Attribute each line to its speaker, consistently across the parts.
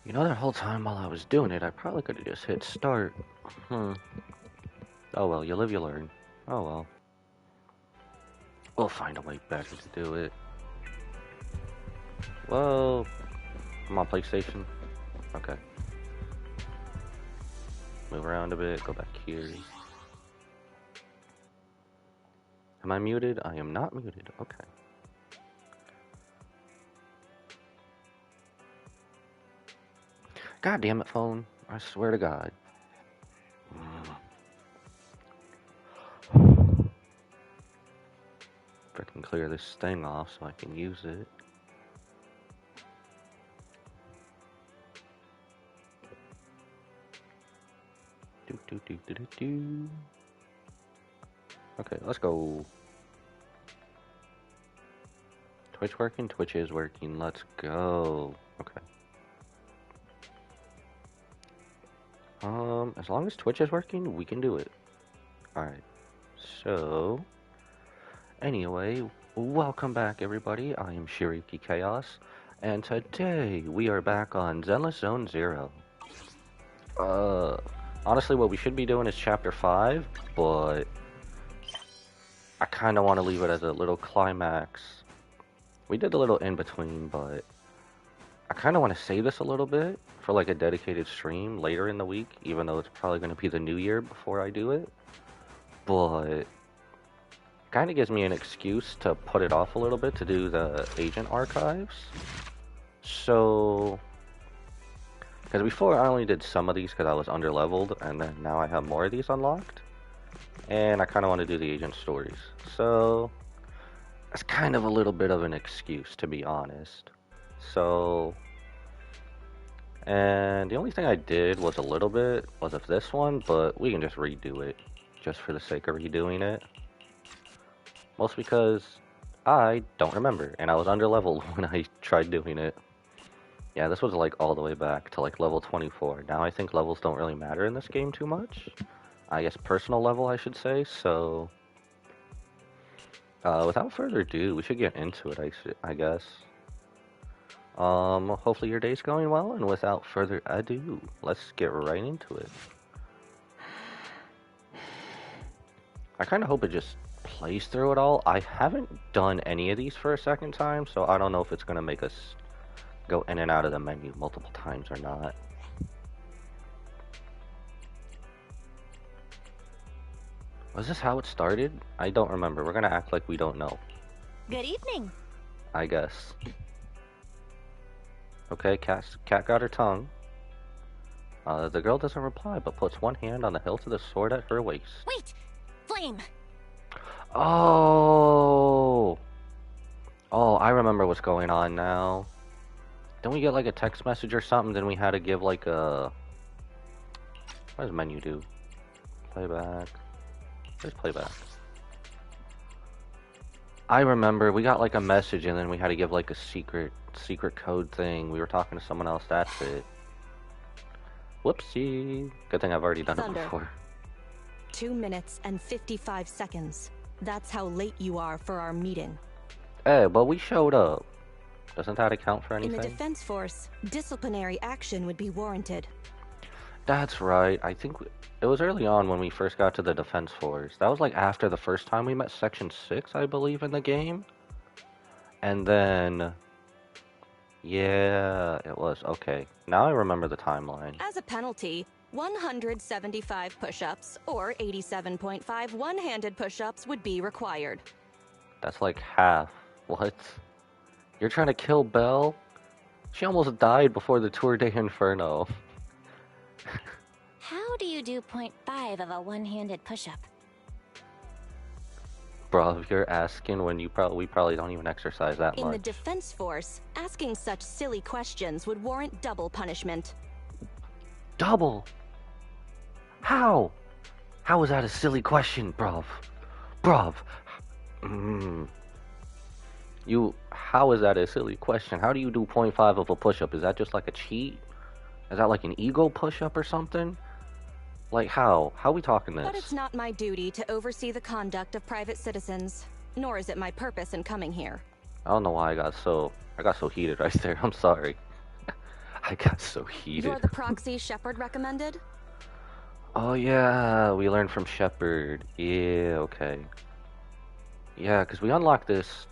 Speaker 1: You know, that whole time while I was doing it, I probably could have just hit start. Hmm. Oh well, you live, you learn. Oh well. We'll find a way better to do it. Whoa. I'm on PlayStation. Okay. Move around a bit, go back here. Am I muted? I am not muted. Okay. God damn it, phone. I swear to God. Frickin' clear this thing off so I can use it. Do do do do do do. Okay, let's go. Twitch working? Twitch is working. Let's go. Okay. As long as Twitch is working, we can do it. Alright. So, anyway, welcome back everybody. I am Shiriki Chaos, and today we are back on Zenless Zone Zero. Honestly what we should be doing is Chapter 5, but I kinda wanna leave it as a little climax. We did a little in between, but I kinda wanna save this a little bit for like a dedicated stream later in the week, even though it's probably gonna be the new year before I do it. But kind of gives me an excuse to put it off a little bit to do the agent archives. So, because before I only did some of these because I was underleveled, and then now I have more of these unlocked, and I kind of want to do the agent stories. So, that's kind of a little bit of an excuse, to be honest. So, and the only thing I did was a little bit was of this one, but we can just redo it just for the sake of redoing it. Mostly because I don't remember, and I was underleveled when I tried doing it. Yeah, this was like all the way back to like level 24. Now I think levels don't really matter in this game too much. I guess personal level, I should say, so... without further ado, we should get into it, I guess. Hopefully your day's going well, and without further ado, let's get right into it. I kind of hope it just plays through it all. I haven't done any of these for a second time, so I don't know if it's going to make us go in and out of the menu multiple times or not. Was this how it started? I don't remember. We're going to act like we don't know.
Speaker 2: Good evening.
Speaker 1: I guess. Okay, cat got her tongue. The girl doesn't reply, but puts one hand on the hilt of the sword at her waist.
Speaker 2: Wait! Flame!
Speaker 1: Oh! Oh, I remember what's going on now. Didn't we get like a text message or something? Then we had to give like a... What does menu do? Playback. Where's playback? I remember we got like a message and then we had to give like a secret code thing. We were talking to someone else, that's it. Whoopsie. Good thing I've already done
Speaker 2: Thunder.
Speaker 1: it before.
Speaker 2: 2 minutes and 55 seconds. That's how late you are for our meeting.
Speaker 1: Hey, but we showed up. Doesn't that account for anything?
Speaker 2: In the Defense Force, disciplinary action would be warranted.
Speaker 1: That's right. I think it was early on when we first got to the Defense Force. That was like after the first time we met Section 6, I believe, in the game. And then... Yeah, it was. Okay. Now I remember the timeline.
Speaker 2: As a penalty, 175 push-ups or 87.5 one-handed push-ups would be required.
Speaker 1: That's like half. What? You're trying to kill Belle? She almost died before the Tour de Inferno.
Speaker 3: How do you do 0.5 of a one-handed push-up?
Speaker 1: Bro, if you're asking when we probably don't even exercise that much.
Speaker 2: In the Defense Force, asking such silly questions would warrant double punishment.
Speaker 1: Double? How? How is that a silly question, bruv? Bruv. How is that a silly question? How do you do 0.5 of a push-up? Is that just like a cheat? Is that like an ego push-up or something? Like how? How are we talking this?
Speaker 2: But it's not my duty to oversee the conduct of private citizens, nor is it my purpose in coming here.
Speaker 1: I don't know why I got so heated right there. I'm sorry. I got so heated.
Speaker 2: You're the proxy Shepard recommended?
Speaker 1: Oh yeah, we learned from Shepard. Yeah, okay. Yeah, because we unlocked this.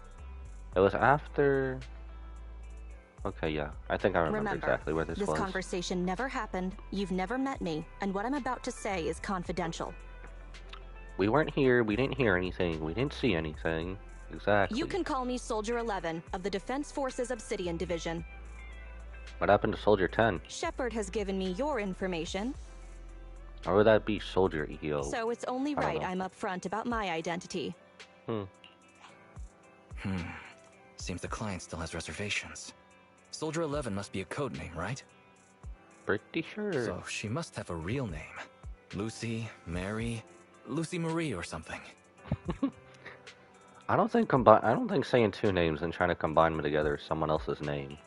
Speaker 1: It was after... Okay, yeah. I think I remember exactly where this was.
Speaker 2: This conversation never happened, you've never met me, and what I'm about to say is confidential.
Speaker 1: We weren't here, we didn't hear anything, we didn't see anything. Exactly.
Speaker 2: You can call me Soldier 11 of the Defense Forces Obsidian Division.
Speaker 1: What happened to Soldier 10?
Speaker 2: Shepard has given me your information.
Speaker 1: Or would that be Soldier EO?
Speaker 2: So it's only right I'm upfront about my identity.
Speaker 4: Seems the client still has reservations. Soldier 11 must be a code name, right?
Speaker 1: Pretty sure.
Speaker 4: So she must have a real name. Lucy, Mary, Lucy Marie or something.
Speaker 1: I don't think saying two names and trying to combine them together is someone else's name.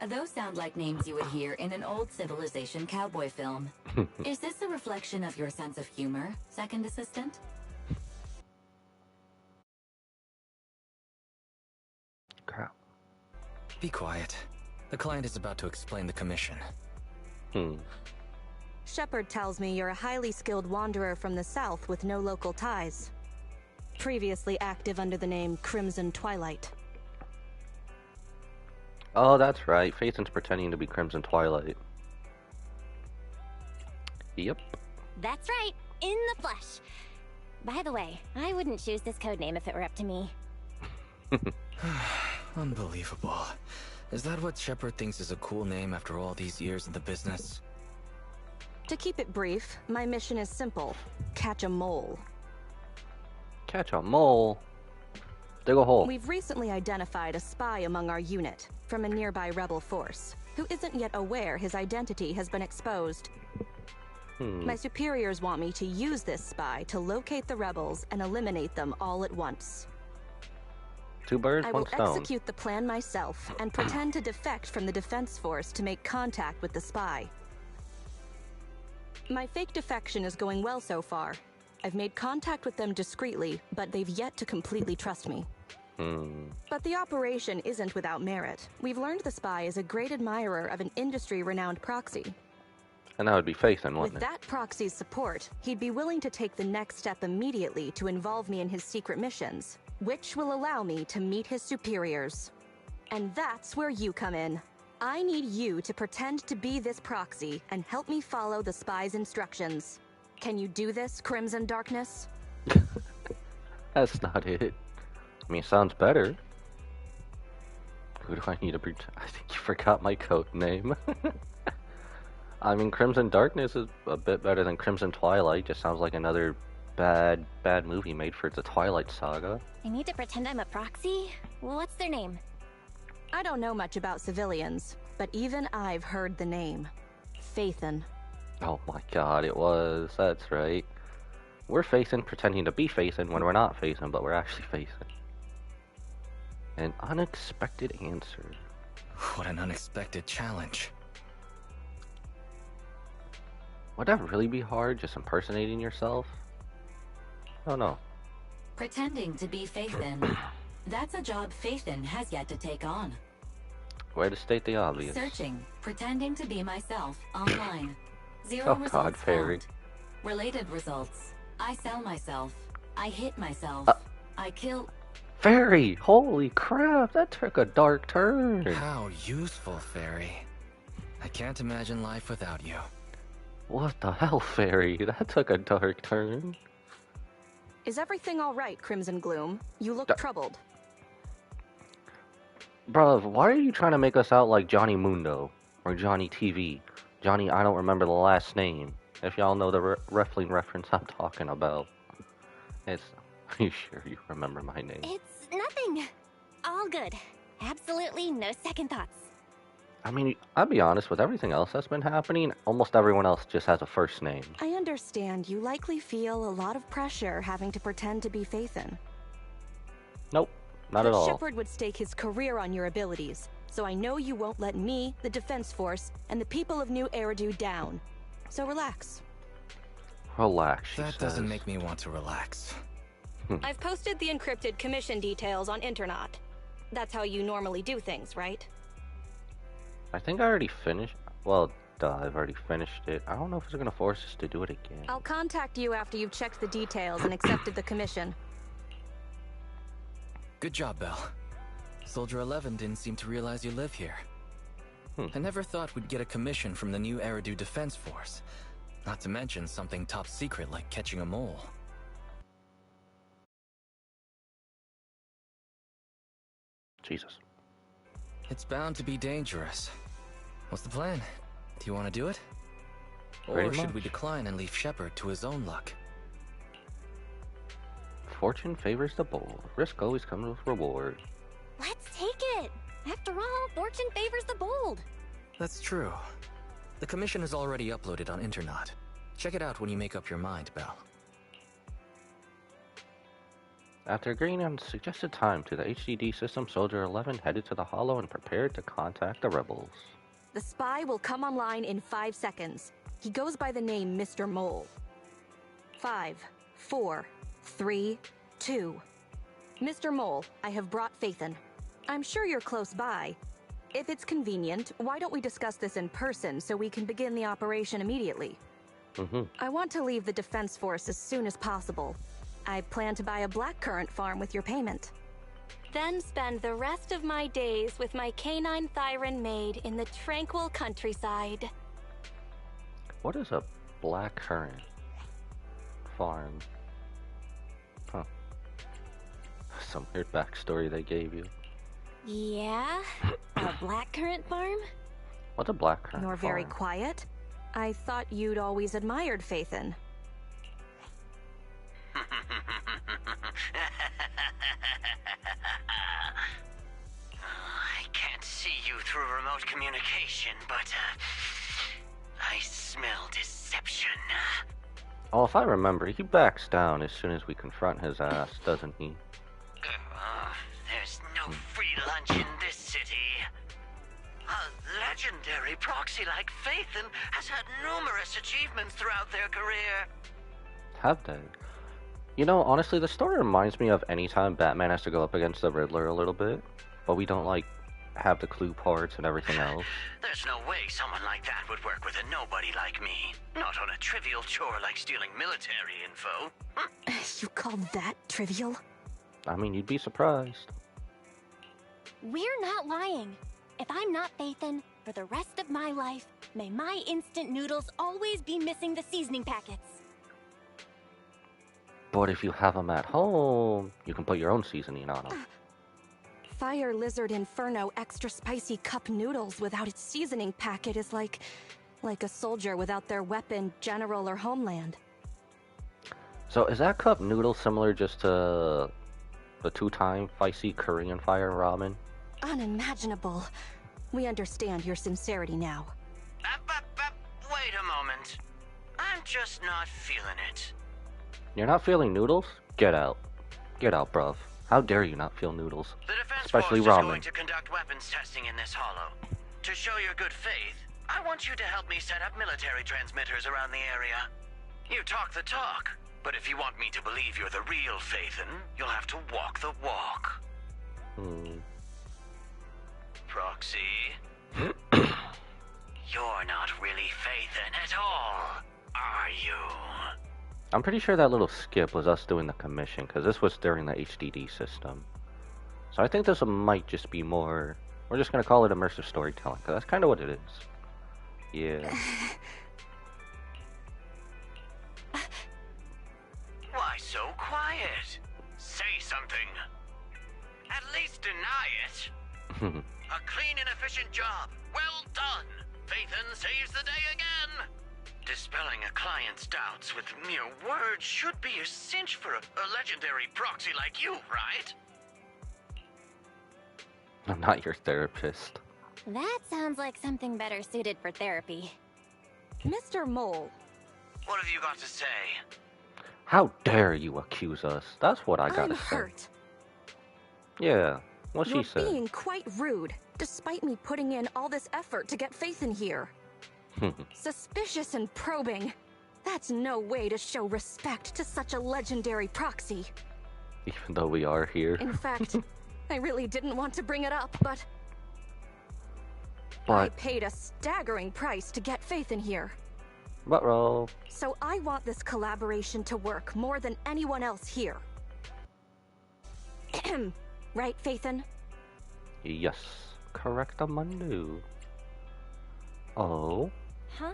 Speaker 5: Those sound like names you would hear in an old civilization cowboy film. Is this a reflection of your sense of humor, second assistant?
Speaker 1: Crap.
Speaker 4: Be quiet. The client is about to explain the commission.
Speaker 2: Shepard tells me you're a highly skilled wanderer from the south with no local ties. Previously active under the name Crimson Twilight.
Speaker 1: Oh, that's right. Phaethon's pretending to be Crimson Twilight. Yep.
Speaker 3: That's right, in the flesh. By the way, I wouldn't choose this codename if it were up to me.
Speaker 4: Unbelievable. Is that what Shepard thinks is a cool name after all these years in the business?
Speaker 2: To keep it brief, my mission is simple. Catch a mole.
Speaker 1: Catch a mole? Dig a hole.
Speaker 2: We've recently identified a spy among our unit from a nearby rebel force, who isn't yet aware his identity has been exposed. My superiors want me to use this spy to locate the rebels and eliminate them all at once.
Speaker 1: Two birds,
Speaker 2: I
Speaker 1: one
Speaker 2: will
Speaker 1: stone.
Speaker 2: execute the plan myself and pretend to defect from the defense force to make contact with the spy. My fake defection is going well so far. I've made contact with them discreetly, but they've yet to completely trust me. But the operation isn't without merit. We've learned the spy is a great admirer of an industry-renowned proxy.
Speaker 1: And that would be Phaethon, wouldn't
Speaker 2: With
Speaker 1: it?
Speaker 2: that proxy's support, he'd be willing to take the next step immediately to involve me in his secret missions, which will allow me to meet his superiors. And that's where you come in. I need you to pretend to be this proxy and help me follow the spy's instructions. Can you do this, Crimson Darkness?
Speaker 1: That's not it. I mean, it sounds better. Who do I need to pretend? I think you forgot my code name. I mean, Crimson Darkness is a bit better than Crimson Twilight. Just sounds like another bad movie made for the Twilight Saga.
Speaker 3: I need to pretend I'm a proxy? Well, what's their name?
Speaker 2: I don't know much about civilians, but even I've heard the name. Phaethon.
Speaker 1: Oh my god, it was. That's right. We're Phaethon pretending to be Phaethon when we're not Phaethon, but we're actually Phaethon. An unexpected answer.
Speaker 4: What an unexpected challenge.
Speaker 1: Would that really be hard, just impersonating yourself? Oh no.
Speaker 5: Pretending to be Phaethon. That's a job Phaethon has yet to take on.
Speaker 1: Way to state the obvious.
Speaker 5: Searching, pretending to be myself, online. Zero
Speaker 1: Oh
Speaker 5: results
Speaker 1: god, Fairy.
Speaker 5: found. Related results. I sell myself. I hit myself. I kill...
Speaker 1: Fairy! Holy crap, that took a dark turn.
Speaker 4: How useful, Fairy. I can't imagine life without you.
Speaker 1: What the hell, Fairy? That took a dark turn.
Speaker 2: Is everything all right, Crimson Gloom? You look troubled.
Speaker 1: Bruv, why are you trying to make us out like Johnny Mundo? Or Johnny TV? Johnny, I don't remember the last name. If y'all know the wrestling reference I'm talking about. Are you sure you remember my name?
Speaker 3: It's nothing. All good. Absolutely no second thoughts.
Speaker 1: I mean, I'll be honest, with everything else that's been happening, almost everyone else just has a first name.
Speaker 2: I understand you likely feel a lot of pressure having to pretend to be Phaethon.
Speaker 1: Nope, not at all.
Speaker 2: Shepard would stake his career on your abilities, so I know you won't let me, the Defense Force, and the people of New Eridu down. So relax.
Speaker 1: Relax, she
Speaker 4: That
Speaker 1: says.
Speaker 4: doesn't make me want to relax.
Speaker 2: I've posted the encrypted commission details on Internet. That's how you normally do things, right?
Speaker 1: I think I already finished. Well, duh, I've already finished it. I don't know if it's gonna force us to do it again.
Speaker 2: I'll contact you after you've checked the details and accepted the commission.
Speaker 4: Good job, Belle. Soldier 11 didn't seem to realize you live here. I never thought we'd get a commission from the new Eridu Defense Force. Not to mention something top secret like catching a mole.
Speaker 1: Jesus.
Speaker 4: It's bound to be dangerous. What's the plan? Do you want to do it? Or
Speaker 1: Pretty
Speaker 4: should we
Speaker 1: much.
Speaker 4: decline and leave Shepard to his own luck?
Speaker 1: Fortune favors the bold. Risk always comes with reward.
Speaker 3: Let's take it. After all, fortune favors the bold.
Speaker 4: That's true. The commission is already uploaded on Internaut. Check it out when you make up your mind, Belle.
Speaker 1: After agreeing on the suggested time to the HDD system, Soldier 11 headed to the Hollow and prepared to contact the rebels.
Speaker 2: The spy will come online in 5 seconds. He goes by the name Mr. Mole. 5, 4, 3, 2. Mr. Mole, I have brought Phaethon. I'm sure you're close by. If it's convenient, why don't we discuss this in person so we can begin the operation immediately? I want to leave the Defense Force as soon as possible. I plan to buy a blackcurrant farm with your payment. Then spend the rest of my days with my canine Thyran maid in the tranquil countryside.
Speaker 1: What is a blackcurrant farm? Huh. Some weird backstory they gave you.
Speaker 3: Yeah? A blackcurrant farm?
Speaker 1: What's a blackcurrant
Speaker 2: You're very
Speaker 1: farm?
Speaker 2: quiet. I thought you'd always admired Phaethon.
Speaker 6: I can't see you through remote communication, but I smell deception.
Speaker 1: Oh, if I remember, he backs down as soon as we confront his ass, doesn't he?
Speaker 6: There's no free lunch in this city. A legendary proxy like Phaethon has had numerous achievements throughout their career.
Speaker 1: Have they? You know, honestly, the story reminds me of any time Batman has to go up against the Riddler a little bit, but we don't, like, have the clue parts and everything else.
Speaker 6: There's no way someone like that would work with a nobody like me. Not on a trivial chore like stealing military info.
Speaker 2: You call that trivial?
Speaker 1: I mean, you'd be surprised.
Speaker 3: We're not lying. If I'm not Phaethon, for the rest of my life, may my instant noodles always be missing the seasoning packets.
Speaker 1: But if you have them at home, you can put your own seasoning on them.
Speaker 2: Fire Lizard Inferno extra spicy cup noodles without its seasoning packet is like a soldier without their weapon, general, or homeland.
Speaker 1: So is that cup noodle similar just to the 2-time feisty Korean fire ramen?
Speaker 2: Unimaginable. We understand your sincerity now.
Speaker 6: Wait a moment. I'm just not feeling it.
Speaker 1: You're not feeling noodles? Get out. Get out, bruv. How dare you not feel noodles?
Speaker 6: The Defense
Speaker 1: Especially
Speaker 6: Force is
Speaker 1: ramen.
Speaker 6: going to conduct weapons testing in this hollow. To show your good faith, I want you to help me set up military transmitters around the area. You talk the talk, but if you want me to believe you're the real Phaethon, you'll have to walk the walk. Proxy? You're not really Phaethon at all, are you?
Speaker 1: I'm pretty sure that little skip was us doing the commission, because this was during the HDD system. So I think this might just be more... We're just going to call it immersive storytelling, because that's kind of what it is. Yeah.
Speaker 6: Why so quiet? Say something. At least deny it. A clean and efficient job. Well done. Phaethon saves the day again. Dispelling a client's doubts with mere words should be a cinch for a legendary proxy like you, right?
Speaker 1: I'm not your therapist.
Speaker 3: That sounds like something better suited for therapy.
Speaker 2: Mr. Mole,
Speaker 6: What have you got to say?
Speaker 1: How dare you accuse us? That's what I
Speaker 2: I'm
Speaker 1: gotta say.
Speaker 2: hurt.
Speaker 1: Yeah, what
Speaker 2: You're
Speaker 1: she said.
Speaker 2: being quite rude, despite me putting in all this effort to get Phaethon here. Suspicious and probing. That's no way to show respect to such a legendary proxy.
Speaker 1: Even though we are here.
Speaker 2: In fact, I really didn't want to bring it up, but...
Speaker 1: But
Speaker 2: I paid a staggering price to get Phaethon here.
Speaker 1: roll.
Speaker 2: So I want this collaboration to work more than anyone else here. Right, Phaethon?
Speaker 1: Yes, correctamundo. Oh.
Speaker 3: Huh?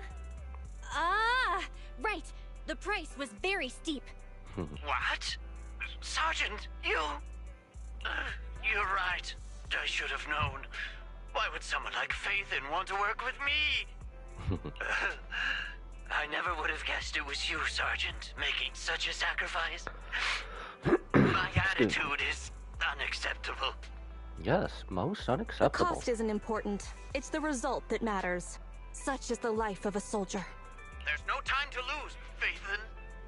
Speaker 3: Ah, right. The price was very steep.
Speaker 6: What? Sergeant, you... you're right. I should have known. Why would someone like Phaethon want to work with me? I never would have guessed it was you, Sergeant, making such a sacrifice. My attitude is unacceptable.
Speaker 1: Yes, most
Speaker 2: The
Speaker 1: unacceptable.
Speaker 2: cost isn't important. It's the result that matters. Such is the life of a soldier.
Speaker 6: There's no time to lose, Phaethon.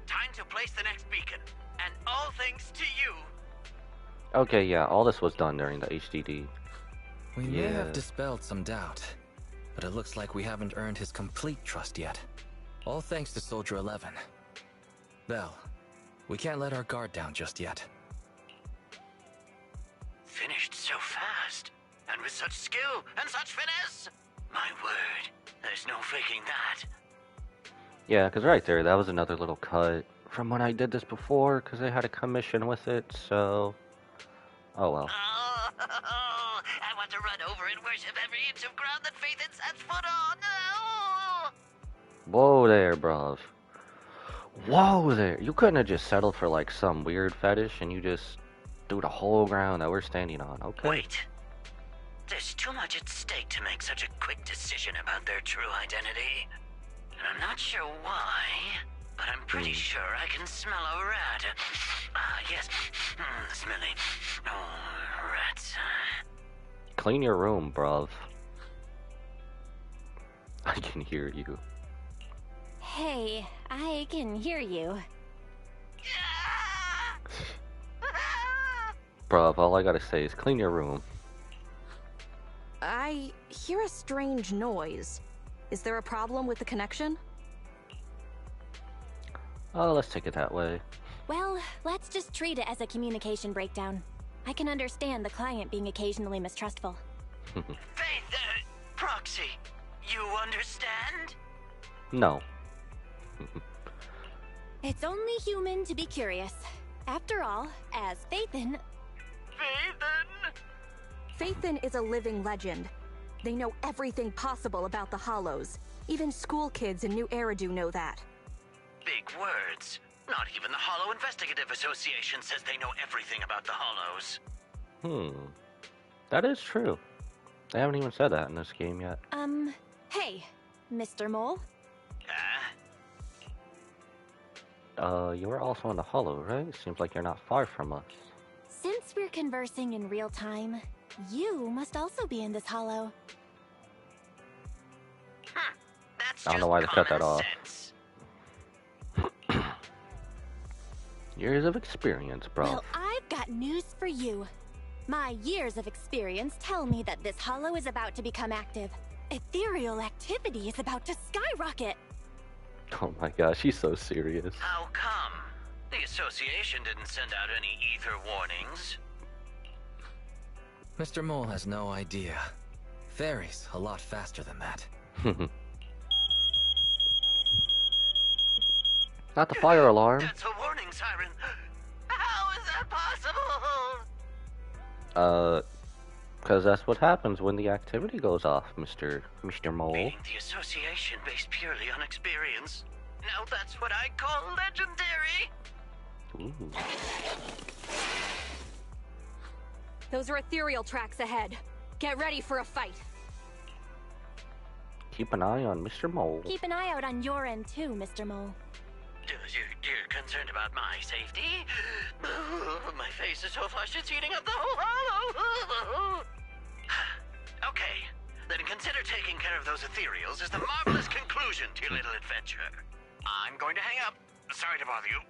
Speaker 6: Time to place the next beacon. And all thanks to you.
Speaker 1: Okay, yeah, all this was done during the HDD.
Speaker 4: We may
Speaker 1: Yeah.
Speaker 4: have dispelled some doubt, but it looks like we haven't earned his complete trust yet. All thanks to Soldier 11. Belle, we can't let our guard down just yet.
Speaker 6: Finished so fast. And with such skill and such finesse. My word, there's no faking that.
Speaker 1: Yeah, because right there, that was another little cut from when I did this before, because they had a commission with it, so... Oh well.
Speaker 6: Oh, I want to run over and worship every inch of ground that Phaethon sets foot on. Oh.
Speaker 1: Whoa there, bruv. Whoa there. You couldn't have just settled for like some weird fetish and you just do the whole ground that we're standing on, okay?
Speaker 6: Wait. There's too much at stake to make such a quick decision about their true identity. And I'm not sure why, but I'm pretty sure I can smell a rat. Ah, yes. Smelly. Oh, rats.
Speaker 1: Clean your room, bruv. I can hear you.
Speaker 3: Hey, I can hear you.
Speaker 1: Bruv, all I gotta say is clean your room.
Speaker 2: I hear a strange noise. Is there a problem with the connection?
Speaker 1: Oh, let's take it that way.
Speaker 3: Well, let's just treat it as a communication breakdown. I can understand the client being occasionally mistrustful.
Speaker 6: Faith, Proxy, you understand?
Speaker 1: No.
Speaker 3: It's only human to be curious. After all, as Phaethon...
Speaker 6: Phaethon?
Speaker 2: Phaethon is a living legend. They know everything possible about the Hollows. Even school kids in New Eridu know that.
Speaker 6: Big words. Not even the Hollow Investigative Association says they know everything about the Hollows.
Speaker 1: That is true. They haven't even said that in this game yet.
Speaker 3: Hey, Mr. Mole?
Speaker 1: You're also in the Hollow, right? Seems like you're not far from us.
Speaker 3: Since we're conversing in real time, you must also be in this Hollow.
Speaker 6: That's
Speaker 1: I don't know why they cut that off.
Speaker 6: sense.
Speaker 1: Years of experience, bro.
Speaker 3: Well, I've got news for you. My years of experience tell me that this Hollow is about to become active. Ethereal activity is about to skyrocket.
Speaker 1: Oh my gosh, she's so serious.
Speaker 6: How come? The association didn't send out any ether warnings.
Speaker 4: Mr. Mole has no idea. Fairies a lot faster than that.
Speaker 1: Not the fire alarm.
Speaker 6: That's a warning siren. How is that possible?
Speaker 1: Because that's what happens when the activity goes off, Mr. Mole.
Speaker 6: Being the association based purely on experience. Now that's what I call legendary.
Speaker 1: Ooh.
Speaker 2: Those are ethereal tracks ahead. Get ready for a fight.
Speaker 1: Keep an eye on Mr. Mole.
Speaker 3: Keep an eye out on your end too, Mr. Mole.
Speaker 6: You're concerned about my safety? My face is so flushed it's eating up the whole hollow. Okay, then consider taking care of those ethereals as the marvelous conclusion to your little adventure. I'm going to hang up. Sorry to bother you.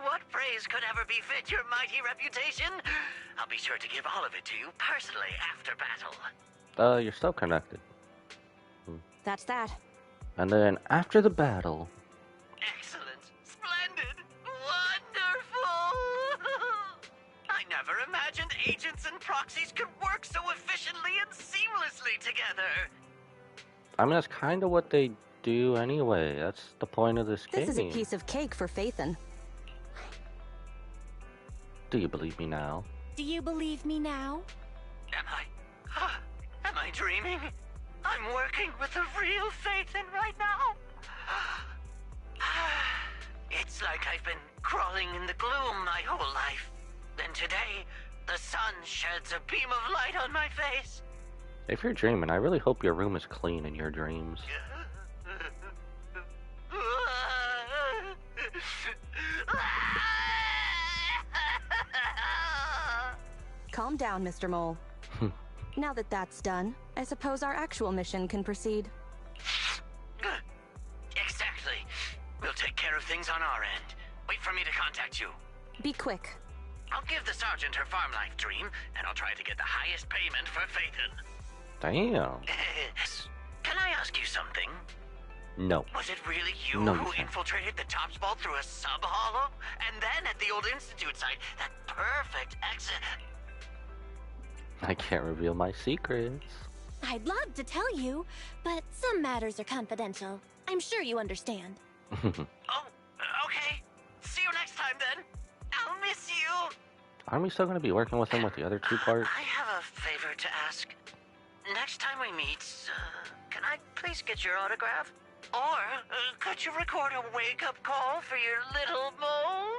Speaker 6: What praise could ever befit your mighty reputation? I'll be sure to give all of it to you personally after battle.
Speaker 1: You're still connected.
Speaker 2: That's that.
Speaker 1: And then after the battle,
Speaker 6: Excellent. Splendid. Wonderful. I never imagined agents and proxies could work so efficiently and seamlessly. flawlessly together.
Speaker 1: I mean, that's kind of what they do anyway. That's the point of this game.
Speaker 2: This is a piece of cake for Phaethon.
Speaker 1: Do you believe me now?
Speaker 3: Do you believe me now?
Speaker 6: Am I dreaming? I'm working with a real Phaethon right now. It's like I've been crawling in the gloom my whole life. Then today, the sun sheds a beam of light on my face.
Speaker 1: If you're dreaming, I really hope your room is clean in your dreams.
Speaker 2: Calm down, Mr. Mole. Now that that's done, I suppose our actual mission can proceed.
Speaker 6: Exactly. We'll take care of things on our end. Wait for me to contact you.
Speaker 2: Be quick.
Speaker 6: I'll give the sergeant her farm life dream, and I'll try to get the highest payment for Phaethon.
Speaker 1: Damn.
Speaker 6: Can I ask you something?
Speaker 1: No.
Speaker 6: Was it really you
Speaker 1: No,
Speaker 6: who
Speaker 1: you can't.
Speaker 6: infiltrated the Topps Vault through a sub-hollow? And then at the old Institute site, that perfect exit...
Speaker 1: I can't reveal my secrets.
Speaker 3: I'd love to tell you, but some matters are confidential. I'm sure you understand.
Speaker 6: Oh, okay. See you next time then. I'll miss you.
Speaker 1: Aren't we still going to be working with him with the other two parts?
Speaker 6: I have a favor to ask. Next time we meet, can I please get your autograph? Or could you record a wake-up call for your little mole?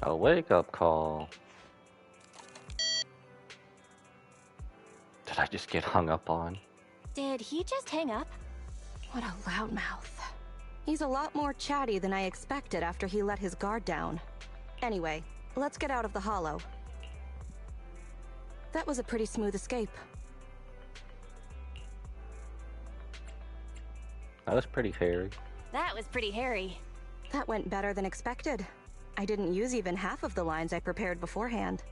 Speaker 1: A wake-up call. Did I just get hung up on?
Speaker 3: Did he just hang up?
Speaker 2: What a loudmouth. He's a lot more chatty than I expected after he let his guard down. Anyway, let's get out of the hollow. That was a pretty smooth escape.
Speaker 1: That was pretty hairy.
Speaker 3: That was pretty hairy.
Speaker 2: That went better than expected. I didn't use even half of the lines I prepared beforehand.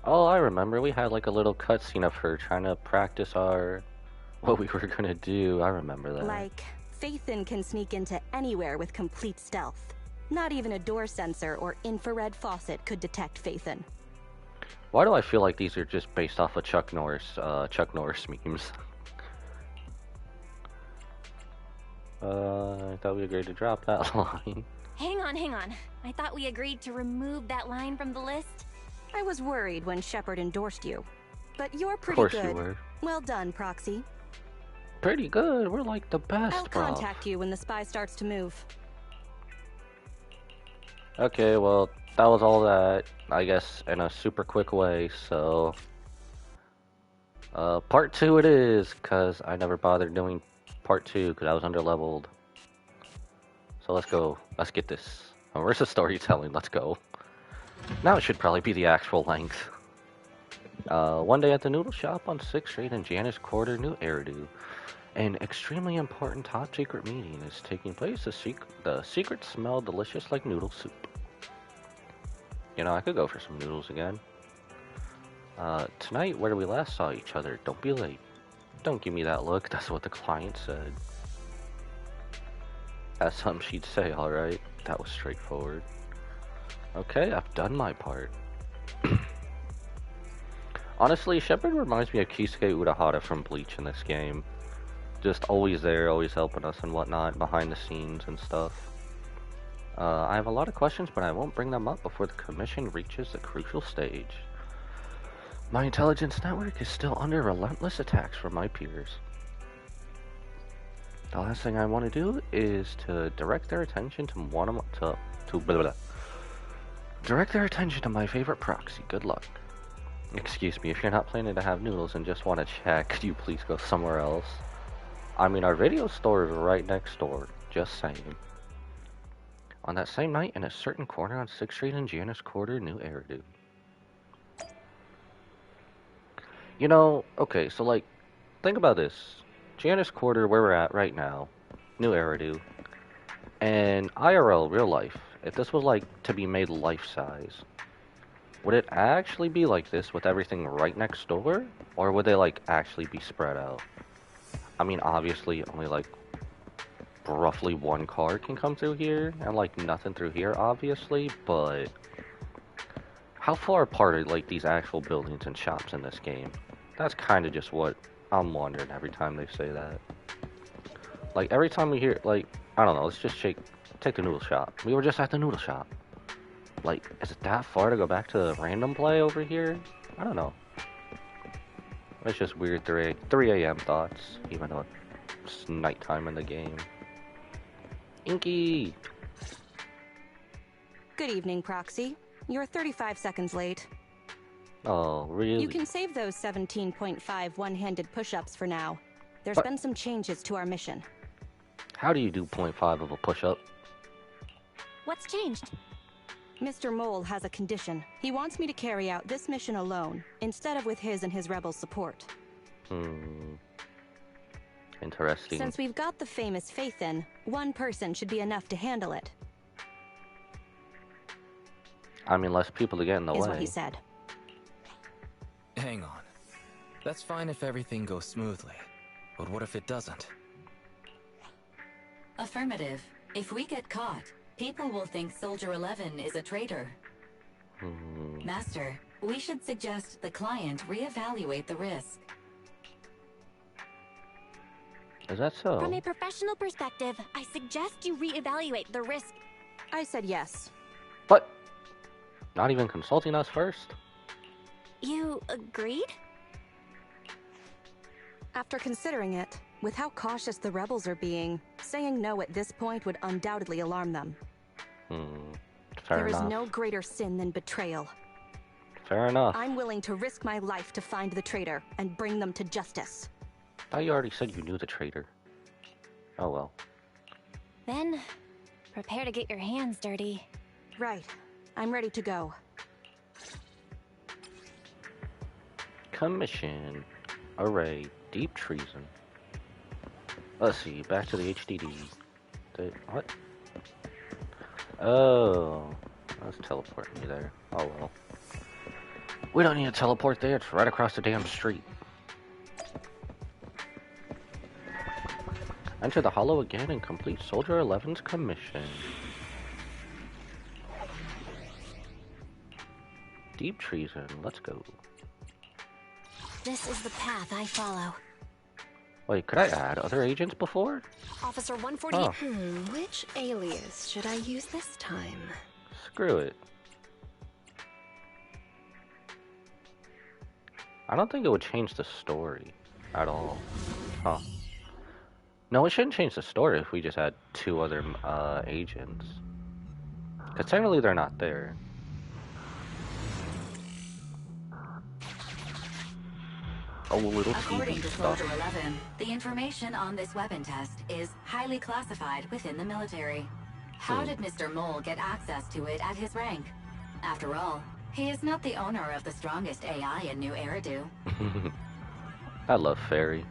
Speaker 1: Oh, I remember. We had like a little cutscene of her trying to practice what we were gonna do. I remember that.
Speaker 2: Like, Phaethon can sneak into anywhere with complete stealth. Not even a door sensor or infrared faucet could detect Phaethon.
Speaker 1: Why do I feel like these are just based off of Chuck Norris memes? I thought we agreed to drop that line.
Speaker 3: Hang on. I thought we agreed to remove that line from the list.
Speaker 2: I was worried when Shepard endorsed you. But you're pretty
Speaker 1: Of course
Speaker 2: good.
Speaker 1: you were.
Speaker 2: Well done, Proxy.
Speaker 1: Pretty good. We're like the best,
Speaker 2: I'll
Speaker 1: bro.
Speaker 2: contact you when the spy starts to move.
Speaker 1: Okay, well, that was all that, I guess, in a super quick way, so... part 2 it is, because I never bothered doing part 2, because I was underleveled. So let's go. Let's get this. Oh, where's the storytelling? Let's go. Now it should probably be the actual length. One day at the noodle shop on 6th Street in Janus Quarter, New Eridu. An extremely important top secret meeting is taking place. The secret smelled delicious like noodle soup. You know, I could go for some noodles again. Tonight, where we last saw each other, don't be late. Don't give me that look, that's what the client said. That's something she'd say, alright. That was straightforward. Okay, I've done my part. Honestly, Shepard reminds me of Kisuke Urahara from Bleach in this game. Just always there, always helping us and whatnot, behind the scenes and stuff. I have a lot of questions, but I won't bring them up before the commission reaches the crucial stage. My intelligence network is still under relentless attacks from my peers. The last thing I want to do is to direct their attention to direct their attention to my favorite proxy. Good luck. Excuse me, if you're not planning to have noodles and just want to chat, could you please go somewhere else? I mean, our video store is right next door. Just saying. On that same night, in a certain corner on 6th Street in Janus Quarter, New Eridu. You know, okay, so like, think about this. Janus Quarter, where we're at right now, New Eridu, and IRL, real life, if this was like to be made life-size, would it actually be like this with everything right next door? Or would they like actually be spread out? I mean, obviously, only like roughly one car can come through here, and like nothing through here, obviously, but How far apart are like these actual buildings and shops in this game? That's kind of just what I'm wondering every time they say that. Like every time we hear, like, I don't know, let's just take the noodle shop. We were just at the noodle shop. Like, is it that far to go back to the random play over here? I don't know. It's just weird 3 a.m. thoughts, even though it's nighttime in the game. Inky!
Speaker 2: Good evening, Proxy. You're 35 seconds late.
Speaker 1: Oh, really?
Speaker 2: You can save those 17.5 one-handed push-ups for now. There's been some changes to our mission.
Speaker 1: How do you do 0.5 of a push-up?
Speaker 3: What's changed?
Speaker 2: Mr. Mole has a condition. He wants me to carry out this mission alone, instead of with his and his rebels' support.
Speaker 1: Interesting.
Speaker 2: Since we've got the famous Phaethon, one person should be enough to handle it.
Speaker 1: I mean, less people to get in the way.
Speaker 2: Is what he said.
Speaker 4: Hang on. That's fine if everything goes smoothly. But what if it doesn't?
Speaker 5: Affirmative. If we get caught, people will think Soldier 11 is a traitor. Master, we should suggest the client reevaluate the risk.
Speaker 1: Is that so?
Speaker 3: From a professional perspective, I suggest you reevaluate the risk.
Speaker 2: I said yes.
Speaker 1: But not even consulting us first?
Speaker 3: You agreed?
Speaker 2: After considering it, with how cautious the rebels are being, saying no at this point would undoubtedly alarm them.
Speaker 1: Fair
Speaker 2: There is
Speaker 1: enough.
Speaker 2: no greater sin than betrayal.
Speaker 1: Fair enough.
Speaker 2: I'm willing to risk my life to find the traitor and bring them to justice.
Speaker 1: I thought you already said you knew the traitor. Oh well.
Speaker 3: Then, prepare to get your hands dirty.
Speaker 2: Right. I'm ready to go.
Speaker 1: Commission. Array. Deep treason. Let's see. Back to the HDD. What? Oh. Let's teleport me there. Oh well. We don't need to teleport there. It's right across the damn street. Enter the hollow again and complete Soldier 11's commission. Deep treason. Let's go.
Speaker 3: This is the path I follow.
Speaker 1: Wait, could I add other agents before?
Speaker 3: Officer 148.
Speaker 1: Oh.
Speaker 7: Which alias should I use this time?
Speaker 1: Screw it. I don't think it would change the story at all. Huh. No, it shouldn't change the story if we just had 2 other agents. Because technically they're not there. Oh, little
Speaker 5: According
Speaker 1: TV
Speaker 5: to
Speaker 1: stuff.
Speaker 5: Soldier 11, the information on this weapon test is highly classified within the military. How did Mr. Mole get access to it at his rank? After all, he is not the owner of the strongest AI in New Eridu.
Speaker 1: I love Fairy.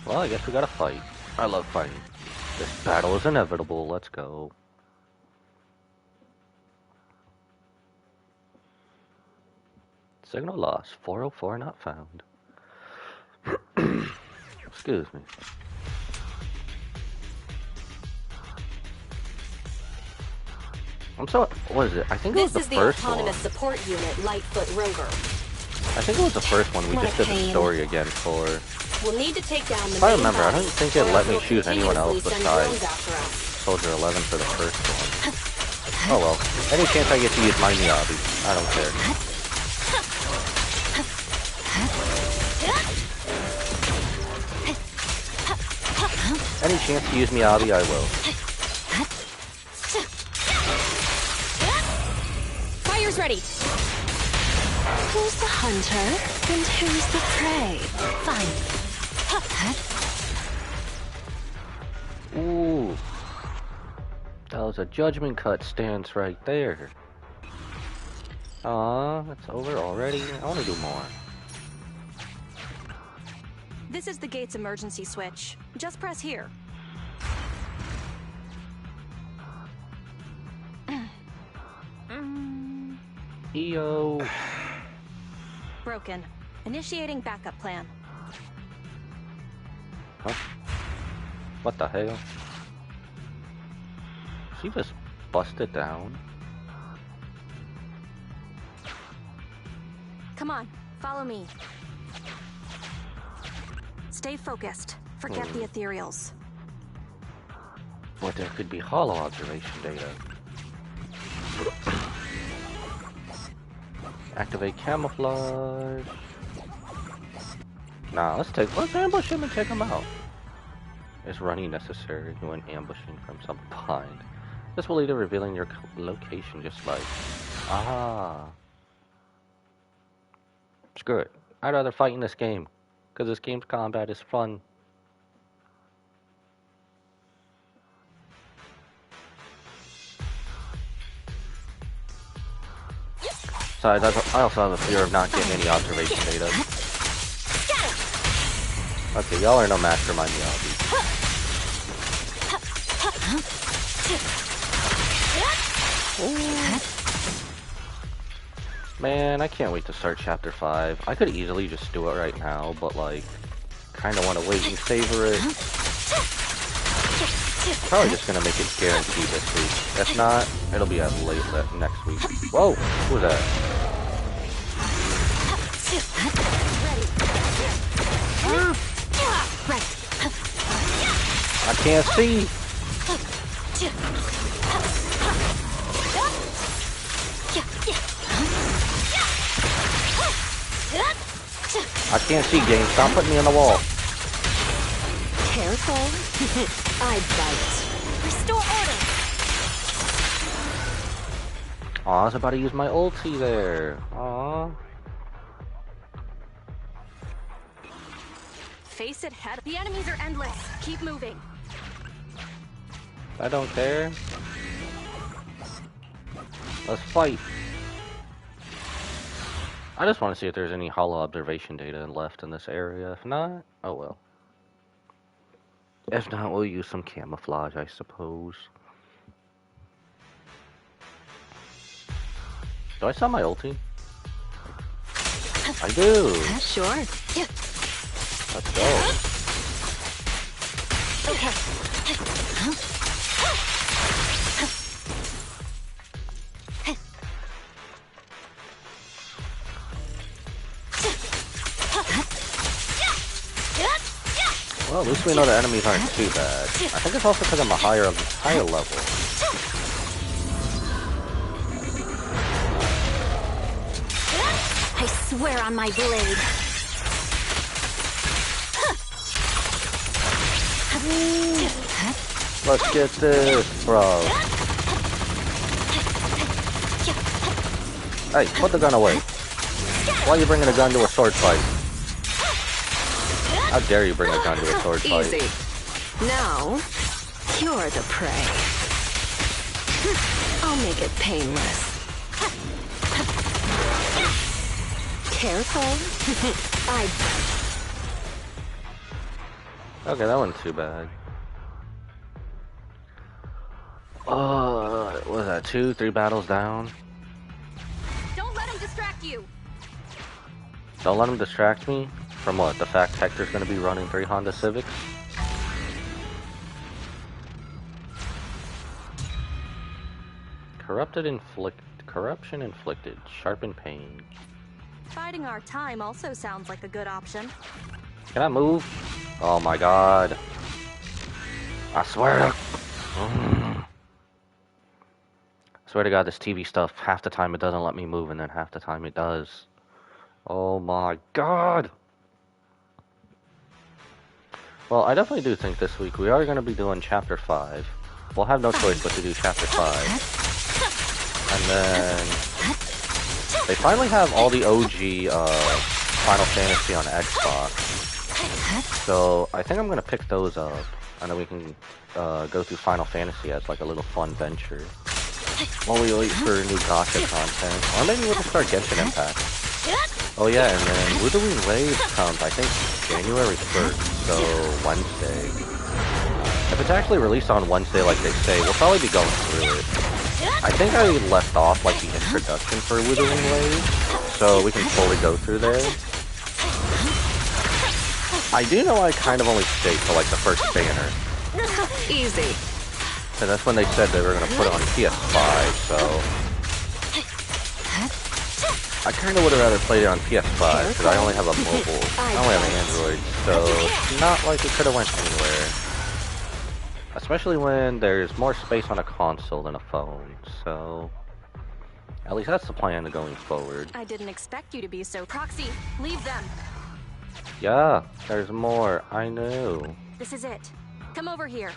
Speaker 1: Well, I guess we gotta fight. I love fighting. This battle is inevitable. Let's go. Signal lost. 404 not found. Excuse me. I'm so... What is it? I think it was the first one.
Speaker 7: Support Unit, Lightfoot Rover.
Speaker 1: I think it was the first one we
Speaker 7: What
Speaker 1: just
Speaker 7: a
Speaker 1: did the
Speaker 7: pain.
Speaker 1: story again for.
Speaker 7: We'll need to take down the
Speaker 1: If I
Speaker 7: main
Speaker 1: remember, I don't
Speaker 7: body,
Speaker 1: think it
Speaker 7: or
Speaker 1: let
Speaker 7: else
Speaker 1: me
Speaker 7: we'll
Speaker 1: choose anyone else
Speaker 7: continuously send drones
Speaker 1: besides
Speaker 7: after us.
Speaker 1: Soldier 11 for the first one. Oh well. Any chance I get to use my Miyabi, I don't care. Any chance to use Miyabi, I will.
Speaker 7: Fire's ready. Who's the hunter and who's the prey? Fine.
Speaker 1: Ooh. That was a judgment cut stance right there. Aw, it's over already. I want to do more.
Speaker 2: This is the gate's emergency switch. Just press here.
Speaker 1: EO.
Speaker 2: Broken. Initiating backup plan.
Speaker 1: Huh? What the hell? She just busted down.
Speaker 2: Come on, follow me. Stay focused. Forget the ethereals.
Speaker 1: But there could be hollow observation data. Activate camouflage. Nah, let's ambush him and take him out. Is running necessary when ambushing from some behind? This will lead to revealing your location just like... Ah. Screw it. I'd rather fight in this game. Because this game's combat is fun. Besides, I also have a fear of not getting any observation data. Okay, y'all are no mastermind Yalbi. Man, I can't wait to start Chapter 5. I could easily just do it right now, but like, kinda wanna wait and savor it. Probably just gonna make it guaranteed this week. If not, it'll be at late next week. Whoa! Who was that? I can't see! I can't see, game. Stop putting me on the wall.
Speaker 7: Careful. I bite.
Speaker 3: Restore order.
Speaker 1: Aw, I was about to use my ulti there. Aw.
Speaker 2: Face it head. The enemies are endless. Keep moving.
Speaker 1: I don't care. Let's fight. I just want to see if there's any hollow observation data left in this area. If not, oh well. If not, we'll use some camouflage, I suppose. Do I sell my ulti? I do!
Speaker 7: Sure.
Speaker 1: Let's go.
Speaker 3: Okay.
Speaker 1: Well, at least we know the enemies aren't too bad. I think it's also because I'm a higher level.
Speaker 3: I swear on my blade.
Speaker 1: Let's get this, bro. Hey, put the gun away. Why are you bringing a gun to a sword fight? How dare you bring a gun to a sword fight?
Speaker 7: Easy. Now, you're the prey. I'll make it painless. Careful. I bite.
Speaker 1: Okay, that wasn't too bad. What was that? 2, 3 battles down?
Speaker 2: Don't let him distract you.
Speaker 1: Don't let him distract me? From what? The fact Hector's gonna be running 3 Honda Civics? Corruption inflicted. Sharpen pain.
Speaker 2: Biding our time also sounds like a good option.
Speaker 1: Can I move? Oh my god. I swear. I swear to god, this TV stuff, half the time it doesn't let me move and then half the time it does. Oh my god. Well, I definitely do think this week we are going to be doing Chapter 5. We'll have no choice but to do Chapter 5. And then... They finally have all the OG Final Fantasy on Xbox. So, I think I'm going to pick those up. And then we can go through Final Fantasy as like a little fun venture. While we wait for new gacha content. Or maybe we'll just start Genshin Impact. Oh yeah, and then Wuthering Waves comes, I think, January 1st, so Wednesday. If it's actually released on Wednesday like they say, we'll probably be going through it. I think I left off, like, the introduction for Wuthering Waves, so we can fully go through there. I do know I kind of only stayed for, like, the first banner.
Speaker 7: Easy.
Speaker 1: And that's when they said they were going to put it on PS5, so... I kind of would have rather played it on PS5, because I only have a mobile, I only have an Android, so it's not like it could have went anywhere. Especially when there's more space on a console than a phone, so... At least that's the plan going forward.
Speaker 2: I didn't expect you to be so... Proxy, leave them!
Speaker 1: Yeah, there's more, I knew.
Speaker 2: This is it. Come over here.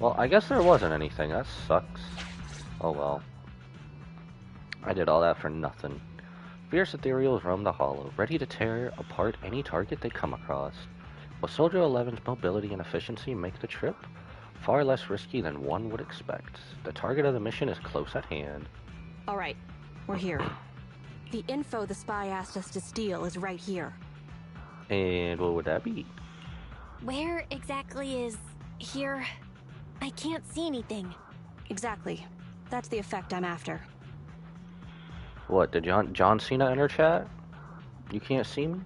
Speaker 1: Well, I guess there wasn't anything, that sucks. Oh well. I did all that for nothing. Fierce ethereals roam the hollow, ready to tear apart any target they come across. Will Soldier 11's mobility and efficiency make the trip far less risky than one would expect? The target of the mission is close at hand.
Speaker 2: Alright, we're here. The info the spy asked us to steal is right here.
Speaker 1: And what would that be?
Speaker 3: Where exactly is here? I can't see anything.
Speaker 2: Exactly. That's the effect I'm after.
Speaker 1: What, did John Cena enter chat? You can't see me?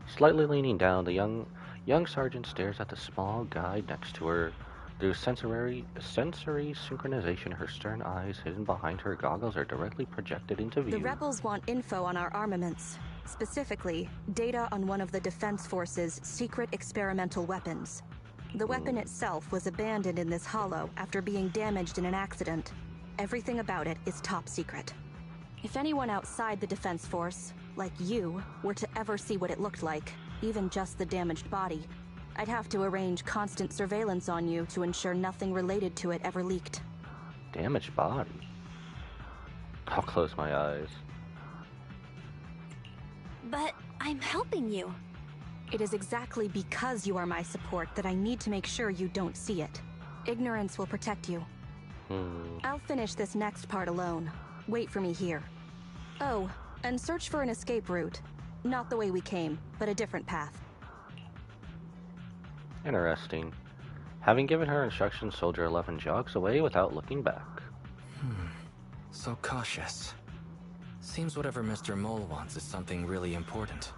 Speaker 1: Slightly leaning down, the young sergeant stares at the small guide next to her. Through sensory synchronization, her stern eyes hidden behind her goggles are directly projected into view.
Speaker 2: The rebels want info on our armaments. Specifically, data on one of the Defense Force's secret experimental weapons. The weapon itself was abandoned in this hollow after being damaged in an accident. Everything about it is top secret. If anyone outside the Defense Force, like you, were to ever see what it looked like, even just the damaged body, I'd have to arrange constant surveillance on you to ensure nothing related to it ever leaked.
Speaker 1: Damaged body? I'll close my eyes.
Speaker 3: But I'm helping you.
Speaker 2: It is exactly because you are my support that I need to make sure you don't see it. Ignorance will protect you. I'll finish this next part alone. Wait for me here. Oh, and search for an escape route. Not the way we came, but a different path.
Speaker 1: Interesting. Having given her instructions, Soldier 11 jogs away without looking back.
Speaker 4: So cautious. Seems whatever Mr. Mole wants is something really important.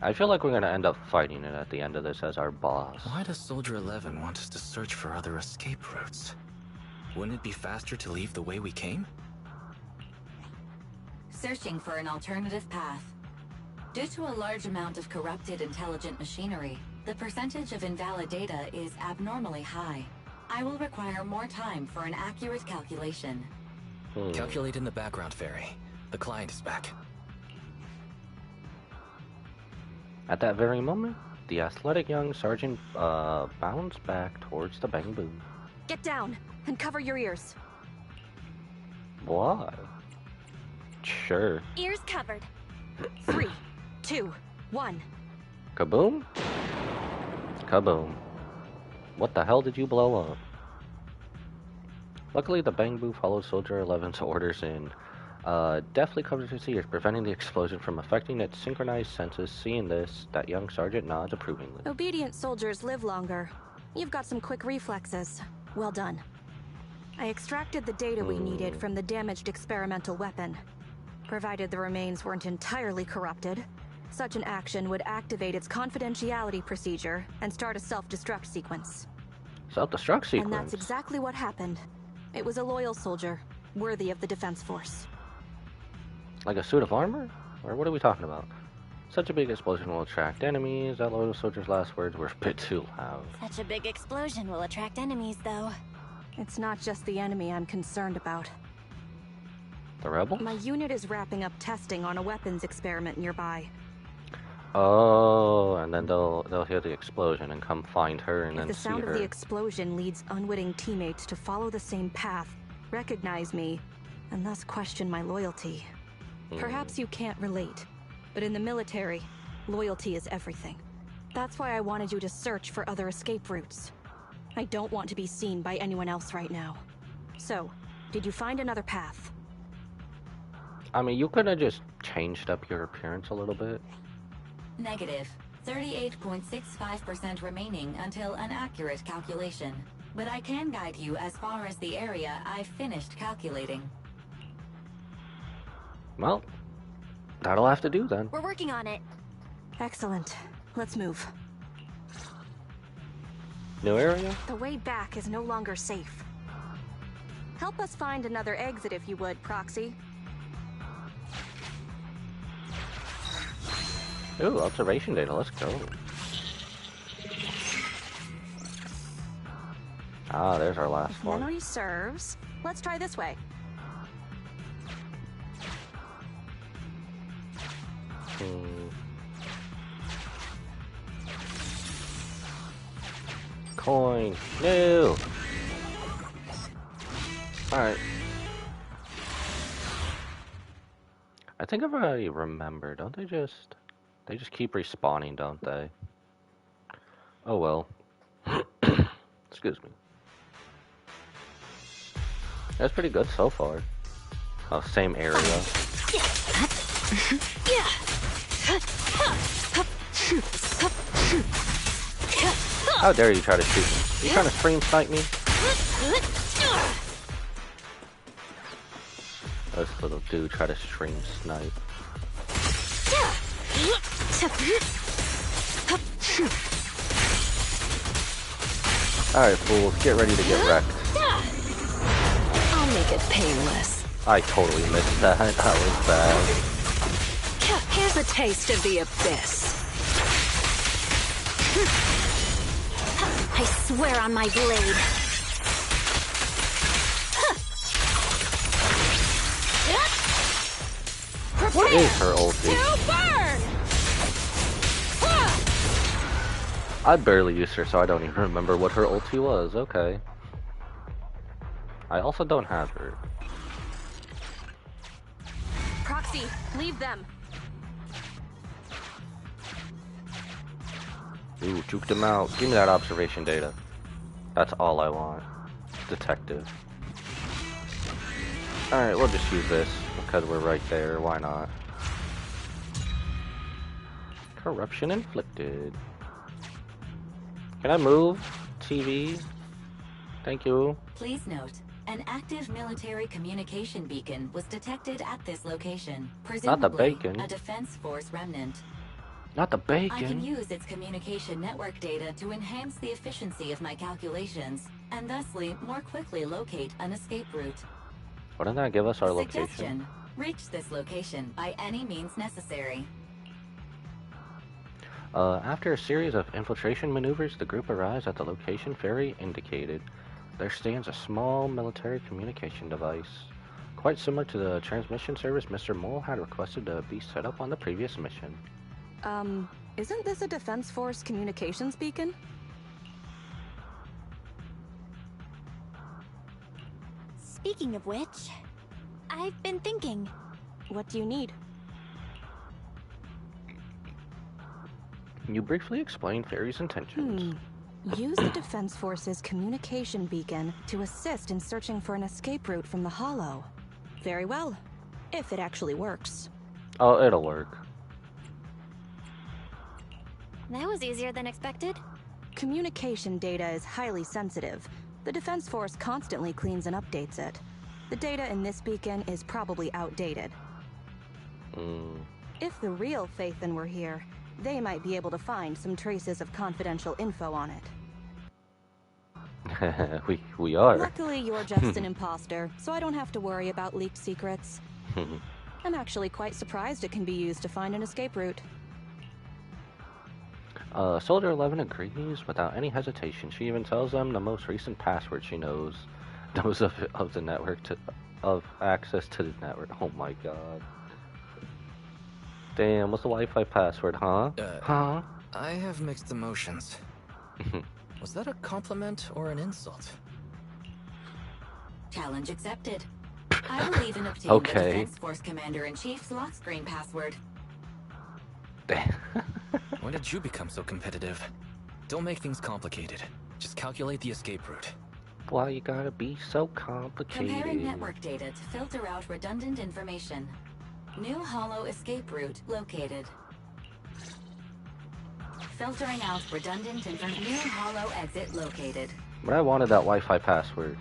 Speaker 1: I feel like we're gonna end up fighting it at the end of this as our boss.
Speaker 4: Why does Soldier 11 want us to search for other escape routes? Wouldn't it be faster to leave the way we came?
Speaker 5: Searching for an alternative path. Due to a large amount of corrupted intelligent machinery, the percentage of invalid data is abnormally high. I will require more time for an accurate calculation.
Speaker 4: Calculate in the background, Fairy. The client is back.
Speaker 1: At that very moment, the athletic young sergeant bounds back towards the bamboo.
Speaker 2: Get down and cover your ears.
Speaker 1: Why? Sure.
Speaker 3: Ears covered.
Speaker 2: 3, 2, 1.
Speaker 1: Kaboom? Kaboom. What the hell did you blow up? Luckily, the bamboo follows Soldier 11's orders and deftly covers his ears, preventing the explosion from affecting its synchronized senses. Seeing this, that young sergeant nods approvingly.
Speaker 2: Obedient soldiers live longer. You've got some quick reflexes. Well done. I extracted the data we needed from the damaged experimental weapon. Provided the remains weren't entirely corrupted, such an action would activate its confidentiality procedure and start a self-destruct sequence.
Speaker 1: Self-destruct sequence?
Speaker 2: And that's exactly what happened. It was a loyal soldier, worthy of the Defense Force.
Speaker 1: Like a suit of armor? Or what are we talking about? Such a big explosion will attract enemies. That loyal soldier's last words were a bit too loud.
Speaker 3: Such a big explosion will attract enemies, though.
Speaker 2: It's not just the enemy I'm concerned about.
Speaker 1: The rebels?
Speaker 2: My unit is wrapping up testing on a weapons experiment nearby.
Speaker 1: Oh, and then they'll hear the explosion and come find her and then see her.
Speaker 2: If the sound of the explosion leads unwitting teammates to follow the same path, recognize me, and thus question my loyalty. Perhaps you can't relate, but in the military, loyalty is everything. That's why I wanted you to search for other escape routes. I don't want to be seen by anyone else right now. So, did you find another path?
Speaker 1: I mean, you could have just changed up your appearance a little bit.
Speaker 5: Negative. 38.65% remaining until an accurate calculation. But I can guide you as far as the area I've finished calculating.
Speaker 1: Well, that'll have to do then.
Speaker 3: We're working on it.
Speaker 2: Excellent. Let's move.
Speaker 1: New area?
Speaker 2: The way back is no longer safe. Help us find another exit if you would, Proxy.
Speaker 1: Ooh, observation data, let's go. Ah, there's our last
Speaker 2: If
Speaker 1: one.
Speaker 2: memory serves, let's try this way.
Speaker 1: Coin. No! Alright. I think I've already remembered. Don't they just... They just keep respawning, don't they? Oh well. Excuse me. That's pretty good so far. Oh, same area. How dare you try to shoot me? You trying to stream snipe me? This little dude try to stream snipe. Alright, fools, get ready to get wrecked.
Speaker 7: I'll make it painless.
Speaker 1: I totally missed that. That was bad.
Speaker 7: Here's a taste of the abyss. I swear on my blade.
Speaker 1: What is her ulti? I barely used her, so I don't even remember what her ulti was. Okay. I also don't have her.
Speaker 2: Proxy, leave them.
Speaker 1: Ooh, juked him out. Give me that observation data. That's all I want. Detective. Alright, we'll just use this because we're right there. Why not? Corruption inflicted. Can I move? TV? Thank you.
Speaker 5: Please note, an active military communication beacon was detected at this location.
Speaker 1: Not the
Speaker 5: Presumably,
Speaker 1: bacon.
Speaker 5: a defense force remnant.
Speaker 1: Not the
Speaker 5: I can
Speaker 1: bacon.
Speaker 5: use its communication network data to enhance the efficiency of my calculations, and thusly more quickly locate an escape route.
Speaker 1: Why didn't that give us our location?
Speaker 5: Suggestion: reach this location by any means necessary.
Speaker 1: After a series of infiltration maneuvers, the group arrives at the location Ferry indicated. There stands a small military communication device, quite similar to the transmission service Mr. Mole had requested to be set up on the previous mission.
Speaker 2: Isn't this a Defense Force communications beacon?
Speaker 3: Speaking of which, I've been thinking.
Speaker 2: What do you need?
Speaker 1: Can you briefly explain Ferry's intentions?
Speaker 2: Use the Defense Force's communication beacon to assist in searching for an escape route from the Hollow. Very well, if it actually works.
Speaker 1: Oh, it'll work.
Speaker 3: That was easier than expected.
Speaker 2: Communication data is highly sensitive. The Defense Force constantly cleans and updates it. The data in this beacon is probably outdated. If the real Phaethon were here, they might be able to find some traces of confidential info on it.
Speaker 1: we are.
Speaker 2: Luckily, you're just an imposter, so I don't have to worry about leaked secrets. I'm actually quite surprised it can be used to find an escape route.
Speaker 1: Soldier 11 agrees without any hesitation. She even tells them the most recent password she knows. Those of the network of access to the network. Oh my god. Damn, what's the Wi-Fi password, huh? Huh?
Speaker 4: I have mixed emotions. Was that a compliment or an insult?
Speaker 5: Challenge accepted. I will even obtain
Speaker 1: Okay.
Speaker 5: the Defense Force Commander-in-Chief's lock screen password.
Speaker 1: Damn.
Speaker 4: When did you become so competitive? Don't make things complicated. Just calculate the escape route.
Speaker 1: Why you gotta be so complicated?
Speaker 5: Comparing network data to filter out redundant information. New Hollow escape route located. Filtering out redundant information. New Hollow exit located.
Speaker 1: But I wanted that Wi-Fi password.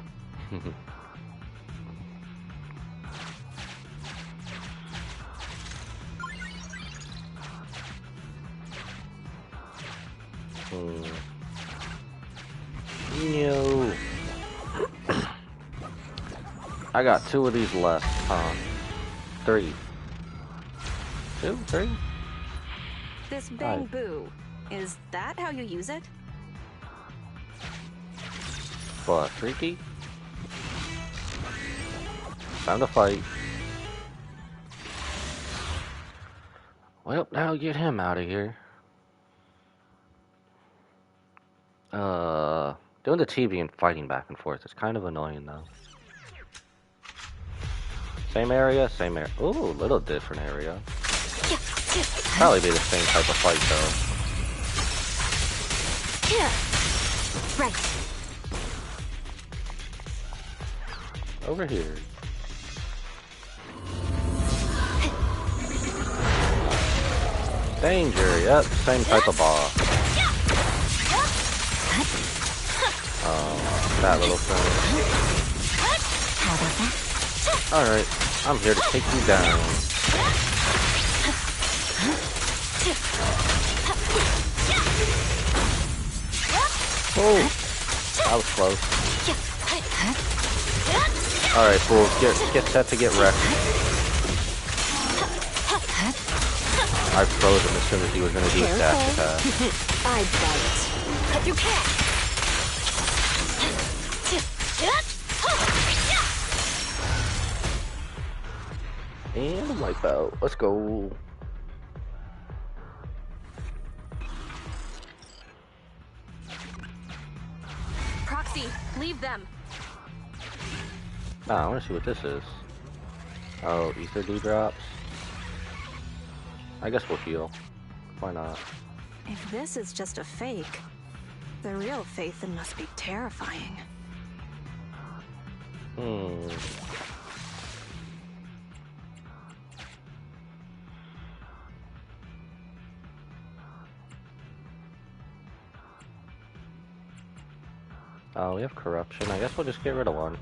Speaker 1: I got 2 of these left. 3. 2, 3.
Speaker 2: This bamboo, is that how you use it?
Speaker 1: What, freaky? Time to fight. Well, now get him out of here. Doing the TV and fighting back and forth is kind of annoying though. Same area, same area. Ooh, a little different area. Probably be the same type of fight though.
Speaker 3: Right.
Speaker 1: Over here. Danger, yep, same type of boss. That little thing. Alright, I'm here to take you down. Oh, that was close. Alright, fools, get set to get wrecked. I froze him as soon as he was going to do his dash attack.
Speaker 7: I bite.
Speaker 3: Cut through cash.
Speaker 1: And a wipeout. Let's go.
Speaker 2: Proxy, leave them.
Speaker 1: I want to see what this is. Oh, ether D-drops. I guess we'll heal. Why not?
Speaker 2: If this is just a fake, the real Phaethon must be terrifying.
Speaker 1: Oh, we have corruption. I guess we'll just get rid of one.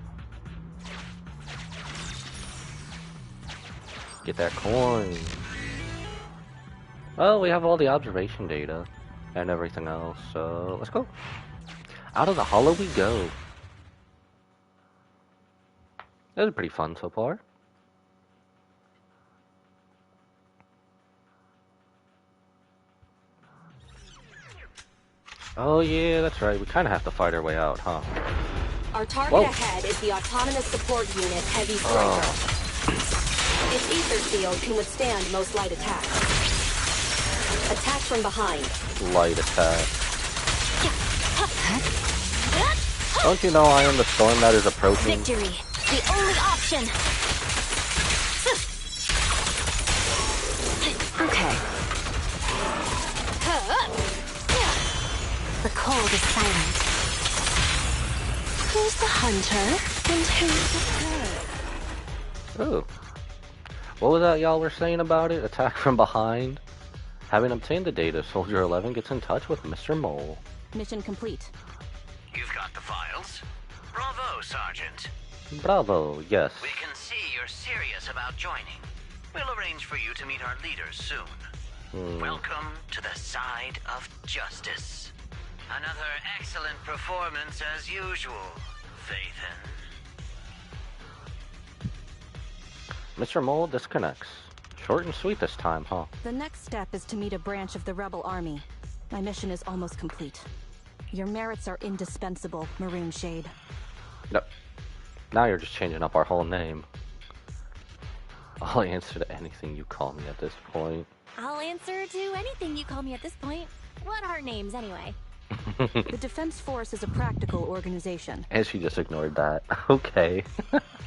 Speaker 1: Get that coin. Well, we have all the observation data and everything else, so let's go. Out of the hollow we go. This is pretty fun so far. Oh yeah, that's right. We kind of have to fight our way out, huh?
Speaker 2: Our target ahead is the Autonomous Support Unit Heavy Striker. Its ether field can withstand most light attacks. Attack from behind.
Speaker 1: Light attack. Don't you know I am the storm that is approaching?
Speaker 3: Victory, the only option.
Speaker 7: Okay. The cold is silent. Who's the hunter and who's the prey?
Speaker 1: Oh. What was that y'all were saying about it? Attack from behind? Having obtained the data, Soldier 11 gets in touch with Mr. Mole.
Speaker 2: Mission complete.
Speaker 6: You've got the files? Bravo, Sergeant.
Speaker 1: Bravo, yes.
Speaker 6: We can see you're serious about joining. We'll arrange for you to meet our leaders soon. Welcome to the side of justice. Another excellent performance as usual, Phaethon.
Speaker 1: Mr. Mole disconnects. Short and sweet this time, huh?
Speaker 2: The next step is to meet a branch of the Rebel Army. My mission is almost complete. Your merits are indispensable, Maroon Shade.
Speaker 1: Nope. Now you're just changing up our whole name. I'll answer to anything you call me at this point.
Speaker 3: I'll answer to anything you call me at this point. What are names, anyway?
Speaker 2: The Defense Force is a practical organization.
Speaker 1: And she just ignored that. Okay.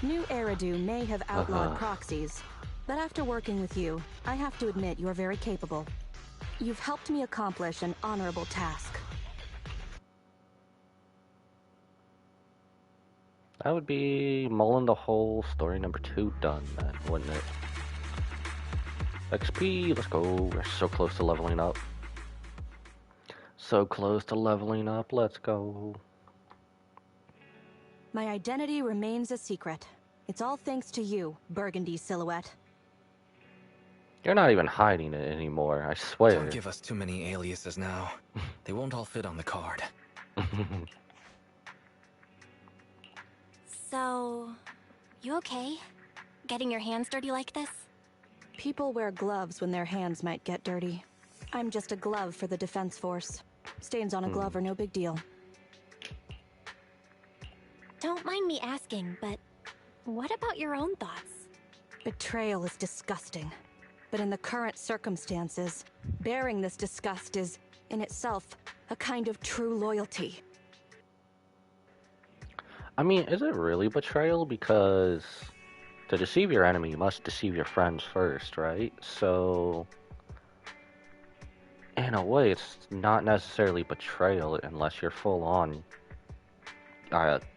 Speaker 2: New Eridu may have outlawed proxies, but after working with you, I have to admit you're very capable. You've helped me accomplish an honorable task.
Speaker 1: That would be Mole in the Hole, story number 2 done then, wouldn't it? XP, let's go. We're so close to leveling up. So close to leveling up, let's go.
Speaker 2: My identity remains a secret. It's all thanks to you, Burgundy Silhouette.
Speaker 1: You're not even hiding it anymore, I swear.
Speaker 4: Don't give us too many aliases now. They won't all fit on the card.
Speaker 3: So, You okay? Getting your hands dirty like this?
Speaker 2: People wear gloves when their hands might get dirty. I'm just a glove for the Defense Force. Stains on a glove are no big deal.
Speaker 3: Don't mind me asking, but what about your own thoughts?
Speaker 2: Betrayal is disgusting. But in the current circumstances, bearing this disgust is, in itself, a kind of true loyalty.
Speaker 1: I mean, is it really betrayal? Because to deceive your enemy, you must deceive your friends first, right? So, in a way, it's not necessarily betrayal unless you're full on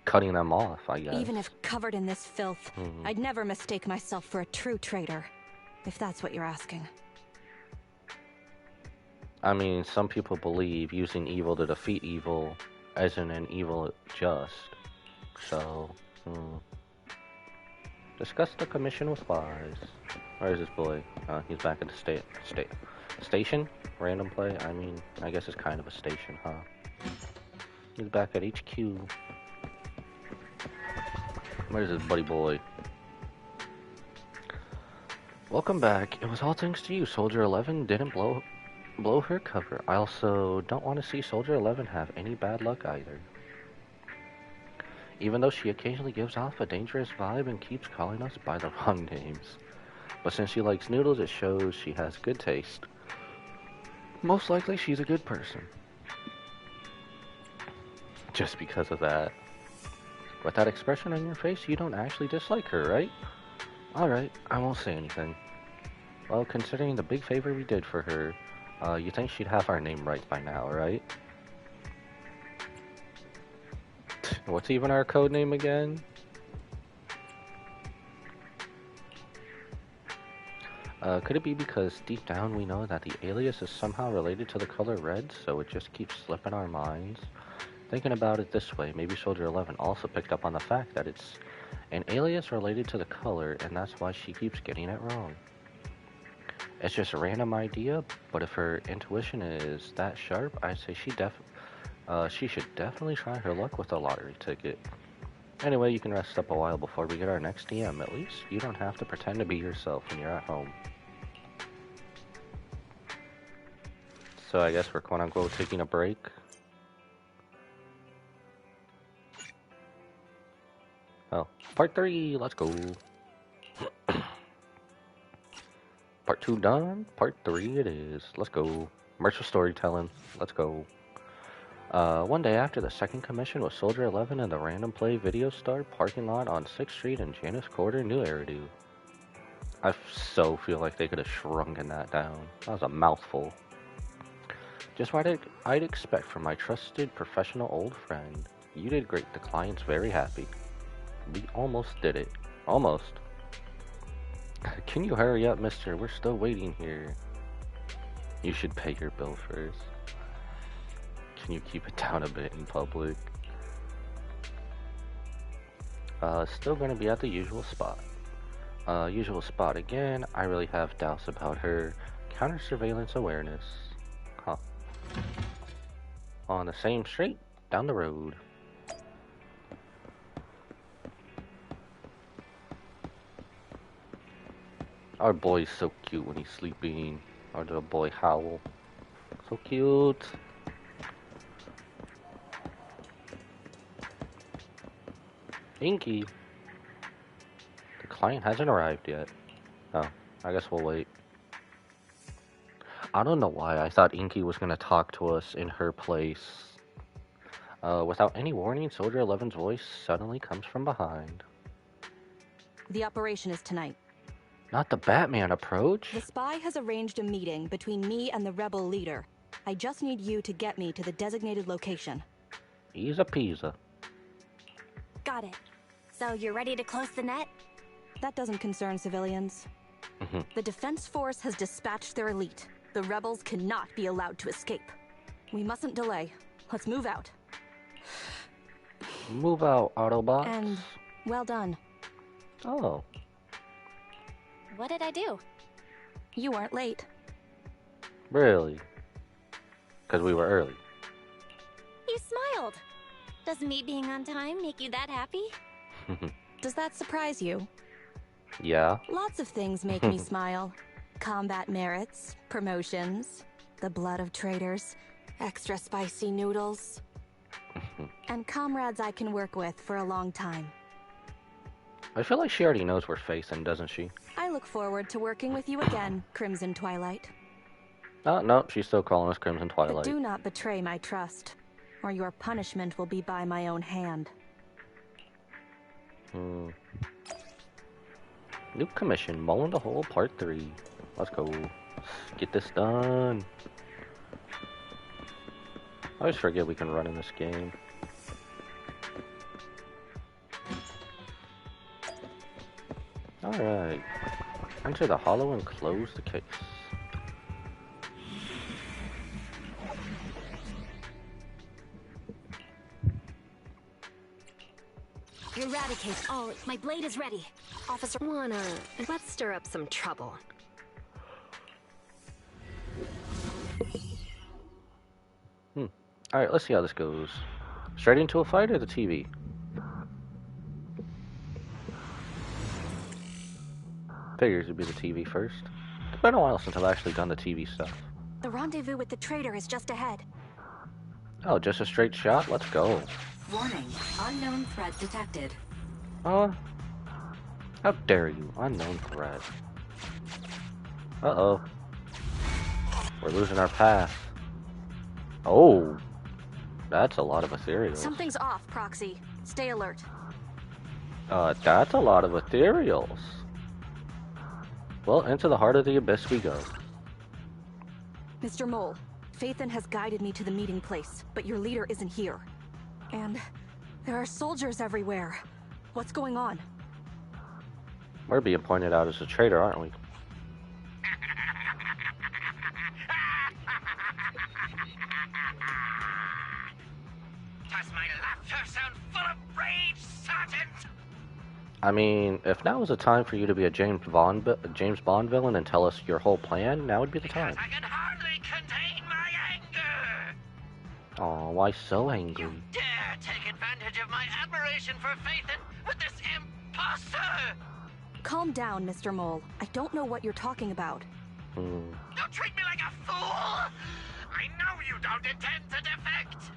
Speaker 1: cutting them off, I guess.
Speaker 2: Even if covered in this filth, I'd never mistake myself for a true traitor, if that's what you're asking.
Speaker 1: I mean, some people believe using evil to defeat evil isn't an evil just. So, discuss the commission with Wise. Where's this boy? He's back at the station? Random play? I mean, I guess it's kind of a station, huh? He's back at HQ. Where's this buddy boy? Welcome back. It was all thanks to you. Soldier 11 didn't blow her cover. I also don't want to see Soldier 11 have any bad luck either. Even though she occasionally gives off a dangerous vibe and keeps calling us by the wrong names. But since she likes noodles, it shows she has good taste. Most likely she's a good person. Just because of that. With that expression on your face, you don't actually dislike her, right? Alright, I won't say anything. Well, considering the big favor we did for her, you think she'd have our name right by now, right? What's even our code name again? Could it be because deep down we know that the alias is somehow related to the color red, so it just keeps slipping our minds? Thinking about it this way, maybe Soldier 11 also picked up on the fact that it's an alias related to the color, and that's why she keeps getting it wrong. It's just a random idea, but if her intuition is that sharp, I'd say she should definitely try her luck with a lottery ticket. Anyway, you can rest up a while before we get our next DM. At least you don't have to pretend to be yourself when you're at home. So I guess we're quote-unquote taking a break. Oh, part 3, let's go. Part 2 done, part 3 it is. Let's go. Immersive storytelling, let's go. One day after the second commission with Soldier 11 in the Random Play Video Star parking lot on 6th Street in Janus Quarter, New Eridu. I so feel like they could have shrunken that down. That was a mouthful. Just what I'd expect from my trusted professional old friend. You did great, the client's very happy. We almost did it. Almost. Can you hurry up, mister? We're still waiting here. You should pay your bill first. Can you keep it down a bit in public? Still gonna be at the usual spot. Usual spot again. I really have doubts about her counter-surveillance awareness. Huh. On the same street, down the road. Our boy's so cute when he's sleeping. Our little boy Howl. So cute. Inky. The client hasn't arrived yet. Oh, I guess we'll wait. I don't know why I thought Inky was gonna talk to us in her place. Without any warning, Soldier 11's voice suddenly comes from behind.
Speaker 2: The operation is tonight.
Speaker 1: Not the Batman approach.
Speaker 2: The spy has arranged a meeting between me and the rebel leader. I just need you to get me to the designated location.
Speaker 1: Easy peasy.
Speaker 3: Got it. So you're ready to close the net?
Speaker 2: That doesn't concern civilians. The Defense Force has dispatched their elite. The rebels cannot be allowed to escape. We mustn't delay. Let's move out.
Speaker 1: Move out, Autobots.
Speaker 2: And well done.
Speaker 1: Oh.
Speaker 3: What did I do?
Speaker 2: You weren't late.
Speaker 1: Really? Because we were early.
Speaker 3: You smiled. Does me being on time make you that happy?
Speaker 2: Does that surprise you?
Speaker 1: Yeah.
Speaker 2: Lots of things make me smile. Combat merits, promotions, the blood of traitors, extra spicy noodles, and comrades I can work with for a long time.
Speaker 1: I feel like she already knows we're Phaethon, doesn't she?
Speaker 2: I look forward to working with you again, Crimson Twilight.
Speaker 1: Oh, no, she's still calling us Crimson
Speaker 2: But
Speaker 1: Twilight.
Speaker 2: do not betray my trust, or your punishment will be by my own hand.
Speaker 1: New commission, Mulling the Hole Part 3. Let's go. Get this done. I always forget we can run in this game. Alright. Enter the hollow and close the case.
Speaker 3: Eradicate all. My blade is ready. Officer,
Speaker 7: let's stir up some trouble.
Speaker 1: Alright, let's see how this goes. Straight into a fight or the TV? Figures it'd be the TV first. It's been a while since I've actually done the TV stuff.
Speaker 2: The rendezvous with the traitor is just ahead.
Speaker 1: Oh, just a straight shot? Let's go.
Speaker 5: Warning, unknown threat detected.
Speaker 1: How dare you? Unknown threat. Uh-oh. We're losing our path. Oh. That's a lot of ethereals.
Speaker 2: Something's off, Proxy. Stay alert.
Speaker 1: That's a lot of ethereals. Well, into the heart of the abyss we go.
Speaker 2: Mr. Mole, Phaethon has guided me to the meeting place, but your leader isn't here. And there are soldiers everywhere. What's going on?
Speaker 1: We're being pointed out as a traitor, aren't we?
Speaker 6: Does my laughter sound full of rage, Sergeant?
Speaker 1: I mean, if now was the time for you to be a James Bond villain and tell us your whole plan, now would be the time.
Speaker 6: I can hardly contain my anger.
Speaker 1: Aw, why so angry?
Speaker 6: You dare take advantage of my admiration for Phaethon with this imposter!
Speaker 2: Calm down, Mr. Mole. I don't know what you're talking about.
Speaker 6: Don't treat me like a fool! I know you don't intend to defect!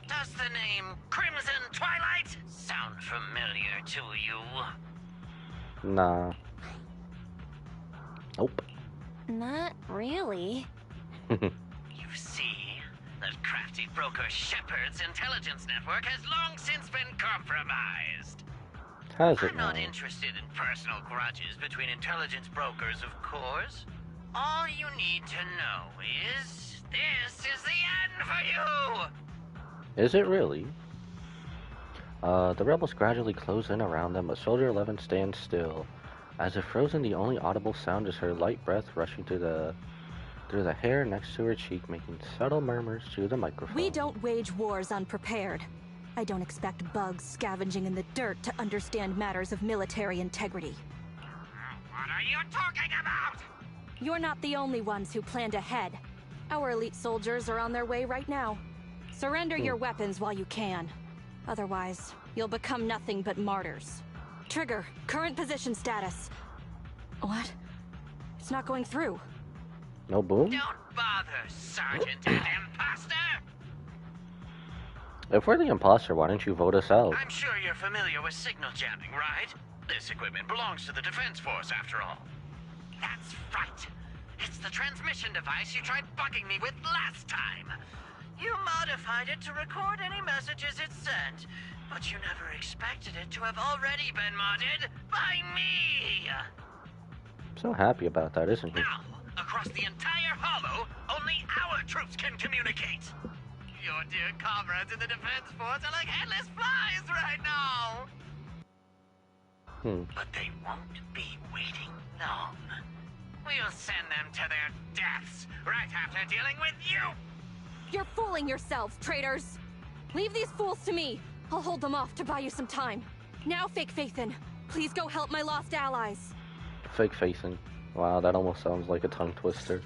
Speaker 6: Does the name Crimson Twilight sound familiar to you?
Speaker 1: Nah. Nope.
Speaker 3: not really.
Speaker 6: You see, that crafty broker Shepard's intelligence network has long since been compromised.
Speaker 1: Has it
Speaker 6: I'm not
Speaker 1: now?
Speaker 6: interested in personal grudges between intelligence brokers, of course. All you need to know is this is the end for you!
Speaker 1: Is it really? The rebels gradually close in around them, but Soldier 11 stands still. As if frozen, the only audible sound is her light breath rushing through the hair next to her cheek, making subtle murmurs through the microphone.
Speaker 2: We don't wage wars unprepared. I don't expect bugs scavenging in the dirt to understand matters of military integrity.
Speaker 6: What are you talking about?
Speaker 2: You're not the only ones who planned ahead. Our elite soldiers are on their way right now. Surrender your weapons while you can. Otherwise, you'll become nothing but martyrs. Trigger, current position status. What? It's not going through.
Speaker 1: No boom?
Speaker 6: Don't bother, Sergeant and Imposter!
Speaker 1: If we're the imposter, why don't you vote us out?
Speaker 6: I'm sure you're familiar with signal jamming, right? This equipment belongs to the Defense Force, after all. That's right. It's the transmission device you tried bugging me with last time. You modified it to record any messages it sent, but you never expected it to have already been modded by me!
Speaker 1: So happy about that, isn't he?
Speaker 6: Now, across the entire Hollow, only our troops can communicate! Your dear comrades in the Defense Force are like headless flies right now! But they won't be waiting long. We'll send them to their deaths right after dealing with you!
Speaker 2: You're fooling yourselves, traitors! Leave these fools to me. I'll hold them off to buy you some time. Now, Fake Phaethon, please go help my lost allies.
Speaker 1: Fake facing. Wow, that almost sounds like a tongue twister.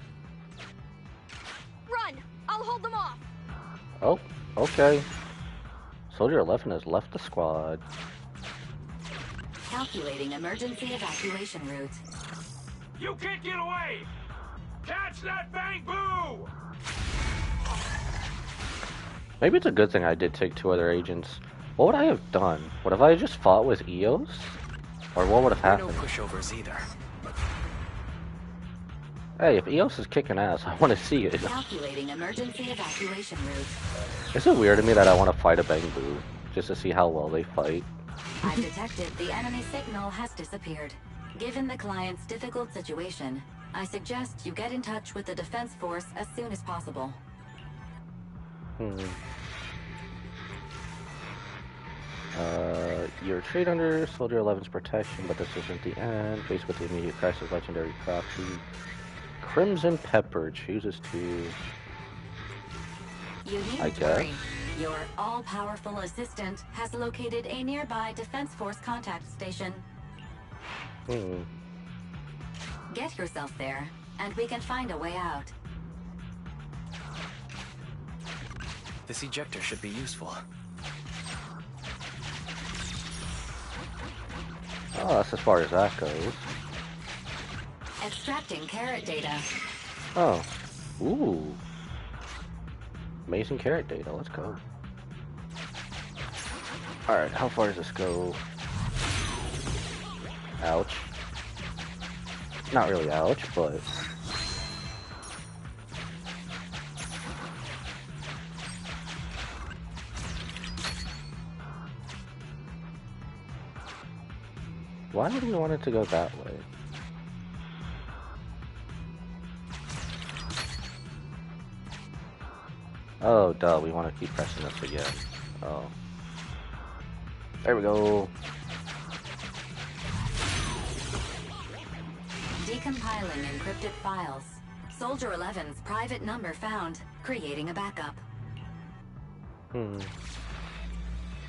Speaker 2: Run! I'll hold them off!
Speaker 1: Oh, okay. Soldier 11 has left the squad.
Speaker 5: Calculating emergency evacuation route.
Speaker 8: You can't get away! Catch that Bang Boo!
Speaker 1: Maybe it's a good thing I did take 2 other agents. What would I have done? Would have I just fought with Eos? Or what would have happened?
Speaker 4: No pushovers either.
Speaker 1: Hey, if Eos is kicking ass, I want to see it.
Speaker 5: Calculating emergency evacuation route.
Speaker 1: Is it weird to me that I want to fight a Bang Boo just to see how well they fight?
Speaker 5: I've detected the enemy signal has disappeared. Given the client's difficult situation, I suggest you get in touch with the defense force as soon as possible.
Speaker 1: You're trained under Soldier 11's protection, but this isn't the end. Faced with the immediate crisis, legendary proxy Crimson Pepper chooses to...
Speaker 5: You needn't worry. Your all-powerful assistant has located a nearby Defense Force contact station. Get yourself there, and we can find a way out.
Speaker 4: This ejector should be useful.
Speaker 1: Oh, that's as far as that goes.
Speaker 5: Extracting carrot data.
Speaker 1: Oh. Ooh. Amazing carrot data. Let's go. Alright, how far does this go? Ouch. Not really ouch, but... Why would we want it to go that way? Oh, duh, we want to keep pressing this again. Oh. There we go.
Speaker 5: Decompiling encrypted files. Soldier 11's private number found. Creating a backup.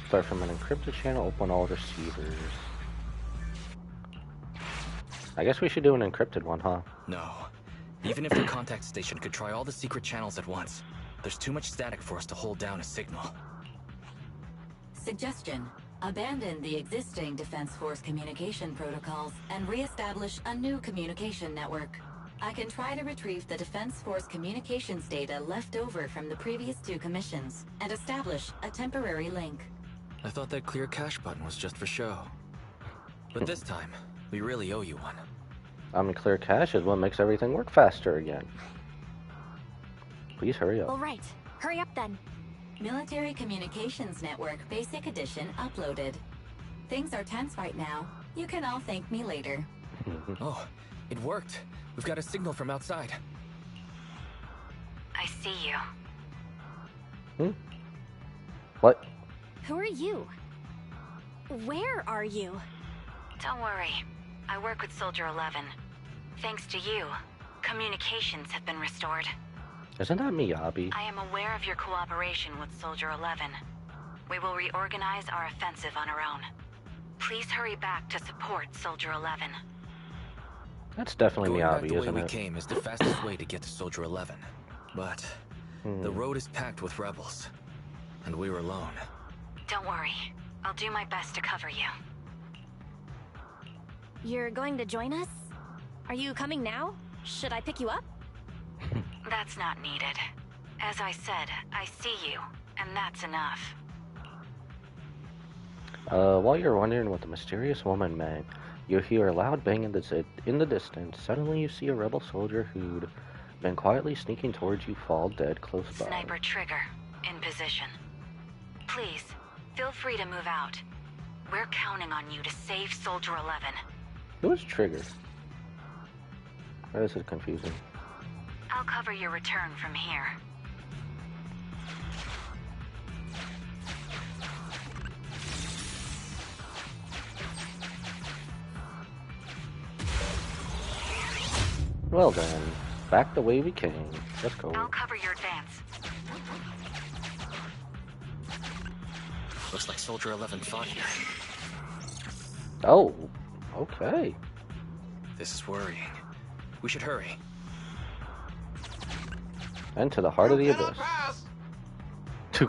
Speaker 1: Start from an encrypted channel, open all receivers. I guess we should do an encrypted one, huh?
Speaker 4: No. Even if the contact station could try all the secret channels at once, there's too much static for us to hold down a signal.
Speaker 5: Suggestion. Abandon the existing Defense Force communication protocols and re-establish a new communication network. I can try to retrieve the Defense Force communications data left over from the previous 2 commissions and establish a temporary link.
Speaker 4: I thought that clear cache button was just for show. But this time, we really owe you one.
Speaker 1: I mean, clear cache is what makes everything work faster again. Please hurry up.
Speaker 3: All right, hurry up then.
Speaker 5: Military Communications Network Basic Edition uploaded. Things are tense right now. You can all thank me later.
Speaker 4: Oh, it worked. We've got a signal from outside.
Speaker 3: I see you.
Speaker 1: What?
Speaker 3: Who are you? Where are you?
Speaker 9: Don't worry. I work with Soldier 11. Thanks to you, communications have been restored.
Speaker 1: Isn't that Miyabi?
Speaker 9: I am aware of your cooperation with Soldier 11. We will reorganize our offensive on our own. Please hurry back to support Soldier 11.
Speaker 1: That's definitely
Speaker 4: Going back
Speaker 1: Miyabi,
Speaker 4: the way
Speaker 1: isn't
Speaker 4: we
Speaker 1: it?
Speaker 4: came is the fastest way to get to Soldier 11. But the road is packed with rebels, and we're alone.
Speaker 9: Don't worry. I'll do my best to cover you.
Speaker 3: You're going to join us? Are you coming now? Should I pick you up?
Speaker 9: That's not needed. As I said, I see you, and that's enough.
Speaker 1: While you're wondering what the mysterious woman meant, you hear a loud bang in the distance. Suddenly you see a rebel soldier who'd been quietly sneaking towards you fall dead close by.
Speaker 9: Sniper trigger, in position. Please, feel free to move out. We're counting on you to save Soldier 11.
Speaker 1: Who is Trigger? This is confusing.
Speaker 9: I'll cover your return from here.
Speaker 1: Well then, back the way we came. Let's go.
Speaker 9: I'll cover your advance.
Speaker 4: Looks like Soldier 11 fought here.
Speaker 1: Oh, okay.
Speaker 4: This is worrying. We should hurry.
Speaker 1: And to the heart of the abyss. You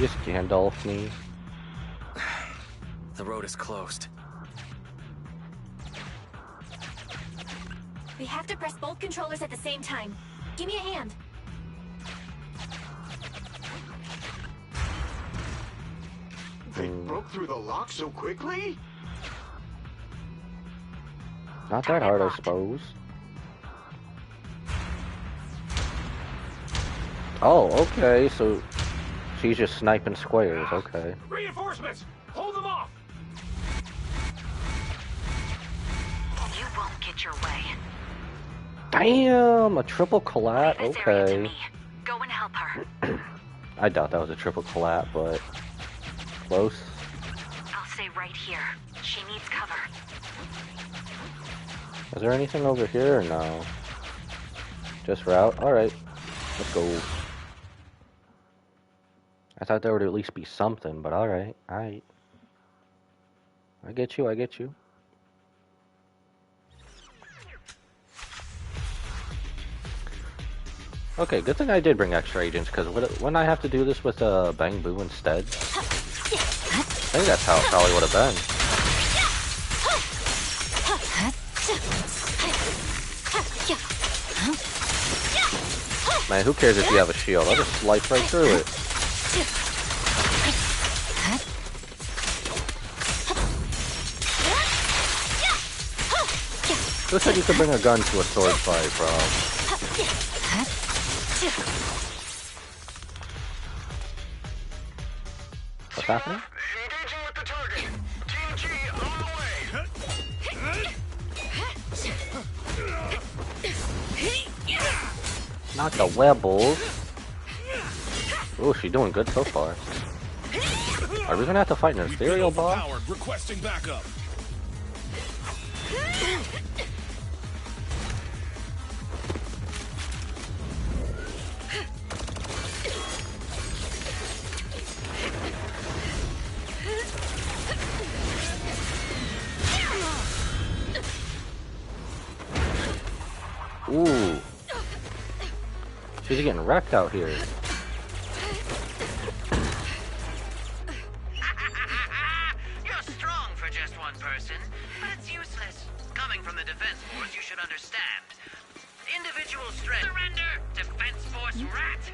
Speaker 1: just Gandalf me.
Speaker 4: The road is closed.
Speaker 3: We have to press both controllers at the same time. Give me a hand.
Speaker 10: They broke through the lock so quickly?
Speaker 1: Not that hard, I suppose. Oh, okay, so she's just sniping squares, okay.
Speaker 8: Reinforcements! Hold them off!
Speaker 9: You won't get your way.
Speaker 1: Damn, a triple collat,
Speaker 9: Leave this area to
Speaker 1: okay.
Speaker 9: me. Go and help her.
Speaker 1: I doubt that was a triple collat, but close.
Speaker 9: I'll stay right here. She needs cover.
Speaker 1: Is there anything over here or no? Just route? Alright, let's go. I thought there would at least be something, but alright, alright. I get you, I get you. Okay, good thing I did bring extra agents, because wouldn't I have to do this with Bang Boo instead? I think that's how it probably would have been. Man, who cares if you have a shield? I'll just slice right through it. Who said you could bring a gun to a sword fight, bro? What's happening?
Speaker 10: Engaging with the target. Team G on the way.
Speaker 1: Not the webbles. Oh, she's doing good so far. Are we gonna have to fight an ethereal boss?
Speaker 8: Requesting backup.
Speaker 1: Ooh. She's getting wrecked out here.
Speaker 6: You're strong for just one person, but it's useless. Coming from the Defense Force, you should understand. Individual strength. Surrender! Defense Force rat!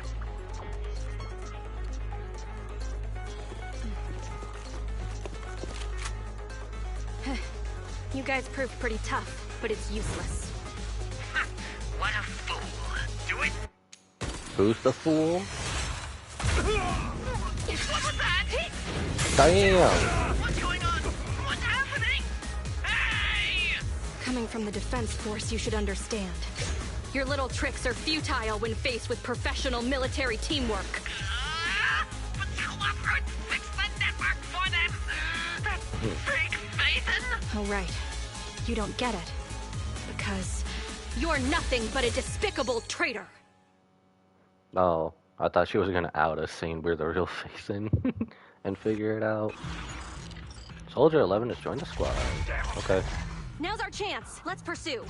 Speaker 2: You guys proved pretty tough, but it's useless.
Speaker 6: What a fool. Do it!
Speaker 1: Who's the fool?
Speaker 6: What was that?
Speaker 1: Damn!
Speaker 6: What's going on? What's happening? Hey!
Speaker 2: Coming from the Defense Force, you should understand. Your little tricks are futile when faced with professional military teamwork.
Speaker 6: But Earth fix the network for them! That's fake Phaethon!
Speaker 2: Oh, right. You don't get it. Because you're nothing but a despicable traitor.
Speaker 1: Oh, I thought she was gonna out us saying we're the real Phaethon and figure it out. Soldier 11 has joined the squad. Okay.
Speaker 2: Now's our chance. Let's pursue.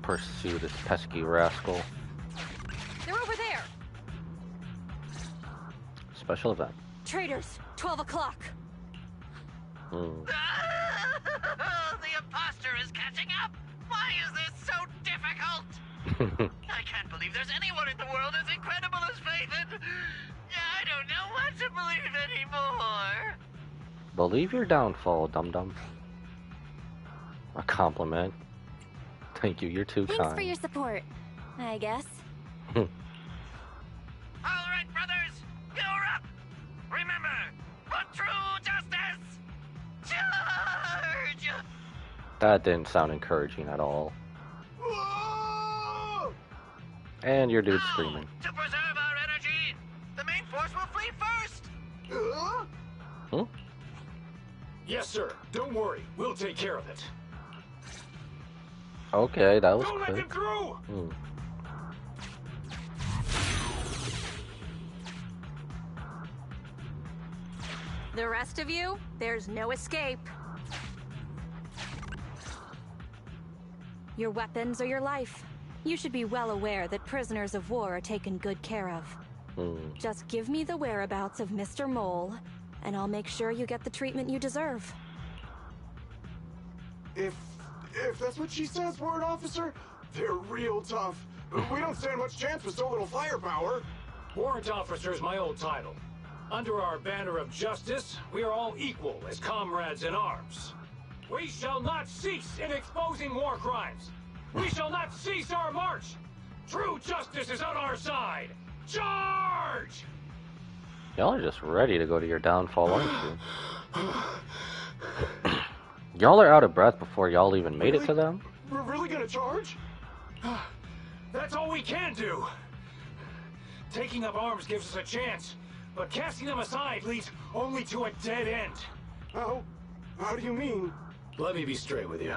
Speaker 1: Pursue this pesky rascal.
Speaker 2: They're over there.
Speaker 1: Special event.
Speaker 2: Traitors, 12 o'clock.
Speaker 1: Hmm.
Speaker 6: The imposter is catching up! Why is this so difficult? I can't believe there's anyone in the world as incredible as Phaethon! I don't know what to believe anymore!
Speaker 1: Believe your downfall, dum-dum. A compliment. Thank you, you're too
Speaker 3: Thanks
Speaker 1: kind.
Speaker 3: for your support, I guess.
Speaker 6: Alright, brothers! You're up! Remember, for true justice! Charge!
Speaker 1: That didn't sound encouraging at all.
Speaker 10: Whoa!
Speaker 1: And your dude's
Speaker 6: Now,
Speaker 1: screaming.
Speaker 6: to preserve our energy, the main force will flee first!
Speaker 1: Hmm?
Speaker 8: Yes, sir. Don't worry. We'll take care of it.
Speaker 1: Okay, that was
Speaker 8: Don't let them
Speaker 1: quick.
Speaker 8: through!
Speaker 1: Hmm.
Speaker 2: The rest of you, there's no escape. Your weapons or your life. You should be well aware that prisoners of war are taken good care of. Just give me the whereabouts of Mr. Mole, and I'll make sure you get the treatment you deserve.
Speaker 10: If that's what she says, Warrant Officer, they're real tough. We don't stand much chance with so little firepower.
Speaker 8: Warrant Officer is my old title. Under our banner of justice, we are all equal as comrades in arms. We shall not cease in exposing war crimes. We shall not cease our march. True justice is on our side. Charge!
Speaker 1: Y'all are just ready to go to your downfall, aren't you? Y'all are out of breath before y'all even made it to them?
Speaker 10: We're really gonna charge?
Speaker 8: That's all we can do. Taking up arms gives us a chance, but casting them aside leads only to a dead end.
Speaker 10: How do you mean?
Speaker 8: Let me be straight with you.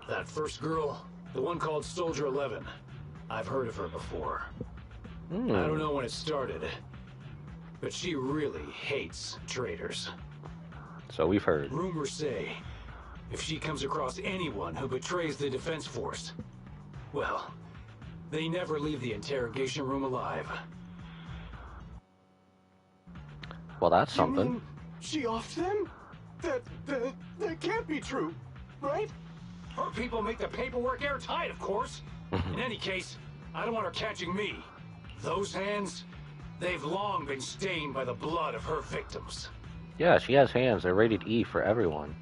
Speaker 8: That first girl, the one called Soldier 11, I've heard of her before. I don't know when it started, but she really hates traitors.
Speaker 1: So we've heard.
Speaker 8: Rumors say, if she comes across anyone who betrays the Defense Force, well, they never leave the interrogation room alive.
Speaker 1: Well, that's something.
Speaker 10: You mean she offed them? That can't be true, right?
Speaker 8: Her people make the paperwork airtight, of course. In any case, I don't want her catching me. Those hands, they've long been stained by the blood of her victims.
Speaker 1: Yeah, she has hands. They're rated E for everyone.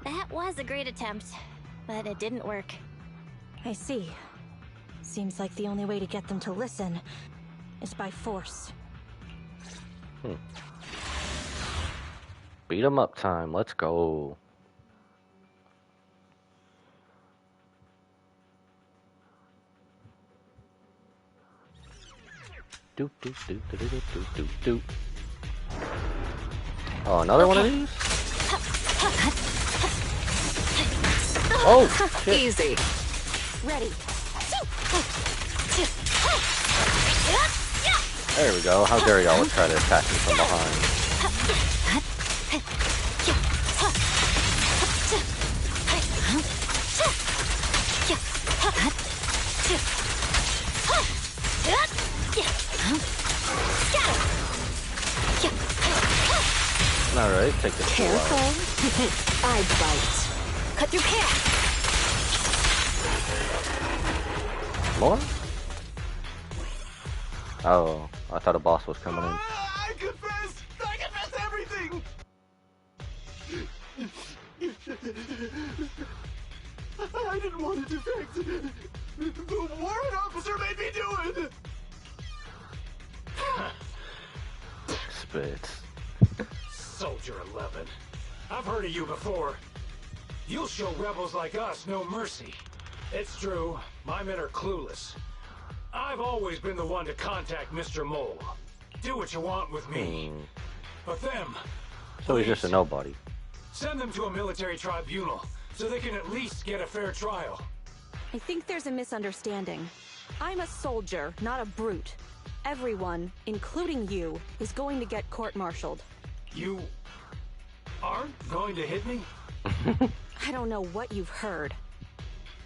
Speaker 3: That was a great attempt, but it didn't work.
Speaker 2: I see. Seems like the only way to get them to listen is by force.
Speaker 1: Beat 'em up time. Let's go. Doop doop doop doop doop doop doop. Oh, another one of these? Oh, shit.
Speaker 2: Easy. Ready.
Speaker 1: There we go. How dare y'all try to attack me from behind. Alright, take this.
Speaker 2: Careful. I bite.
Speaker 3: Cut through hair.
Speaker 1: More? Oh, I thought a boss was coming in.
Speaker 10: I confess everything! I didn't want to defect. The Warrant Officer made me do it!
Speaker 1: Spits.
Speaker 8: Soldier 11. I've heard of you before. You'll show rebels like us no mercy. It's true, my men are clueless. I've always been the one to contact Mr. Mole. Do what you want with me. But them...
Speaker 1: So he's just a nobody.
Speaker 8: Send them to a military tribunal, so they can at least get a fair trial.
Speaker 2: I think there's a misunderstanding. I'm a soldier, not a brute. Everyone, including you, is going to get court-martialed.
Speaker 8: You... aren't going to hit me?
Speaker 2: I don't know what you've heard.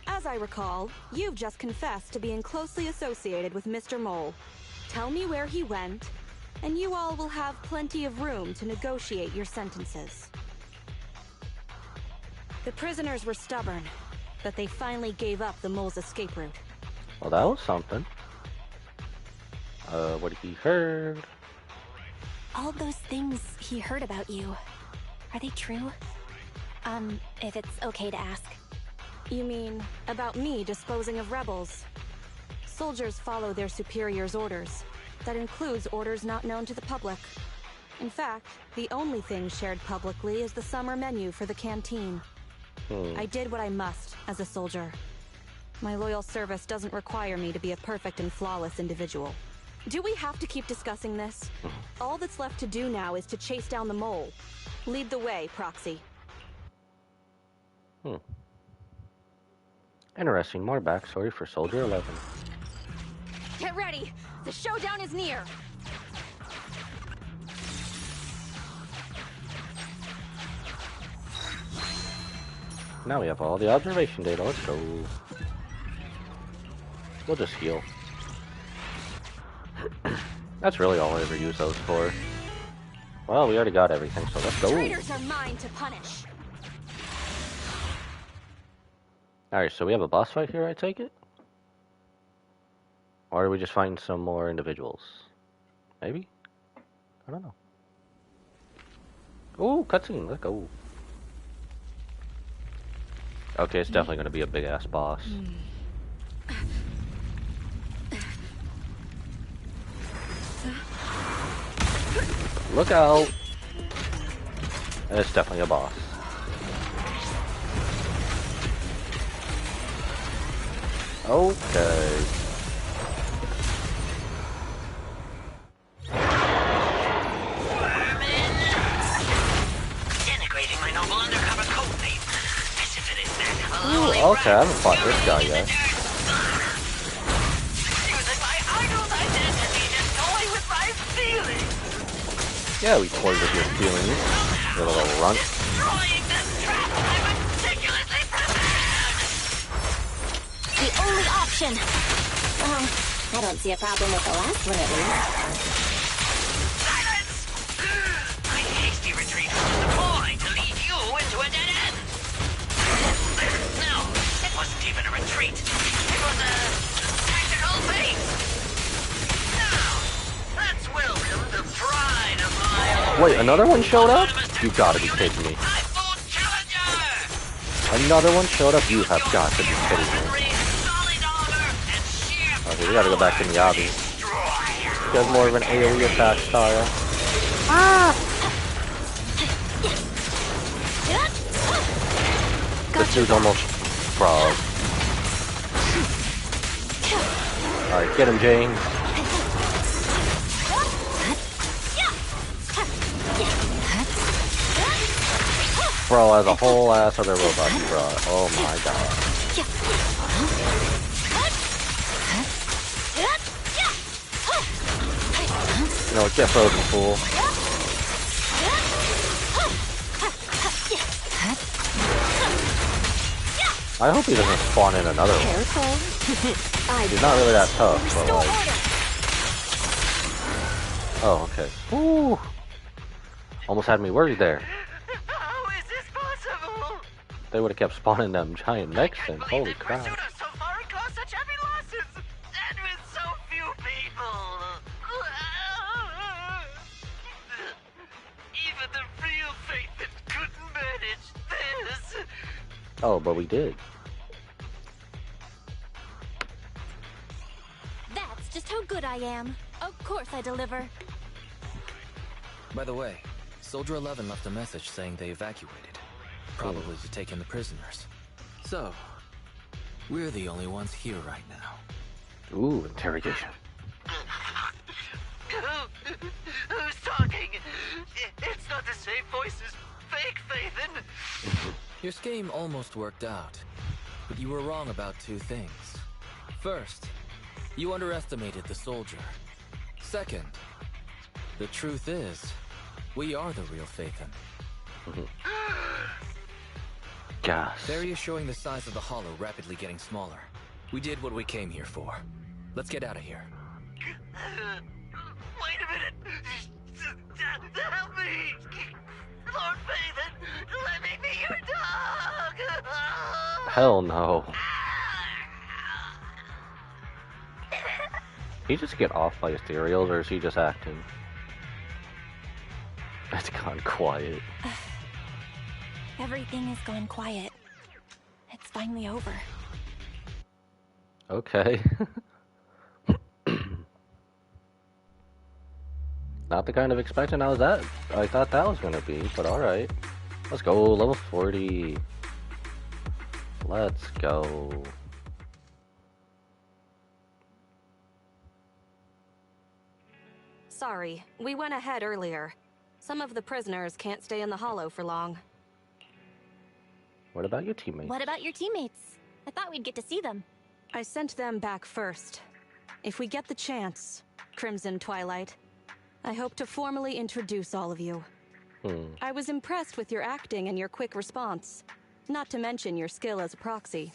Speaker 2: As I recall, you've just confessed to being closely associated with Mr. Mole. Tell me where he went, and you all will have plenty of room to negotiate your sentences. The prisoners were stubborn, but they finally gave up the Mole's escape route.
Speaker 1: Well, that was something. What he heard?
Speaker 3: All those things he heard about you, are they true? If it's okay to ask.
Speaker 2: You mean, about me disposing of rebels? Soldiers follow their superiors' orders. That includes orders not known to the public. In fact, the only thing shared publicly is the summer menu for the canteen. I did what I must as a soldier. My loyal service doesn't require me to be a perfect and flawless individual. Do we have to keep discussing this? All that's left to do now is to chase down the Mole. Lead the way, Proxy.
Speaker 1: Interesting. More backstory for Soldier 11.
Speaker 2: Get ready! The showdown is near!
Speaker 1: Now we have all the observation data. Let's go. We'll just heal. That's really all I ever use those for. Well, we already got everything, so let's go.
Speaker 2: Traitors are mine to punish.
Speaker 1: Alright, so we have a boss fight here, I take it? Or do we just find some more individuals? Maybe? I don't know. Ooh, cutscene, let's go. Okay, it's definitely gonna be a big-ass boss. Look out! It's definitely a boss. Okay.
Speaker 6: Denigrating my noble undercover codename. As if it is that
Speaker 1: Ooh, okay, I haven't fought this guy yet.
Speaker 6: Using my idol's identity to toy with my feelings.
Speaker 1: Yeah, we toy with your feelings, you little runt.
Speaker 6: Destroying the trap I meticulously prepared.
Speaker 3: The only option. I don't see a problem with the last one at least.
Speaker 6: Silence! My hasty retreat was the ploy to lead you into a dead end. No, it wasn't even a retreat. It was a tactical bait. Now, let's welcome the pride of my
Speaker 1: Wait, another one showed up? You gotta be kidding me. Another one showed up? You have got to be kidding me. Okay, we gotta go back to Miyabi. He has more of an AoE attack style. This dude's almost frog. Alright, get him, James. Bro has a whole ass other robot he brought. Oh my god. No, get frozen, fool. I hope he doesn't spawn in another one. He's not really that tough, but like... Oh, okay. Ooh! Almost had me worried there.
Speaker 6: How is this possible?
Speaker 1: They would have kept spawning them giant mechs and holy crap.
Speaker 6: Pursued us so far and caused such heavy losses, and with so few people. Even the real Phaethon couldn't manage this.
Speaker 1: Oh, but we did.
Speaker 3: That's just how good I am. Of course I deliver.
Speaker 4: By the way, Soldier 11 left a message saying they evacuated. Probably to take in the prisoners. So, we're the only ones here right now.
Speaker 1: Ooh, interrogation.
Speaker 6: Who's talking? It's not the same voice as fake Phaethon.
Speaker 4: Your scheme almost worked out, but you were wrong about two things. First, you underestimated the soldier. Second, the truth is, we are the real Phaethon.
Speaker 1: Gas.
Speaker 4: The area showing the size of the hollow rapidly getting smaller. We did what we came here for. Let's get out of here.
Speaker 6: Wait a minute! Help me! Lord Phaethon, let me be your dog!
Speaker 1: Hell no. He just get off by ethereals, or is he just acting? It's gone quiet.
Speaker 3: Everything has gone quiet. It's finally over.
Speaker 1: Okay. Not the kind of expansion I thought that was gonna be, but alright. Let's go, level 40. Let's go.
Speaker 2: Sorry, we went ahead earlier. Some of the prisoners can't stay in the hollow for long.
Speaker 1: What about your teammates?
Speaker 3: What about your teammates? I thought we'd get to see them.
Speaker 2: I sent them back first. If we get the chance, Crimson Twilight, I hope to formally introduce all of you. I was impressed with your acting and your quick response, not to mention your skill as a proxy.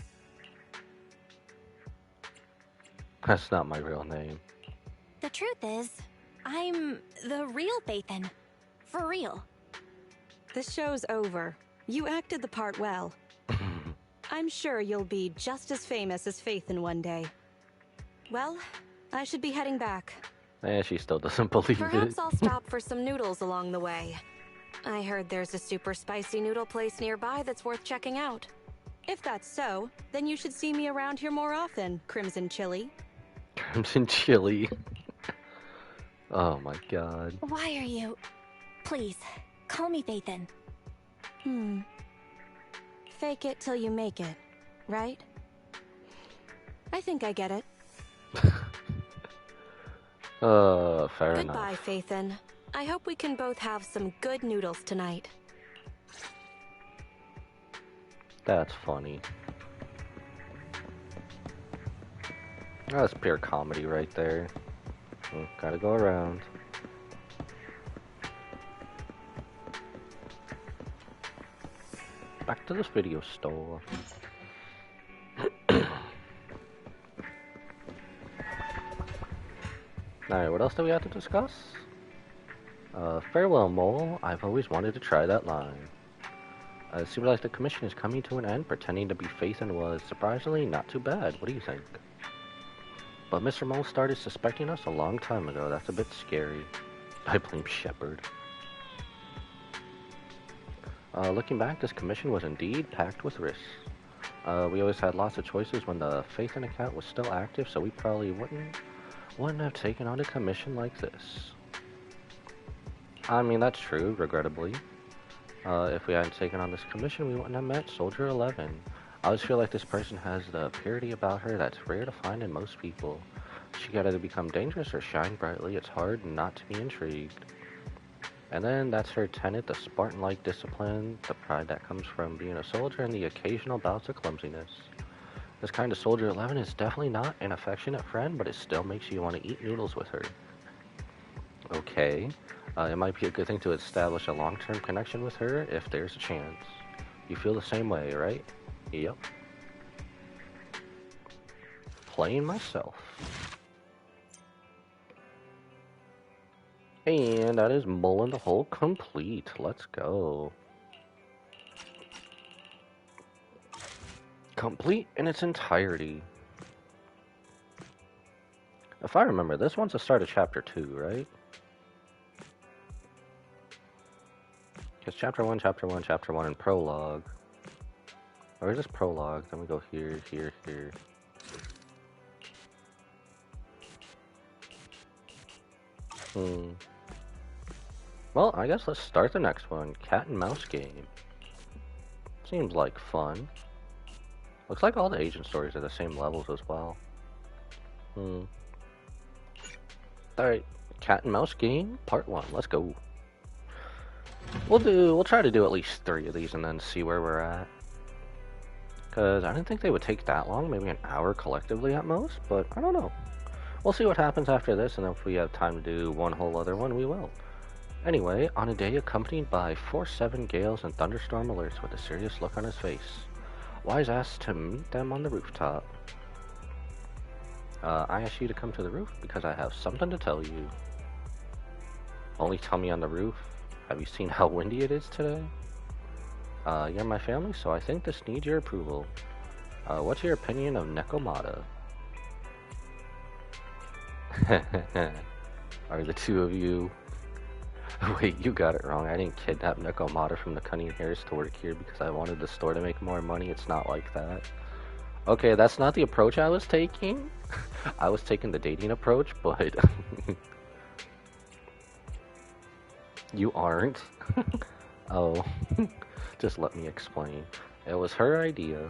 Speaker 1: That's not my real name.
Speaker 3: The truth is, I'm the real Phaethon. For real.
Speaker 2: The show's over. You acted the part well. I'm sure you'll be just as famous as Phaethon one day. Well, I should be heading back.
Speaker 1: She still doesn't believe
Speaker 2: Perhaps
Speaker 1: it.
Speaker 2: I'll stop for some noodles along the way. I heard there's a super spicy noodle place nearby that's worth checking out. If that's so, then you should see me around here more often, Crimson Chili.
Speaker 1: Crimson Chili. Oh my god.
Speaker 3: Why are you... Please, call me Phaethon.
Speaker 2: Fake it till you make it, right? I think I get it.
Speaker 1: Fair enough.
Speaker 2: Goodbye, Phaethon. I hope we can both have some good noodles tonight.
Speaker 1: That's funny. That's pure comedy right there. Gotta go around. Back to this video store. Alright, what else do we have to discuss? Farewell, Mole. I've always wanted to try that line. It seems like the commission is coming to an end. Pretending to be Phaethon was surprisingly not too bad. What do you think? But Mr. Mole started suspecting us a long time ago. That's a bit scary. I blame Shepard. Looking back, this commission was indeed packed with risks. We always had lots of choices when the Phaethon account was still active, so we probably wouldn't have taken on a commission like this. I mean, that's true, regrettably. If we hadn't taken on this commission, we wouldn't have met Soldier 11. I always feel like this person has the purity about her that's rare to find in most people. She could either become dangerous or shine brightly. It's hard not to be intrigued. And then that's her tenet, the Spartan-like discipline, the pride that comes from being a soldier, and the occasional bouts of clumsiness. This kind of Soldier 11 is definitely not an affectionate friend, but it still makes you want to eat noodles with her. Okay. It might be a good thing to establish a long-term connection with her if there's a chance. You feel the same way, right? Yep. Playing myself. And that is Mole in the Hole complete. Let's go. Complete in its entirety. If I remember, this one's the start of Chapter 2, right? Because Chapter 1, and Prologue. Or is this Prologue? Then we go here, here, here. Well, I guess let's start the next one. Cat and mouse game. Seems like fun. Looks like all the agent stories are the same levels as well. Alright, cat and mouse game, part 1. Let's go. We'll try to do at least 3 of these and then see where we're at. Because I didn't think they would take that long, maybe an hour collectively at most, but I don't know. We'll see what happens after this, and if we have time to do one whole other one, we will. Anyway, on a day accompanied by force 7 gales and thunderstorm alerts with a serious look on his face, Wise asked to meet them on the rooftop. I asked you to come to the roof because I have something to tell you. Only tell me on the roof? Have you seen how windy it is today? You're my family, so I think this needs your approval. What's your opinion of Nekomata? Are the two of you... Wait, you got it wrong. I didn't kidnap Nekomata from the Cunning Hares to work here because I wanted the store to make more money. It's not like that. Okay, that's not the approach I was taking. I was taking the dating approach, but... You aren't? Oh. Just let me explain. It was her idea.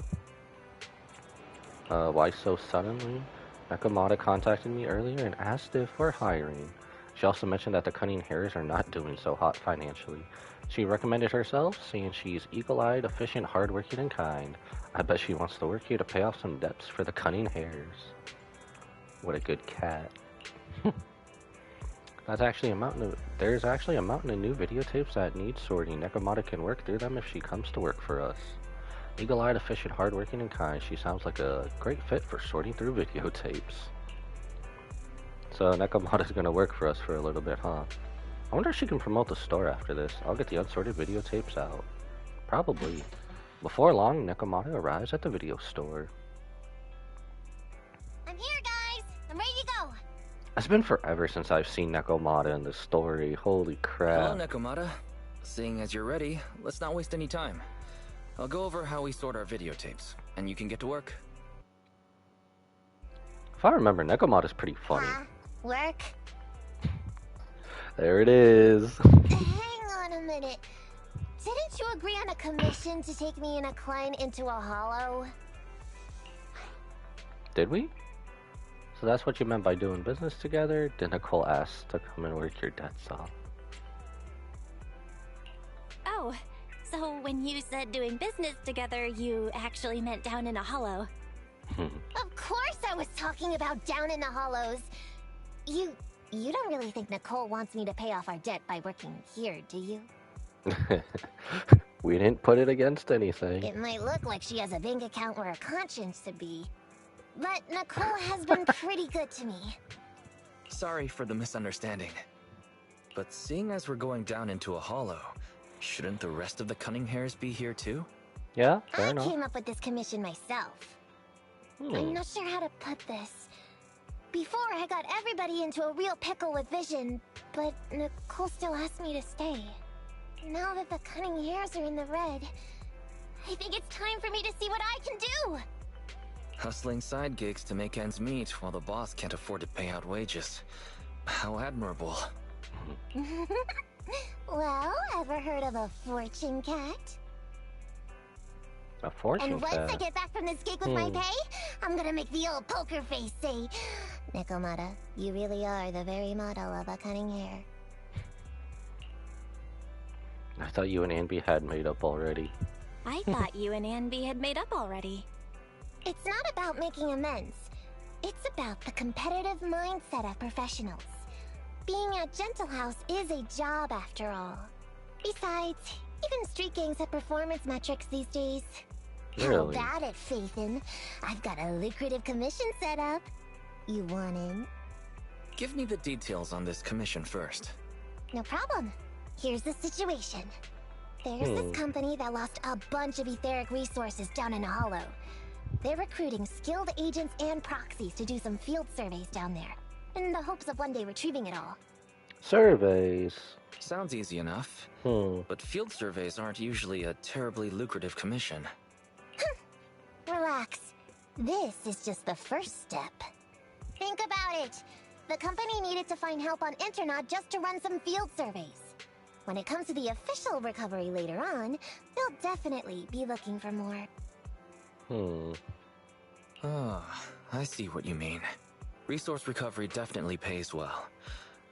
Speaker 1: Why so suddenly? Nekomata contacted me earlier and asked if we're hiring. She also mentioned that the Cunning Hares are not doing so hot financially. She recommended herself, saying she's eagle-eyed, efficient, hardworking, and kind. I bet she wants to work here to pay off some debts for the Cunning Hares. What a good cat. There's actually a mountain of new videotapes that need sorting. Nekomata can work through them if she comes to work for us. Eagle-eyed, efficient, hardworking, and kind. She sounds like a great fit for sorting through videotapes. So Nekomata's gonna work for us for a little bit, huh? I wonder if she can promote the store after this. I'll get the unsorted videotapes out. Probably. Before long, Nekomata arrives at the video store.
Speaker 3: I'm here, guys! I'm ready to go!
Speaker 1: It's been forever since I've seen Nekomata in the story. Holy crap.
Speaker 4: Hello, Nekomata. Seeing as you're ready, let's not waste any time. I'll go over how we sort our videotapes, and you can get to work.
Speaker 1: If I remember, Nekomata's pretty funny.
Speaker 3: Work?
Speaker 1: There it is.
Speaker 3: Hang on a minute. Didn't you agree on a commission to take me and a client into a hollow?
Speaker 1: Did we? So that's what you meant by doing business together? Then Nicole asked to come and work your debts off.
Speaker 3: Oh, so when you said doing business together, you actually meant down in a hollow. Of course I was talking about down in the hollows. You don't really think Nicole wants me to pay off our debt by working here, do you?
Speaker 1: We didn't put it against anything.
Speaker 3: It might look like she has a bank account where her conscience should be. But Nicole has been pretty good to me.
Speaker 4: Sorry for the misunderstanding. But seeing as we're going down into a hollow, shouldn't the rest of the Cunning Hairs be here too?
Speaker 1: Yeah, fair
Speaker 3: I
Speaker 1: enough.
Speaker 3: came up with this commission myself. I'm not sure how to put this. Before, I got everybody into a real pickle with Vision, but Nicole still asked me to stay. Now that the Cunning Hairs are in the red, I think it's time for me to see what I can do!
Speaker 4: Hustling side gigs to make ends meet while the boss can't afford to pay out wages. How admirable.
Speaker 3: Well, ever heard of a fortune cat?
Speaker 1: A fortune
Speaker 3: And once
Speaker 1: cat?
Speaker 3: I get back from this gig with my pay, I'm gonna make the old poker face say, Nekomata, you really are the very model of a cunning hair.
Speaker 1: I thought you and Anby had made up already.
Speaker 3: I thought you and Anby had made up already. It's not about making amends. It's about the competitive mindset of professionals. Being at Gentle House is a job after all. Besides, even street gangs have performance metrics these days.
Speaker 1: Really?
Speaker 3: How about it, Phaethon? I've got a lucrative commission set up. You want in?
Speaker 4: Give me the details on this commission first.
Speaker 3: No problem. Here's the situation. There's this company that lost a bunch of etheric resources down in a hollow. They're recruiting skilled agents and proxies to do some field surveys down there, in the hopes of one day retrieving it all.
Speaker 1: Surveys.
Speaker 4: Sounds easy enough. But field surveys aren't usually a terribly lucrative commission.
Speaker 3: Relax. This is just the first step. Think about it. The company needed to find help on Internaut just to run some field surveys. When it comes to the official recovery later on, they'll definitely be looking for more.
Speaker 4: Ah, I see what you mean. Resource recovery definitely pays well.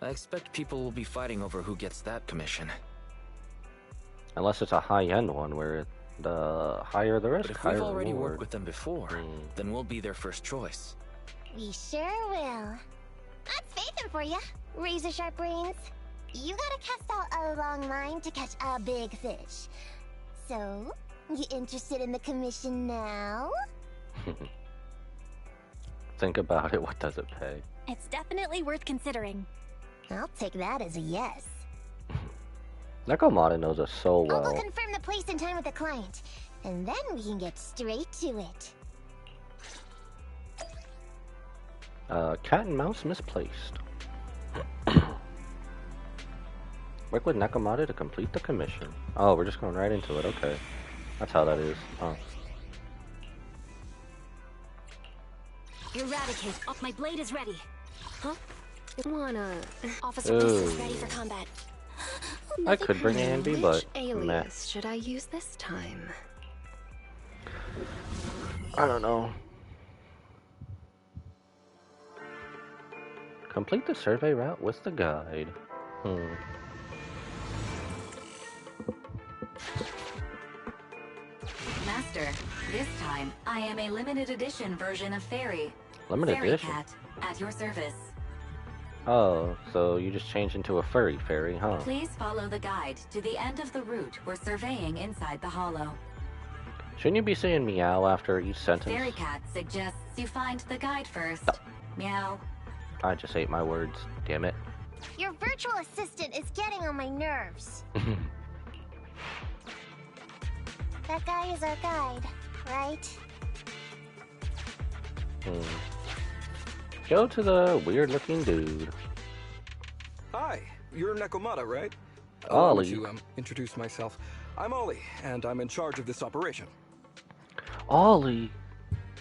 Speaker 4: I expect people will be fighting over who gets that commission.
Speaker 1: Unless it's a high-end one where the higher the risk,
Speaker 4: But if
Speaker 1: higher
Speaker 4: we've already
Speaker 1: reward.
Speaker 4: worked with them before, then we'll be their first choice.
Speaker 3: We sure will. That's Phaethon for ya. Razor sharp brains. You gotta cast out a long line to catch a big fish. So, you interested in the commission now?
Speaker 1: Think about it, what does it pay?
Speaker 3: It's definitely worth considering. I'll take that as a yes.
Speaker 1: Nekomata knows us so
Speaker 3: I'll go
Speaker 1: well.
Speaker 3: confirm the place and time with the client, and then we can get straight to it.
Speaker 1: Cat and mouse misplaced. Work with Nekomata to complete the commission. Oh, we're just going right into it, okay. That's how that is. Oh.
Speaker 7: Eradicate. Oh, my blade is ready. Huh?
Speaker 3: Officer
Speaker 1: Ooh.
Speaker 3: is ready for combat.
Speaker 1: I could bring Anby, but meh.
Speaker 7: alias should I use this time?
Speaker 1: I don't know. Complete the survey route with the guide.
Speaker 5: Master, this time I am a limited edition version of Fairy.
Speaker 1: Limited
Speaker 5: Fairy
Speaker 1: edition?
Speaker 5: Cat, at your service.
Speaker 1: Oh, so you just changed into a furry fairy, huh?
Speaker 5: Please follow the guide to the end of the route we're surveying inside the hollow.
Speaker 1: Shouldn't you be saying meow after each sentence?
Speaker 5: Fairy Cat suggests you find the guide first. Meow.
Speaker 1: I just ate my words. Damn it.
Speaker 3: Your virtual assistant is getting on my nerves. That guy is our guide, right?
Speaker 1: Go to the weird-looking dude.
Speaker 11: Hi, you're Nekomata, right?
Speaker 1: Ollie.
Speaker 11: To introduce myself. I'm Ollie, and I'm in charge of this operation.
Speaker 1: Ollie?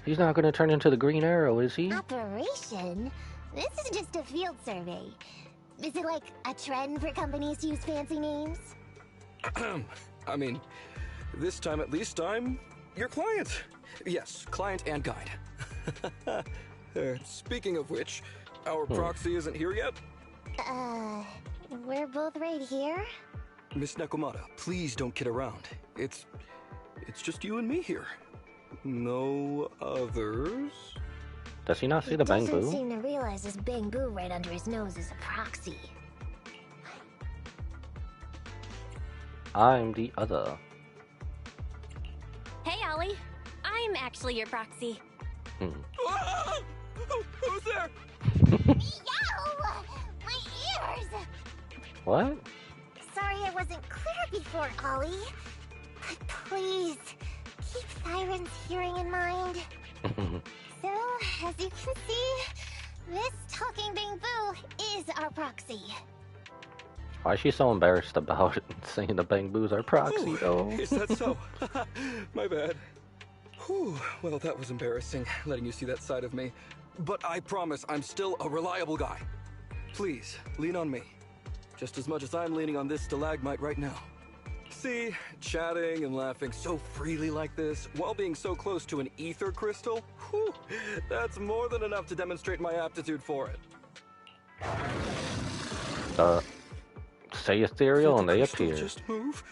Speaker 1: He's not going to turn into the Green Arrow, is he?
Speaker 3: Operation? This is just a field survey. Is it like a trend for companies to use fancy names?
Speaker 11: I mean, this time at least I'm your client. Yes, client and guide. Speaking of which, our proxy isn't here yet?
Speaker 3: We're both right here.
Speaker 11: Miss Nekomata, please don't kid around. It's just you and me here. No others?
Speaker 1: Does he not see the Bang
Speaker 3: Doesn't
Speaker 1: Boo?
Speaker 3: seem to realize this Bang Boo right under his nose is a proxy.
Speaker 1: I'm the other.
Speaker 7: Hey, Ollie. I'm actually your proxy.
Speaker 11: Who's there?
Speaker 3: Yow! My ears!
Speaker 1: What?
Speaker 3: Sorry I wasn't clear before, Ollie. But please, keep Siren's hearing in mind. So, as you can see, this talking Bang Boo is our proxy.
Speaker 1: Why is she so embarrassed about saying the Bang Boos are proxy, though?
Speaker 11: Is that so? My bad. Whew, well, that was embarrassing, letting you see that side of me. But I promise I'm still a reliable guy. Please, lean on me. Just as much as I'm leaning on this stalagmite right now. See, chatting and laughing so freely like this, while being so close to an ether crystal, whew, that's more than enough to demonstrate my aptitude for it.
Speaker 1: Say ethereal and they appear.
Speaker 11: Just move.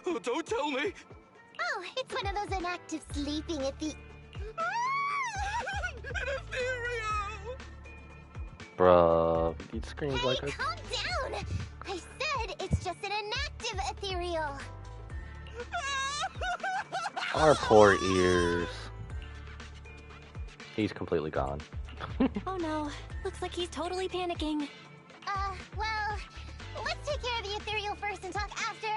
Speaker 11: Oh, don't tell me.
Speaker 3: Oh, it's one of those inactive sleeping at the...
Speaker 11: An ethereal!
Speaker 1: Bruh, he screams
Speaker 3: Hey,
Speaker 1: like a...
Speaker 3: calm down! I said it's just an inactive ethereal.
Speaker 1: Our poor ears. He's completely gone.
Speaker 7: Oh no. Looks like he's totally panicking.
Speaker 3: Well, let's take care of the ethereal first and talk after.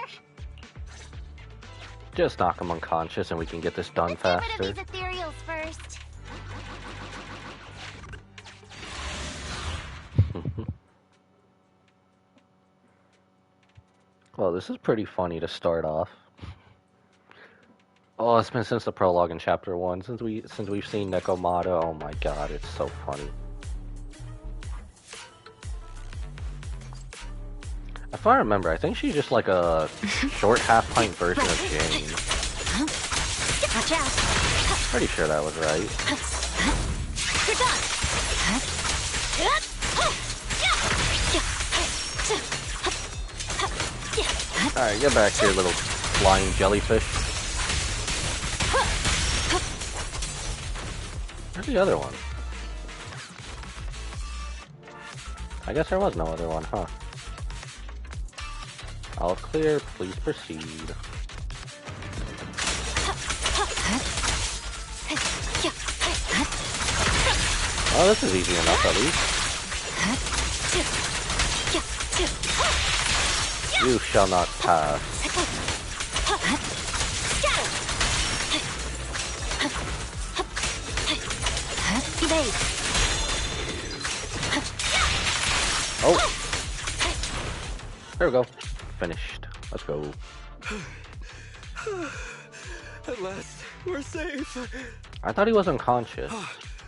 Speaker 1: Just knock him unconscious and we can get this done faster.
Speaker 3: Get rid of these ethereals first.
Speaker 1: Well, this is pretty funny to start off. Oh, it's been since the prologue in chapter 1, since we've seen Nekomata. Oh my god, it's so funny. If I remember, I think she's just like a short half-pint version of Jane.
Speaker 7: Watch out.
Speaker 1: Pretty sure that was right.
Speaker 7: You're done.
Speaker 1: Alright, get back here, little flying jellyfish. Where's the other one? I guess there was no other one, huh? All clear, please proceed. Oh, this is easy enough, at least. You shall not pass. Oh! There we go. Finished. Let's go.
Speaker 11: At last, we're safe.
Speaker 1: I thought he was unconscious.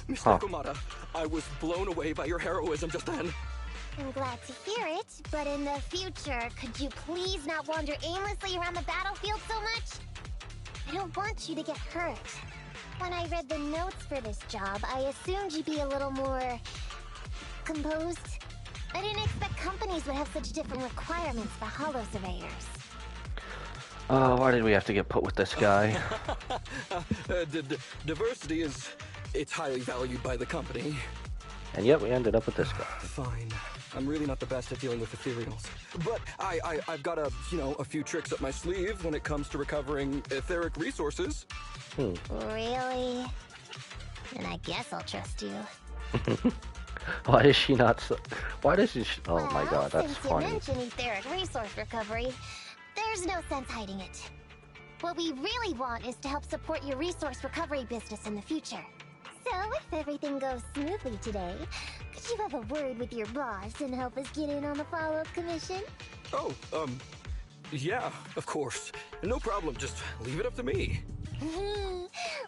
Speaker 11: Miss Nekomata, I was blown away by your heroism just then.
Speaker 3: I'm glad to hear it, but in the future, could you please not wander aimlessly around the battlefield so much? I don't want you to get hurt. When I read the notes for this job, I assumed you'd be a little more... composed. I didn't expect companies would have such different requirements for holo surveyors.
Speaker 1: Oh, why did we have to get put with this guy?
Speaker 11: Diversity it's highly valued by the company.
Speaker 1: And yet we ended up with this guy.
Speaker 11: Fine. I'm really not the best at dealing with ethereals. But I've got a few tricks up my sleeve when it comes to recovering etheric resources.
Speaker 3: Really? Then I guess I'll trust you.
Speaker 1: Why is she not so... Why does she... Oh
Speaker 3: well,
Speaker 1: my god, that's
Speaker 3: since
Speaker 1: funny.
Speaker 3: you mentioned etheric resource recovery, there's no sense hiding it. What we really want is to help support your resource recovery business in the future. So, if everything goes smoothly today, could you have a word with your boss and help us get in on the follow-up commission?
Speaker 11: Oh, yeah, of course. No problem, just leave it up to me.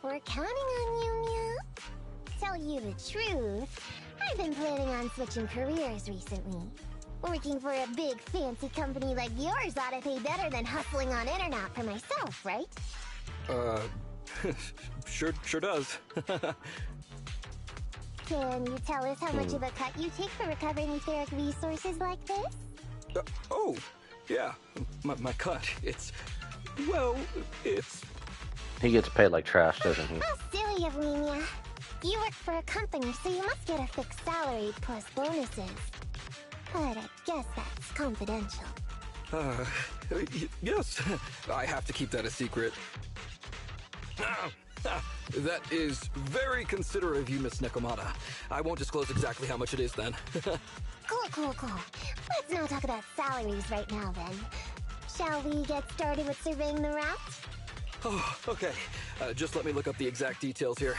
Speaker 3: We're counting on you, Mew. Tell you the truth, I've been planning on switching careers recently. Working for a big fancy company like yours ought to pay better than hustling on internet for myself, right?
Speaker 11: Sure does.
Speaker 3: Can you tell us how much of a cut you take for recovering etheric resources like this?
Speaker 11: Oh, yeah, my cut, it's... Well, it's...
Speaker 1: He gets paid like trash, doesn't he?
Speaker 3: How silly of me, Mia. You work for a company, so you must get a fixed salary plus bonuses. But I guess that's confidential.
Speaker 11: Yes, I have to keep that a secret. That is very considerate of you, Miss Nekomata. I won't disclose exactly how much it is then.
Speaker 3: Cool. Let's not talk about salaries right now then. Shall we get started with surveying the route?
Speaker 11: Oh, okay. Just let me look up the exact details here.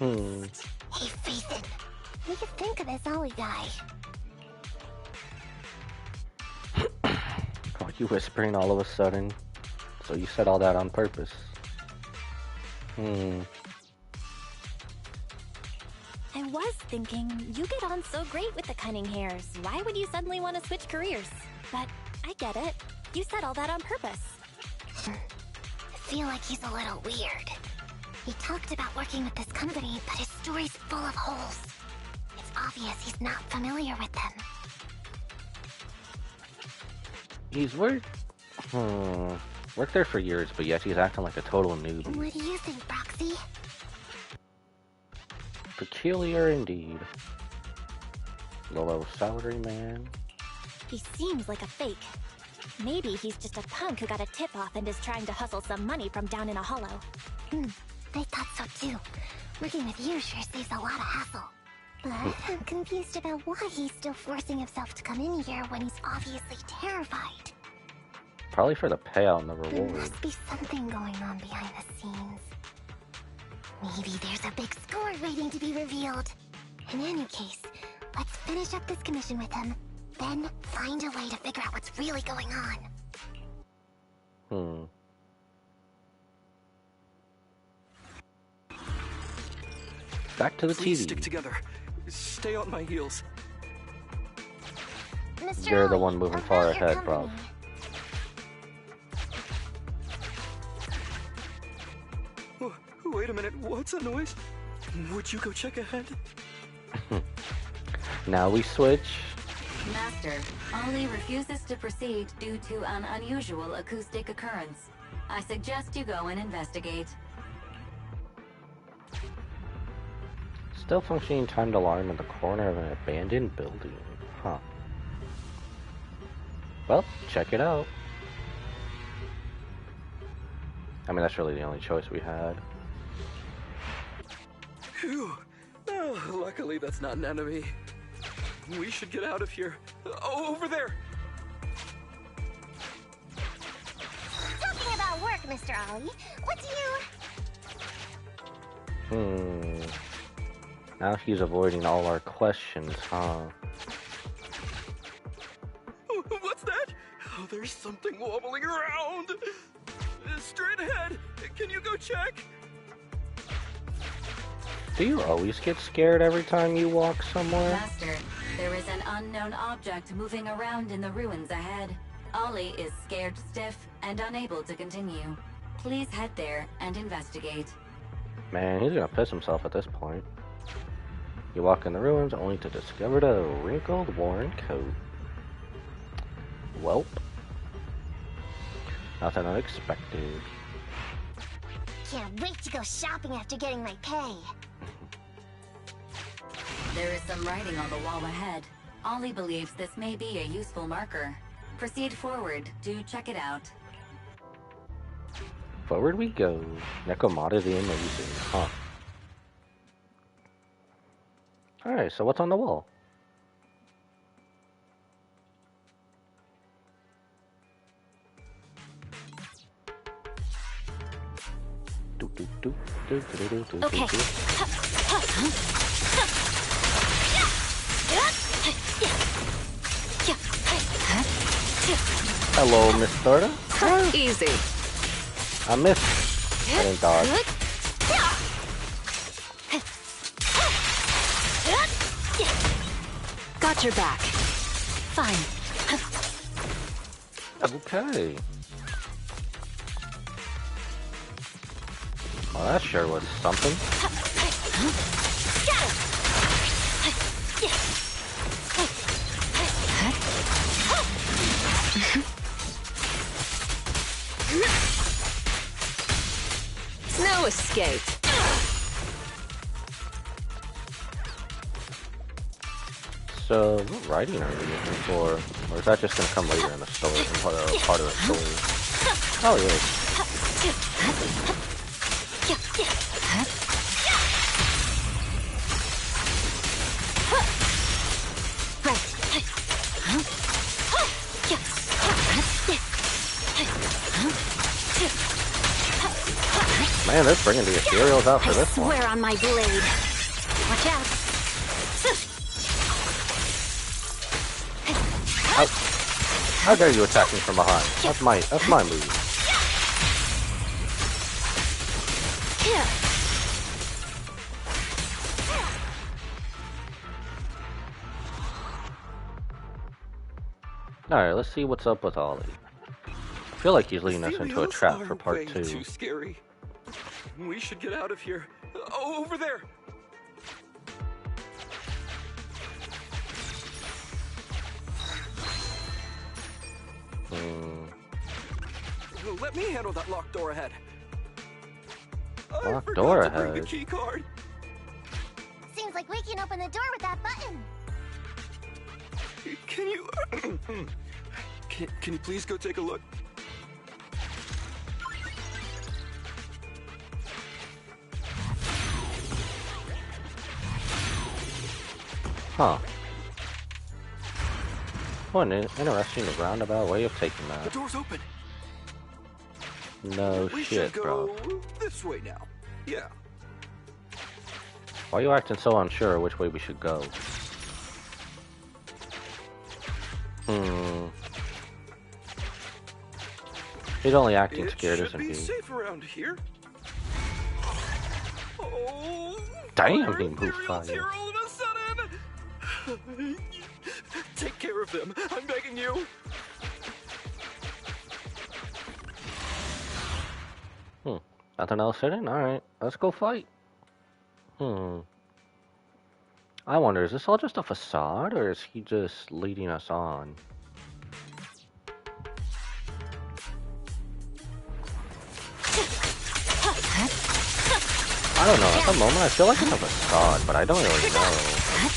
Speaker 3: Hey, Phaethon. What do you think of this Ollie guy?
Speaker 1: Oh, you whispering all of a sudden? So you said all that on purpose.
Speaker 12: I was thinking, you get on so great with the cunning hairs. Why would you suddenly want to switch careers? But I get it. You said all that on purpose.
Speaker 3: I feel like he's a little weird. He talked about working with this company, but his story's full of holes. It's obvious he's not familiar with them.
Speaker 1: He's worked there for years, but yet he's acting like a total newbie.
Speaker 3: What do you think, Proxy?
Speaker 1: Peculiar indeed. Low salary man.
Speaker 12: He seems like a fake. Maybe he's just a punk who got a tip-off and is trying to hustle some money from down in a hollow.
Speaker 3: I thought so too. Working with you sure saves a lot of hassle. But I'm confused about why he's still forcing himself to come in here when he's obviously terrified.
Speaker 1: Probably for the payout and the
Speaker 3: There
Speaker 1: reward.
Speaker 3: must be something going on behind the scenes. Maybe there's a big score waiting to be revealed. In any case, let's finish up this commission with him, then find a way to figure out what's really going on.
Speaker 1: Back to the
Speaker 11: Please
Speaker 1: TV.
Speaker 11: stick together. Stay on my heels.
Speaker 3: Mr.
Speaker 1: You're the
Speaker 3: Ollie,
Speaker 1: one moving
Speaker 3: about
Speaker 1: far
Speaker 3: your
Speaker 1: ahead,
Speaker 3: company.
Speaker 11: bro. Wait a minute, what's that noise? Would you go check ahead?
Speaker 1: Now we switch.
Speaker 5: Master, Ollie refuses to proceed due to an unusual acoustic occurrence. I suggest you go and investigate.
Speaker 1: Still functioning timed alarm in the corner of an abandoned building. Huh. Well, check it out. I mean, that's really the only choice we had.
Speaker 11: Phew. Oh, luckily that's not an enemy. We should get out of here. Oh, over there!
Speaker 3: Talking about work, Mr. Ollie, what do you...
Speaker 1: Now he's avoiding all our questions, huh?
Speaker 11: What's that? Oh, there's something wobbling around! Straight ahead! Can you go check?
Speaker 1: Do you always get scared every time you walk somewhere?
Speaker 5: Master, there is an unknown object moving around in the ruins ahead. Ollie is scared stiff and unable to continue. Please head there and investigate.
Speaker 1: Man, he's gonna piss himself at this point. You walk in the ruins only to discover the wrinkled, worn coat. Welp. Nothing unexpected.
Speaker 3: Can't wait to go shopping after getting my pay.
Speaker 5: There is some writing on the wall ahead. Ollie believes this may be a useful marker. Proceed forward to check it out.
Speaker 1: Forward we go. Nekomata the Amazing, huh? Alright, so what's on the wall?
Speaker 12: Okay.
Speaker 1: Hello, Miss Thorda.
Speaker 2: Easy.
Speaker 1: I missed. I didn't dodge.
Speaker 2: Got your back.
Speaker 12: Fine.
Speaker 1: Okay. Well, that sure was something.
Speaker 2: No escape.
Speaker 1: So, what writing are we looking for? Or is that just gonna come later in the story, in part of the story? Oh, yeah. Man, they're bringing the ethereals out for this one.
Speaker 12: Swear on my blade. Watch out.
Speaker 1: How dare you attack me from behind? That's my move. Alright, let's see what's up with Ollie. I feel like he's leading us into a trap for part 2.
Speaker 11: Too scary. We should get out of here. Oh, over there. Let me handle that locked door ahead.
Speaker 1: Locked door
Speaker 11: I forgot to bring
Speaker 1: ahead.
Speaker 11: the key card.
Speaker 3: Seems like we can open the door with that button.
Speaker 11: Can you... can you please go take a look?
Speaker 1: Huh. What an interesting roundabout way of taking
Speaker 11: The
Speaker 1: that.
Speaker 11: door's open.
Speaker 1: No
Speaker 11: We
Speaker 1: shit,
Speaker 11: should
Speaker 1: bro.
Speaker 11: go this way now. Yeah.
Speaker 1: Why are you acting so unsure which way we should go? He's only acting scared, isn't he?
Speaker 11: Safe around here. Oh,
Speaker 1: Damn, he moved fire.
Speaker 11: here all of a sudden. Take care of them. I'm begging you.
Speaker 1: Nothing else hidden? Alright, let's go fight. I wonder, is this all just a facade, or is he just leading us on? I don't know, at the moment I feel like it's a facade, but I don't really know.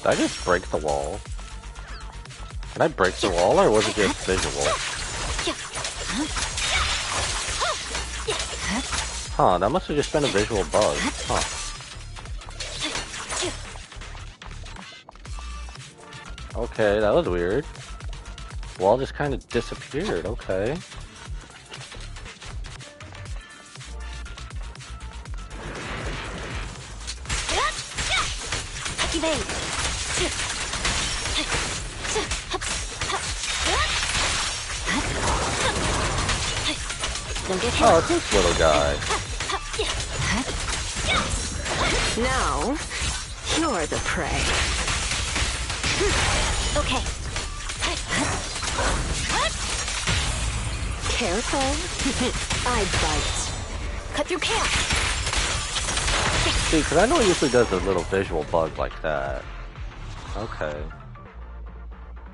Speaker 1: Did I just break the wall? Did I break the wall, or was it just visual? Huh, that must have just been a visual bug. Huh. Okay, that was weird. Wall just kind of disappeared, okay. Oh, it's this little guy.
Speaker 2: Now, you're the prey.
Speaker 12: Okay.
Speaker 2: Careful. I bite.
Speaker 12: Cut through chaos.
Speaker 1: See, because I know it usually does a little visual bug like that. Okay.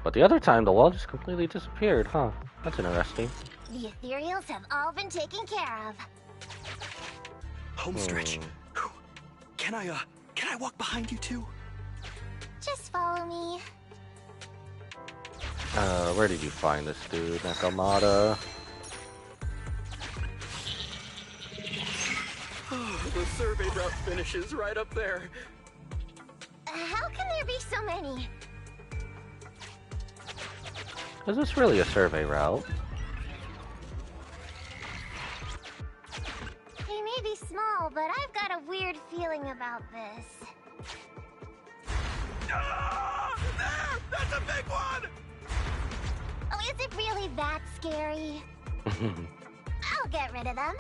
Speaker 1: But the other time, the wall just completely disappeared, huh? That's interesting.
Speaker 3: The ethereals have all been taken care of.
Speaker 11: Home stretch. Can I walk behind you too?
Speaker 3: Just follow me.
Speaker 1: Where did you find this dude, Nekomata?
Speaker 11: The survey route finishes right up there.
Speaker 3: How can there be so many?
Speaker 1: Is this really a survey route?
Speaker 3: They may be small, but I've got a weird feeling about this.
Speaker 11: There! That's a big one!
Speaker 3: Oh, is it really that scary? I'll get rid of them.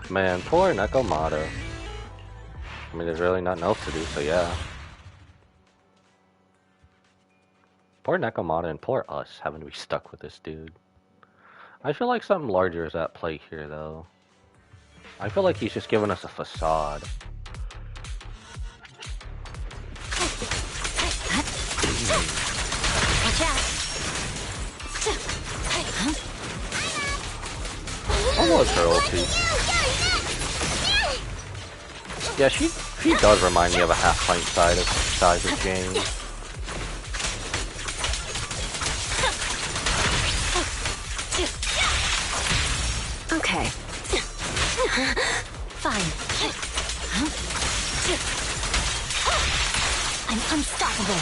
Speaker 1: Man, poor Nekomata. I mean, there's really nothing else to do, so yeah. Poor Nekomata and poor us having to be stuck with this dude. I feel like something larger is at play here, though. I feel like he's just giving us a facade.
Speaker 7: Watch out.
Speaker 1: Almost her ulti. Yeah, she does remind me of a half-pint size of Jane.
Speaker 7: Okay. Fine. I'm unstoppable.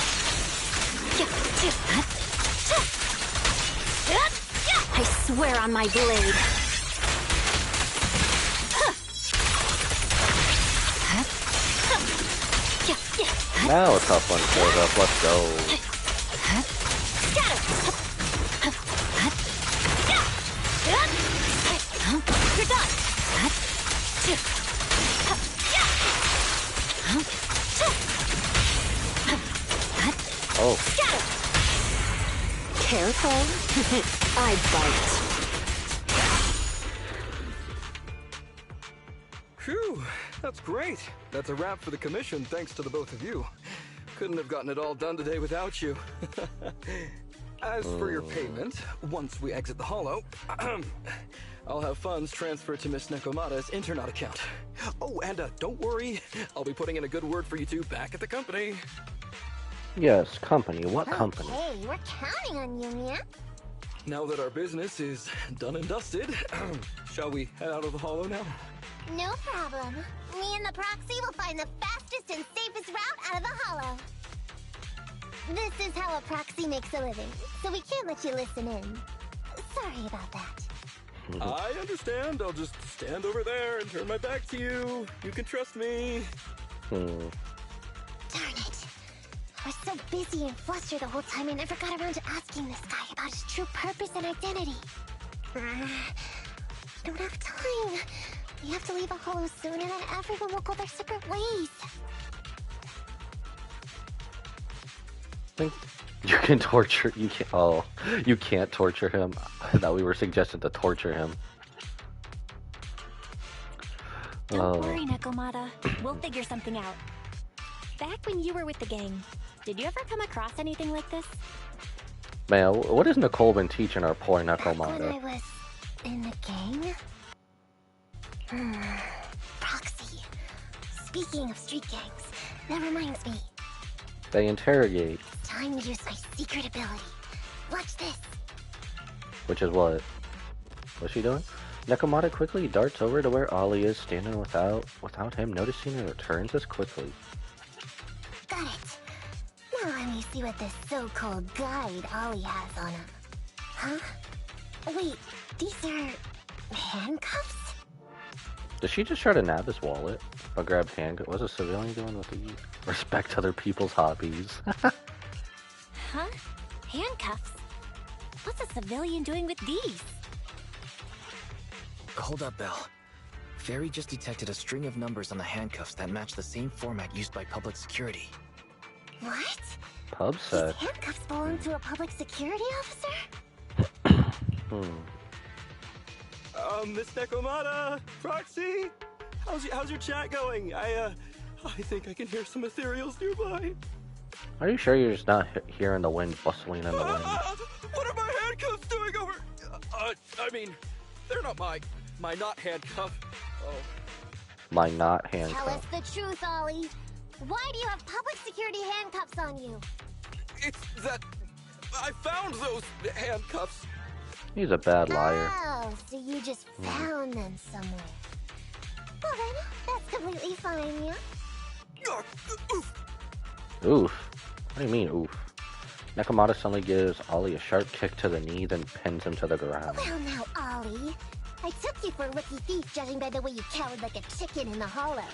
Speaker 7: I swear on my blade.
Speaker 1: Now a tough one shows up. Let's go.
Speaker 7: You're done.
Speaker 1: Oh.
Speaker 7: Careful. I bite.
Speaker 11: Phew, that's great. That's a wrap for the commission, thanks to the both of you. Couldn't have gotten it all done today without you. As for your payment, once we exit the Hollow, I'll have funds transferred to Miss Nekomata's Internet account. Oh, and don't worry, I'll be putting in a good word for you two back at the company.
Speaker 1: Yes, company. What company?
Speaker 3: Hey, we're counting on you, Mia.
Speaker 11: Now that our business is done and dusted, shall we head out of the Hollow now?
Speaker 3: No problem. Me and the proxy will find the fastest and safest route out of the Hollow. This is how a proxy makes a living, so we can't let you listen in. Sorry about that.
Speaker 11: I understand. I'll just stand over there and turn my back to you. You can trust me.
Speaker 3: Darn it. I was so busy and flustered the whole time I never got around to asking this guy about his true purpose and identity. I don't have time. We have to leave a Hollow soon and then everyone will go their separate ways.
Speaker 1: You can torture. You can't. Oh, you can't torture him. I thought we were suggested to torture him.
Speaker 12: Don't worry, Nekomata. We'll figure something out. Back when you were with the gang, did you ever come across anything like this?
Speaker 1: Man, what has Nicole been teaching our poor Nekomata?
Speaker 3: When I was in the gang? Proxy. Speaking of street gangs, that reminds me.
Speaker 1: They interrogate.
Speaker 3: It's time to use my secret ability. Watch this.
Speaker 1: Which is what? What's she doing? Nekomata quickly darts over to where Ollie is standing without him noticing and returns as quickly.
Speaker 3: Got it. Now let me see what this so-called guide Ollie has on him. Huh? Wait, these are handcuffs?
Speaker 1: Did she just try to nab his wallet? Or grab handcuffs? What's a civilian doing with these? Respect other people's hobbies.
Speaker 12: Huh? Handcuffs? What's a civilian doing with these?
Speaker 4: Hold up, Belle. Fairy just detected a string of numbers on the handcuffs that match the same format used by public security.
Speaker 3: What?
Speaker 1: PubSec.
Speaker 3: These handcuffs belong to a public security officer?
Speaker 11: Miss Nekomata, Proxy, how's your chat going? I think I can hear some ethereals nearby.
Speaker 1: Are you sure you're just not hearing the wind bustling in the wind?
Speaker 11: What are my handcuffs doing over I mean, they're not my not handcuff. Oh.
Speaker 1: My not handcuff.
Speaker 3: Tell us the truth, Ollie. Why do you have public security handcuffs on you?
Speaker 11: It's that I found those handcuffs.
Speaker 1: He's a bad liar.
Speaker 3: Oh, so you just found them somewhere. Well then, that's completely fine, yeah?
Speaker 1: Oof. What do you mean, oof? Nekomata suddenly gives Ollie a sharp kick to the knee, then pins him to the ground.
Speaker 3: Well now, Ollie. I took you for a rookie thief judging by the way you cowered like a chicken in the hollow.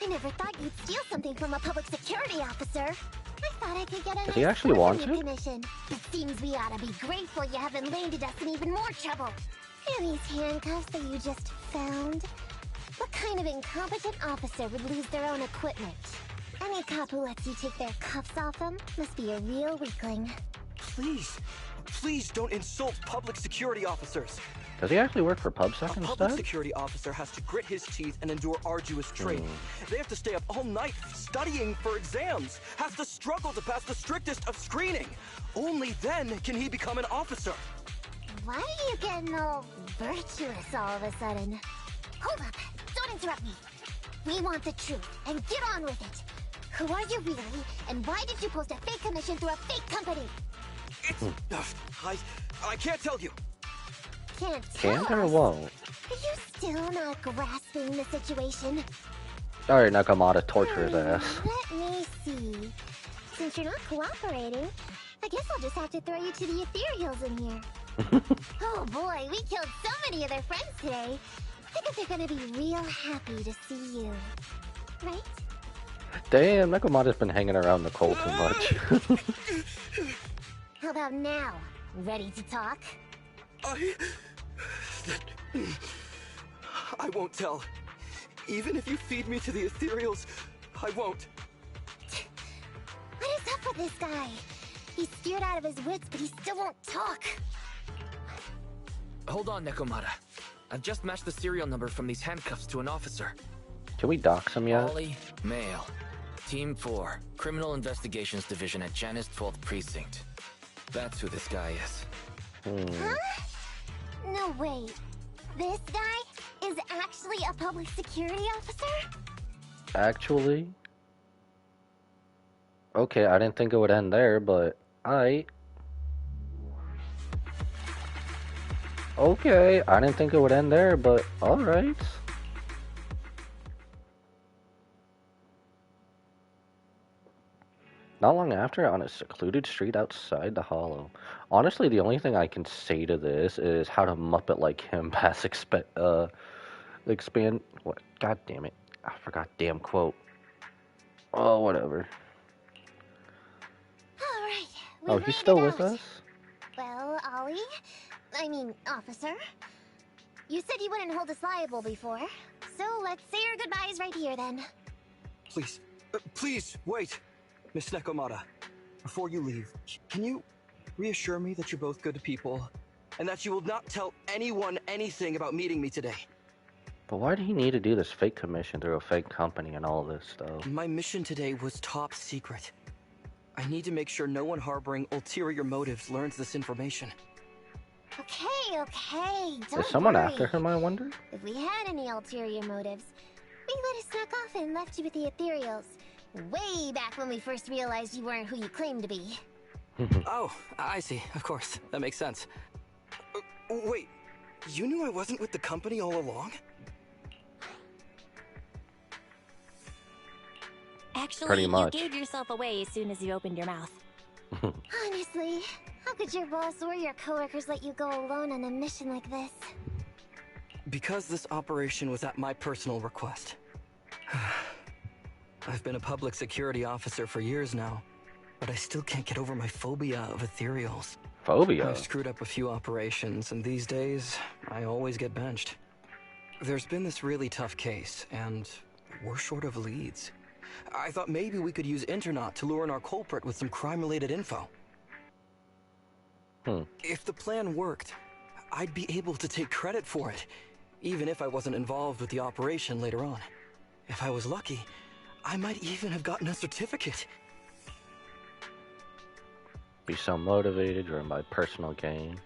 Speaker 3: I never thought you'd steal something from a public security officer. I thought I could get a
Speaker 1: Does he actually want it?
Speaker 3: commission. But seems we ought to be grateful you haven't landed us in even more trouble. Are these handcuffs that you just found? What kind of incompetent officer would lose their own equipment? Any cop who lets you take their cuffs off them must be a real weakling.
Speaker 11: Please don't insult public security officers.
Speaker 1: Does he actually work for PubSec
Speaker 11: instead? A public security officer has to grit his teeth and endure arduous training. They have to stay up all night studying for exams, has to struggle to pass the strictest of screening. Only then can he become an officer.
Speaker 3: Why are you getting all virtuous all of a sudden? Hold up, don't interrupt me. We want the truth, and get on with it. Who are you really, and why did you post a fake commission through a fake company?
Speaker 11: It's... I can't tell you.
Speaker 3: Can't
Speaker 1: or won't?
Speaker 3: Are you still not grasping the situation?
Speaker 1: Alright, Nekomata, torture his ass.
Speaker 3: Let me see. Since you're not cooperating, I guess I'll just have to throw you to the ethereals in here. Oh boy, we killed so many of their friends today. I think they're gonna be real happy to see you. Right?
Speaker 1: Damn, Nekomata's been hanging around Nicole too much.
Speaker 3: How about now? Ready to talk?
Speaker 11: I won't tell. Even if you feed me to the ethereals, I won't.
Speaker 3: What is up with this guy? He's scared out of his wits, but he still won't talk.
Speaker 4: Hold on, Nekomata. I've just matched the serial number from these handcuffs to an officer.
Speaker 1: Can we dox him yet?
Speaker 4: Ollie, male. Team 4, Criminal Investigations Division at Janus 12th Precinct. That's who this guy is.
Speaker 3: Huh? No, wait. This guy is actually a public security officer?
Speaker 1: Actually? Okay, I didn't think it would end there, but okay, I didn't think it would end there, but alright. Not long after, on a secluded street outside the Hollow. Honestly, the only thing I can say to this is how to Muppet like him pass expand. What? God damn it! I forgot damn quote. Oh, whatever.
Speaker 3: All right.
Speaker 1: Oh, he's still with us?
Speaker 3: Well, officer. You said you wouldn't hold us liable before, so let's say our goodbyes right here then.
Speaker 11: Please, wait. Miss Nekomata, before you leave, can you reassure me that you're both good people, and that you will not tell anyone anything about meeting me today?
Speaker 1: But why do he need to do this fake commission through a fake company and all this stuff?
Speaker 11: My mission today was top secret. I need to make sure no one harboring ulterior motives learns this information.
Speaker 3: Okay, don't
Speaker 1: Is someone
Speaker 3: worry.
Speaker 1: after him, I wonder?
Speaker 3: If we had any ulterior motives, we would have snuck off and left you with the ethereals. Way back when we first realized you weren't who you claimed to be.
Speaker 11: Oh, I see. Of course. That makes sense. Wait, you knew I wasn't with the company all along?
Speaker 12: Actually,
Speaker 1: Pretty much.
Speaker 12: You gave yourself away as soon as you opened your mouth.
Speaker 3: Honestly, how could your boss or your coworkers let you go alone on a mission like this?
Speaker 11: Because this operation was at my personal request. I've been a public security officer for years now, but I still can't get over my phobia of ethereals.
Speaker 1: Phobia?
Speaker 11: I've screwed up a few operations, and these days, I always get benched. There's been this really tough case, and we're short of leads. I thought maybe we could use Internaut to lure in our culprit with some crime-related info. If the plan worked, I'd be able to take credit for it, even if I wasn't involved with the operation later on. If I was lucky, I might even have gotten a certificate.
Speaker 1: Be so motivated, driven by personal gain.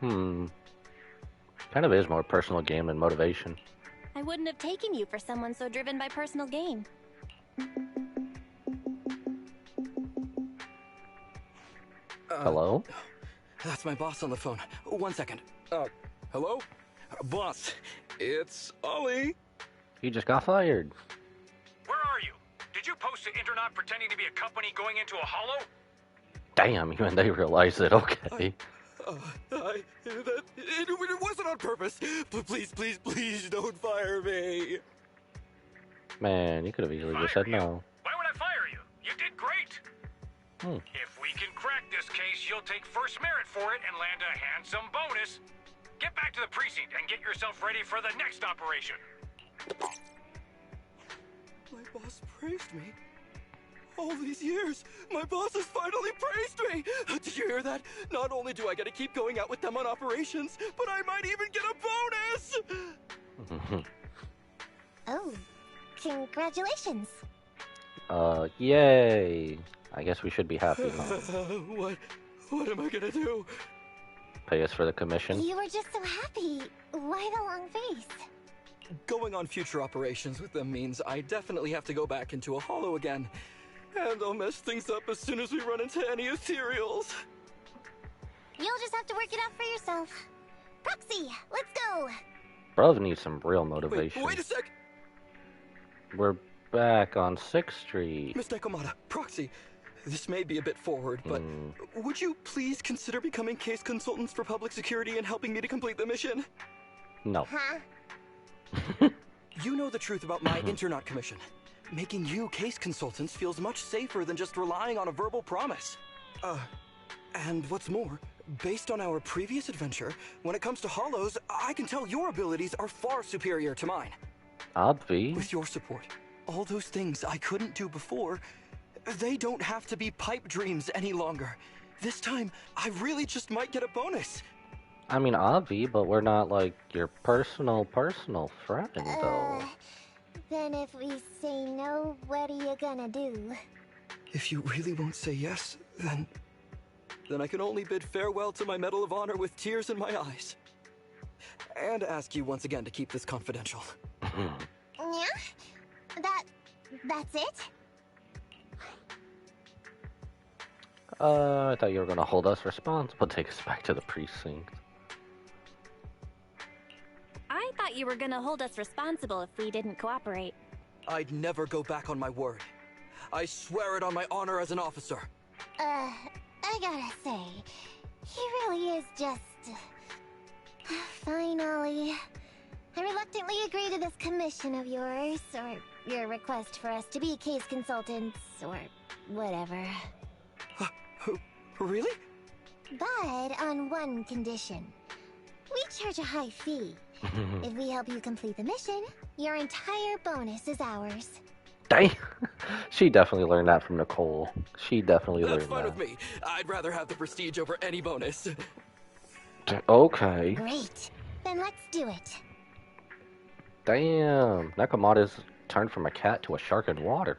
Speaker 1: Kind of is more personal gain than motivation.
Speaker 12: I wouldn't have taken you for someone so driven by personal gain.
Speaker 1: Hello?
Speaker 11: That's my boss on the phone. 1 second. Hello? Boss, it's Ollie.
Speaker 1: He just got fired.
Speaker 8: Where are you? Did you post to Internet pretending to be a company going into a hollow?
Speaker 1: Damn, even they realize it. Okay.
Speaker 11: It wasn't on purpose. But please don't fire me.
Speaker 1: Man, you could have easily just said no.
Speaker 8: Why would I fire you? You did great. If we can crack this case, you'll take first merit for it and land a handsome bonus. Get back to the precinct and get yourself ready for the next operation.
Speaker 11: My boss praised me. All these years, my boss has finally praised me! Did you hear that? Not only do I get to keep going out with them on operations, but I might even get a bonus!
Speaker 3: Oh, congratulations.
Speaker 1: Yay. I guess we should be happy now.
Speaker 11: What am I gonna do?
Speaker 1: Pay us for the commission?
Speaker 3: You were just so happy. Why the long face?
Speaker 11: Going on future operations with them means I definitely have to go back into a hollow again. And I'll mess things up as soon as we run into any ethereals.
Speaker 3: You'll just have to work it out for yourself. Proxy, let's go!
Speaker 1: Bruv needs some real motivation.
Speaker 11: Wait a sec!
Speaker 1: We're back on 6th Street.
Speaker 11: Miss Nekomata, Proxy, this may be a bit forward, but would you please consider becoming case consultants for public security and helping me to complete the mission?
Speaker 1: No.
Speaker 3: Huh?
Speaker 11: You know the truth about my Internet commission. Making you case consultants feels much safer than just relying on a verbal promise. And what's more, based on our previous adventure, when it comes to hollows, I can tell your abilities are far superior to mine.
Speaker 1: Obvi.
Speaker 11: With your support, all those things I couldn't do before, they don't have to be pipe dreams any longer. This time, I really just might get a bonus.
Speaker 1: I mean, Obvi, but we're not like your personal friend, though.
Speaker 3: Then if we say no, what are you gonna do?
Speaker 11: If you really won't say yes, then I can only bid farewell to my Medal of Honor with tears in my eyes. And ask you once again to keep this confidential.
Speaker 3: Yeah? That's it?
Speaker 1: I thought you were gonna hold us responsible, take us back to the precinct.
Speaker 12: I thought you were gonna hold us responsible if we didn't cooperate.
Speaker 11: I'd never go back on my word. I swear it on my honor as an officer.
Speaker 3: I gotta say, he really is just... Fine, Ollie. I reluctantly agree to this commission of yours, or your request for us to be case consultants, or whatever.
Speaker 11: Really?
Speaker 3: But on one condition. We charge a high fee. If we help you complete the mission, your entire bonus is ours.
Speaker 1: Dang! She definitely learned that from Nicole. She definitely learned that.
Speaker 11: That's fine with me. I'd rather have the prestige over any bonus.
Speaker 1: Okay.
Speaker 3: Great. Then let's do it.
Speaker 1: Damn. Nekomata's turned from a cat to a shark in water.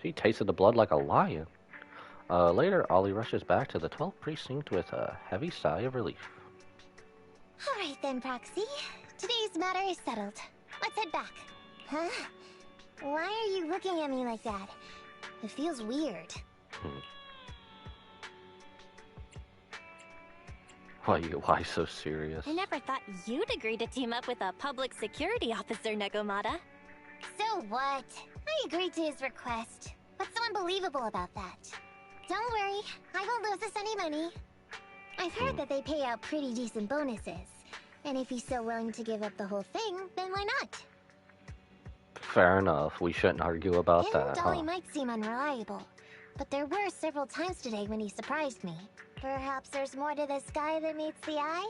Speaker 1: She tasted the blood like a lion. Later, Ollie rushes back to the 12th precinct with a heavy sigh of relief.
Speaker 3: Alright then, Proxy. Today's matter is settled. Let's head back. Huh? Why are you looking at me like that? It feels weird.
Speaker 1: Why so serious?
Speaker 12: I never thought you'd agree to team up with a public security officer, Nekomata.
Speaker 3: So what? I agreed to his request. What's so unbelievable about that? Don't worry, I won't lose us any money. I've heard that they pay out pretty decent bonuses. And if he's so willing to give up the whole thing, then why not?
Speaker 1: Fair enough. We shouldn't argue about that,
Speaker 3: Ollie might seem unreliable, but there were several times today when he surprised me. Perhaps there's more to this guy than meets the eye?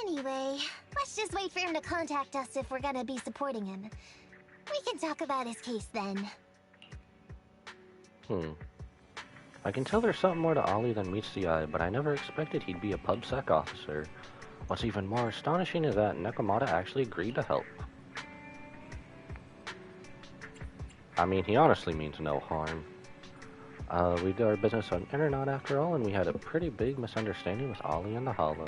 Speaker 3: Anyway, let's just wait for him to contact us if we're gonna be supporting him. We can talk about his case then.
Speaker 1: I can tell there's something more to Ollie than meets the eye, but I never expected he'd be a PubSec officer. What's even more astonishing is that Nekomata actually agreed to help. I mean, he honestly means no harm. We did our business on Internet after all, and we had a pretty big misunderstanding with Ollie and the Hollow.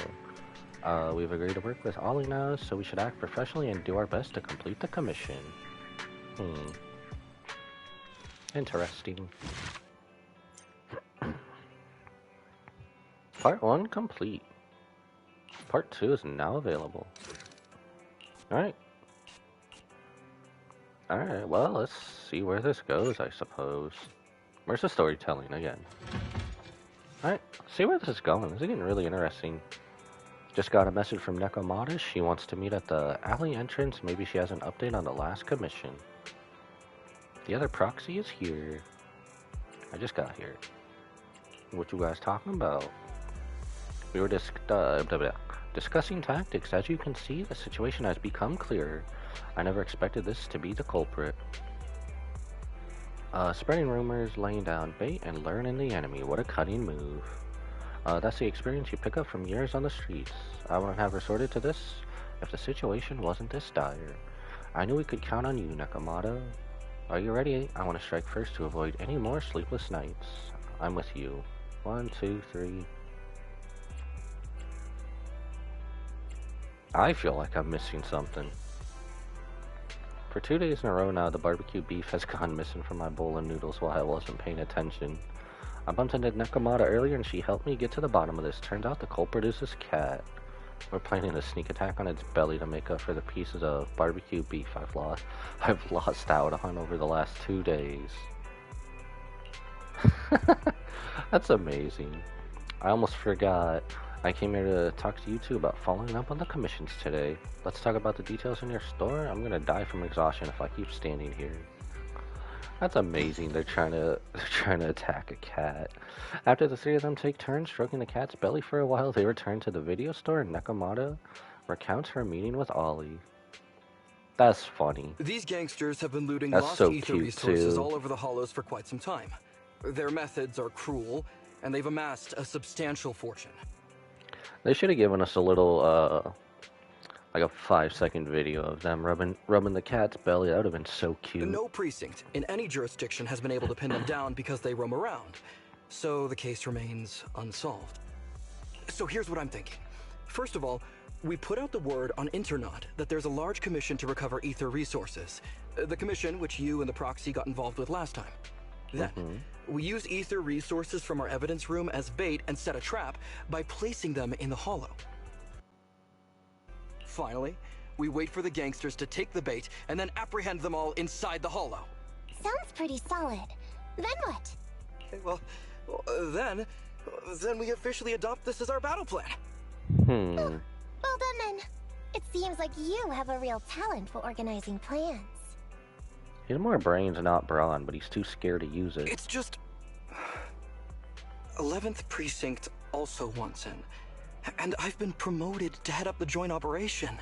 Speaker 1: We've agreed to work with Ollie now, so we should act professionally and do our best to complete the commission. Interesting. Part 1 complete. Part 2 is now available. Alright. Alright, well, let's see where this goes, I suppose. Where's the storytelling again? Alright, see where this is going. This is getting really interesting. Just got a message from Nekomata. She wants to meet at the alley entrance. Maybe she has an update on the last commission. The other proxy is here. I just got here. What you guys talking about? We were discussing tactics. As you can see, the situation has become clearer. I never expected this to be the culprit. Spreading rumors, laying down bait, and learning the enemy. What a cunning move. That's the experience you pick up from years on the streets. I wouldn't have resorted to this if the situation wasn't this dire. I knew we could count on you, Nekomata. Are you ready? I want to strike first to avoid any more sleepless nights. I'm with you. 1, 2, 3. I feel like I'm missing something. For 2 days in a row now, the barbecue beef has gone missing from my bowl of noodles while I wasn't paying attention. I bumped into Nekomata earlier and she helped me get to the bottom of this. Turns out the culprit is this cat. We're planning a sneak attack on its belly to make up for the pieces of barbecue beef I've lost out on over the last 2 days. That's amazing. I almost forgot. I came here to talk to you two about following up on the commissions today. Let's talk about the details in your store. I'm gonna die from exhaustion if I keep standing here. That's amazing. They're trying to attack a cat. After the 3 of them take turns stroking the cat's belly for a while, they return to the video store and Nekomata recounts her meeting with Ollie. That's funny.
Speaker 11: These gangsters have been looting lost ether resources all over the Hollows for quite some time. Their methods are cruel, and they've amassed a substantial fortune.
Speaker 1: They should have given us a little, like a 5-second video of them rubbing the cat's belly. That would have been so cute.
Speaker 11: No precinct in any jurisdiction has been able to pin them down because they roam around. So the case remains unsolved. So here's what I'm thinking. First of all, we put out the word on Internet that there's a large commission to recover ether resources. The commission which you and the proxy got involved with last time. Then, we use ether resources from our evidence room as bait and set a trap by placing them in the Hollow. Finally, we wait for the gangsters to take the bait and then apprehend them all inside the Hollow.
Speaker 3: Sounds pretty solid. Then what?
Speaker 11: Okay, well, then we officially adopt this as our battle plan.
Speaker 3: Well done then. It seems like you have a real talent for organizing plans.
Speaker 1: He has more brains, not brawn, but he's too scared to use it.
Speaker 11: It's just 11th Precinct also wants in, and I've been promoted to head up the joint operation.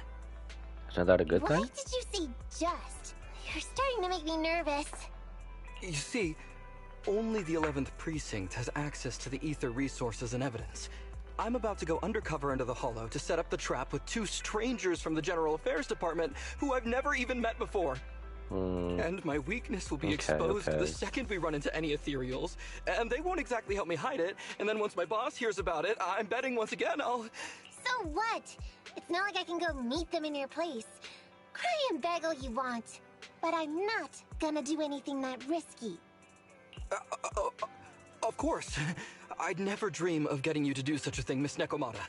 Speaker 1: Isn't that a good thing?
Speaker 3: Why did you say just? You're starting to make me nervous.
Speaker 11: You see, only the 11th Precinct has access to the ether resources and evidence. I'm about to go undercover into the Hollow to set up the trap with 2 strangers from the General Affairs Department who I've never even met before. And my weakness will be exposed the second we run into any ethereals, and they won't exactly help me hide it, and then once my boss hears about it, I'm betting once again I'll...
Speaker 3: So what? It's not like I can go meet them in your place. Cry and beg all you want, but I'm not gonna do anything that risky.
Speaker 11: Of course. I'd never dream of getting you to do such a thing, Miss Nekomata.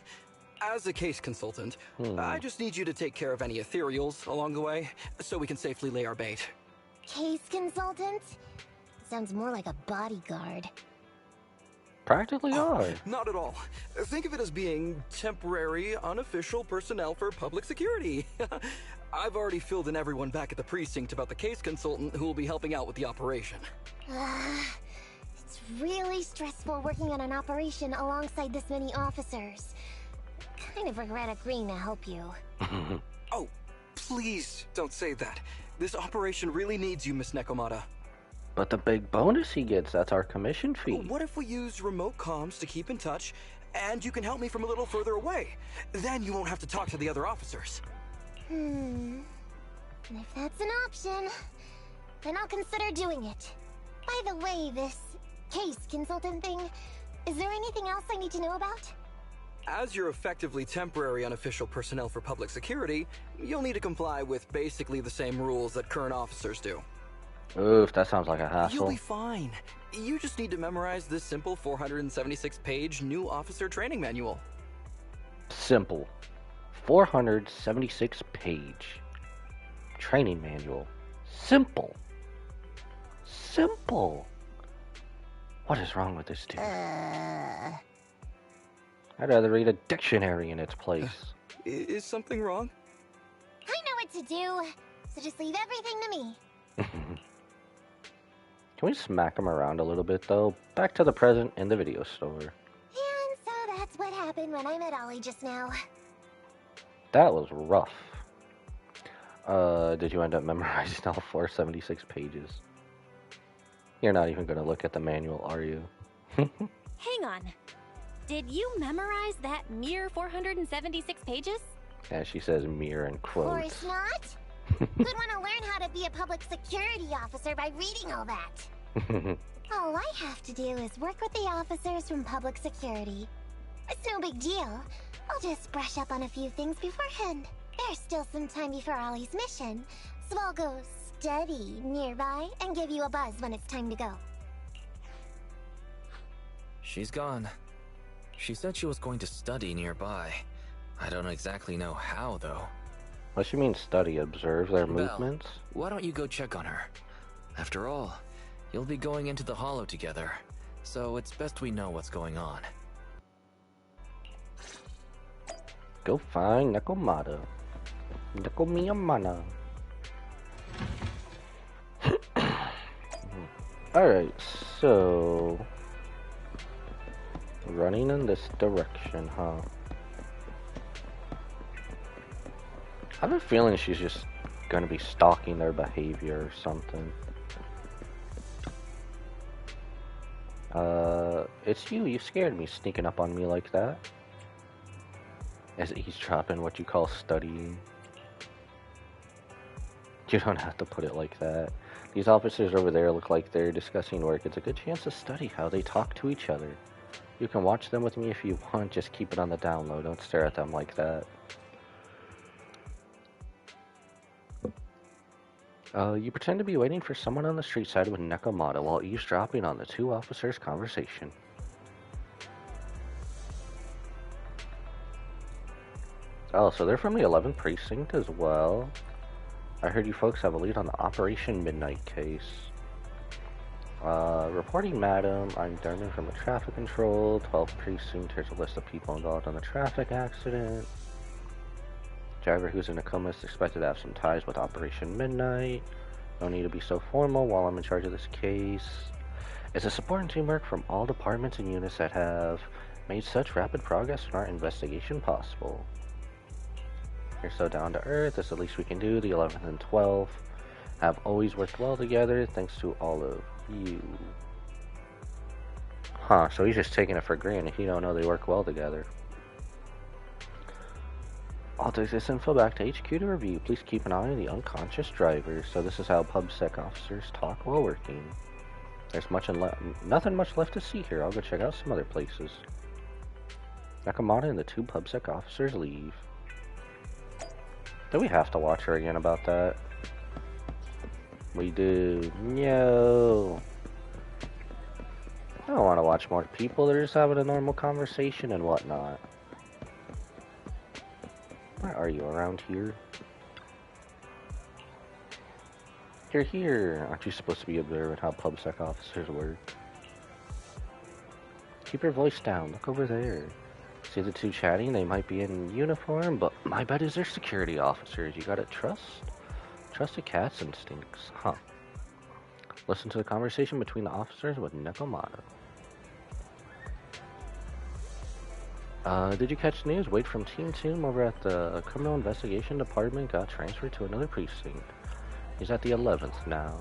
Speaker 11: As a case consultant, I just need you to take care of any ethereals along the way, so we can safely lay our bait.
Speaker 3: Case consultant? Sounds more like a bodyguard.
Speaker 1: Practically are.
Speaker 11: Not at all. Think of it as being temporary, unofficial personnel for public security. I've already filled in everyone back at the precinct about the case consultant who will be helping out with the operation.
Speaker 3: It's really stressful working on an operation alongside this many officers. Kind of regret agreeing to help you.
Speaker 11: Oh, please don't say that. This operation really needs you, Miss Nekomata.
Speaker 1: But the big bonus he gets, that's our commission fee.
Speaker 11: What if we use remote comms to keep in touch, and you can help me from a little further away? Then you won't have to talk to the other officers.
Speaker 3: If that's an option, then I'll consider doing it. By the way, this case consultant thing. Is there anything else I need to know about?
Speaker 11: As you're effectively temporary unofficial personnel for public security, you'll need to comply with basically the same rules that current officers do.
Speaker 1: Oof, that sounds like a hassle.
Speaker 11: You'll be fine. You just need to memorize this simple 476-page new officer training manual.
Speaker 1: Simple. 476-page training manual. Simple. Simple. What is wrong with this dude? I'd rather read a dictionary in its place.
Speaker 11: Is something wrong?
Speaker 3: I know what to do, so just leave everything to me.
Speaker 1: Can we smack him around a little bit, though? Back to the present in the video store.
Speaker 3: And so that's what happened when I met Ollie just now.
Speaker 1: That was rough. Did you end up memorizing all 476 pages? You're not even going to look at the manual, are you?
Speaker 12: Hang on. Did you memorize that mere 476 pages?
Speaker 1: Yeah, she says mere in quotes.
Speaker 3: Of course not. Who'd want to learn how to be a public security officer by reading all that? All I have to do is work with the officers from public security. It's no big deal. I'll just brush up on a few things beforehand. There's still some time before Ollie's mission, so I'll go study nearby and give you a buzz when it's time to go.
Speaker 4: She's gone. She said she was going to study nearby. I don't exactly know how, though.
Speaker 1: What she means study? Observe their
Speaker 4: Belle,
Speaker 1: movements?
Speaker 4: Why don't you go check on her? After all, you'll be going into the Hollow together, so it's best we know what's going on.
Speaker 1: Go find Nekomata. Nekomiyamana. Alright, so... running in this direction, huh? I have a feeling she's just gonna be stalking their behavior or something. It's you. You scared me sneaking up on me like that. As eavesdropping, what you call studying. You don't have to put it like that. These officers over there look like they're discussing work. It's a good chance to study how they talk to each other. You can watch them with me if you want, just keep it on the down low. Don't stare at them like that. You pretend to be waiting for someone on the street side with Nekomata while eavesdropping on the two officers' conversation. Oh, so they're from the 11th Precinct as well. I heard you folks have a lead on the Operation Midnight case. Reporting, madam. I'm Darman from the Traffic Control, 12th Precinct. Here's a list of people involved in the traffic accident. Driver who's in a coma is expected to have some ties with Operation Midnight. No need to be so formal while I'm in charge of this case. It's a support and teamwork from all departments and units that have made such rapid progress in our investigation possible. You're so down to earth. That's the least we can do. The 11th and 12th have always worked well together thanks to all of you. Huh, so he's just taking it for granted. He don't know they work well together. I'll take this info back to HQ to review. Please keep an eye on the unconscious driver. So this is how PubSec officers talk while working. There's nothing much left to see here. I'll go check out some other places. Nekomata and the two PubSec officers leave. Do we have to watch her again about that? We do. No. I don't want to watch more people. They're just having a normal conversation and whatnot. Where are you? Around here? You're here. Aren't you supposed to be observing how PubSec officers work? Keep your voice down. Look over there. See the two chatting? They might be in uniform, but my bet is they're security officers. You gotta trust a cat's instincts. Huh. Listen to the conversation between the officers with Nekomata. Did you catch news? Wade from Team Toom over at the Criminal Investigation Department got transferred to another precinct. He's at the 11th now.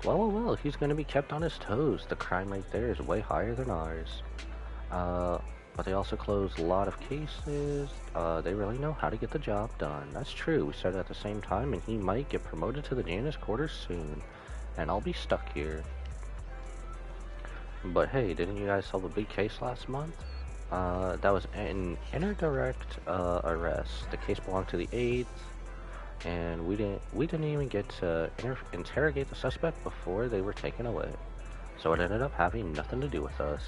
Speaker 1: Well, he's gonna be kept on his toes. The crime rate there is way higher than ours. But they also close a lot of cases. They really know how to get the job done. That's true. We started at the same time, and he might get promoted to the Janus quarters soon. And I'll be stuck here. But hey, didn't you guys solve a big case last month? That was an indirect arrest. The case belonged to the aides, and we didn't even get to interrogate the suspect before they were taken away. So it ended up having nothing to do with us.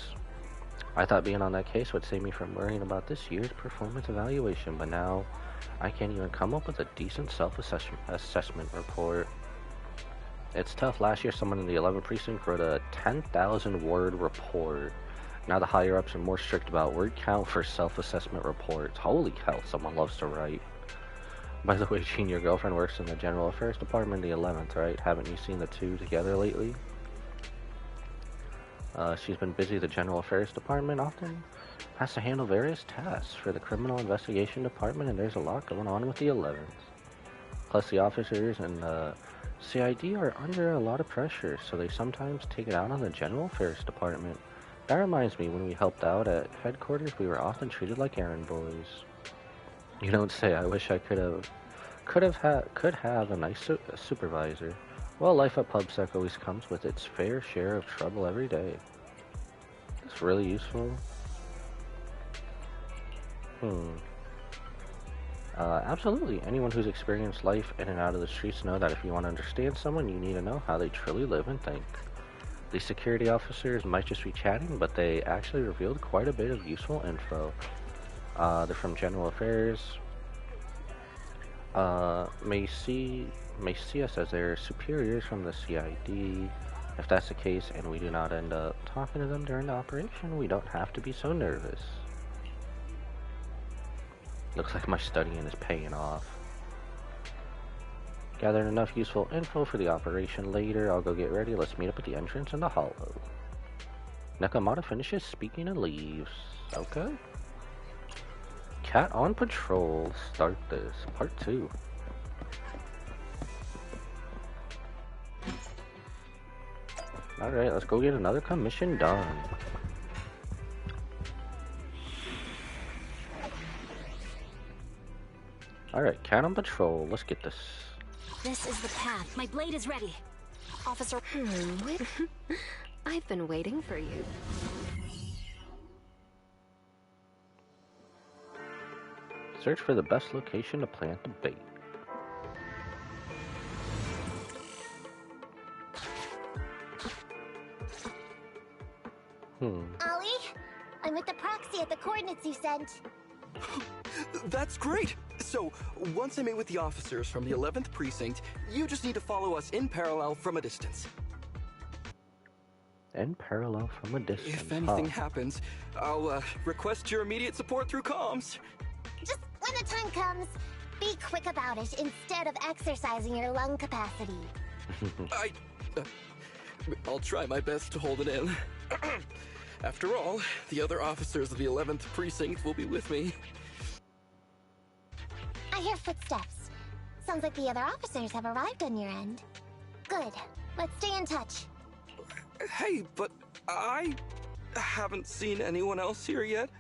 Speaker 1: I thought being on that case would save me from worrying about this year's performance evaluation, but now I can't even come up with a decent self-assessment report. It's tough. Last year, someone in the 11th precinct wrote a 10,000-word report. Now the higher-ups are more strict about word count for self-assessment reports. Holy hell, someone loves to write. By the way, Jean, your girlfriend works in the General Affairs Department in the 11th, right? Haven't you seen the two together lately? She's been busy. The General Affairs Department often has to handle various tasks for the Criminal Investigation Department, and there's a lot going on with the 11th. Plus, the officers and the CID are under a lot of pressure, so they sometimes take it out on the General Affairs Department. That reminds me, when we helped out at headquarters, we were often treated like errand boys. You don't say. I wish I could have a nice supervisor. Well, life at PubSec always comes with its fair share of trouble every day. It's really useful. Absolutely. Anyone who's experienced life in and out of the streets know that if you want to understand someone, you need to know how they truly live and think. These security officers might just be chatting, but they actually revealed quite a bit of useful info. They're from General Affairs. May see us as their superiors from the CID. If that's the case and we do not end up talking to them during the operation, we don't have to be so nervous. Looks like my studying is paying off. Gathered enough useful info for the operation later. I'll go get ready. Let's meet up at the entrance in the hollow. Nakamata finishes speaking and leaves. Okay. Cat on patrol. Start this. Part 2. Alright, let's go get another commission done. Alright, Cat on patrol. Let's get this.
Speaker 7: This is the path. My blade is ready. Officer...
Speaker 2: Wait. I've been waiting for you.
Speaker 1: Search for the best location to plant the bait.
Speaker 3: Ollie, I'm with the proxy at the coordinates you sent.
Speaker 11: That's great! So, once I meet with the officers from the 11th precinct, you just need to follow us in parallel from a distance.
Speaker 1: In parallel from a distance.
Speaker 11: If anything happens, I'll request your immediate support through comms.
Speaker 3: Just when the time comes, be quick about it instead of exercising your lung capacity.
Speaker 11: I'll try my best to hold it in. After all, the other officers of the 11th precinct will be with me.
Speaker 3: I hear footsteps. Sounds like the other officers have arrived on your end. Good. Let's stay in touch.
Speaker 11: Hey, but I haven't seen anyone else here yet.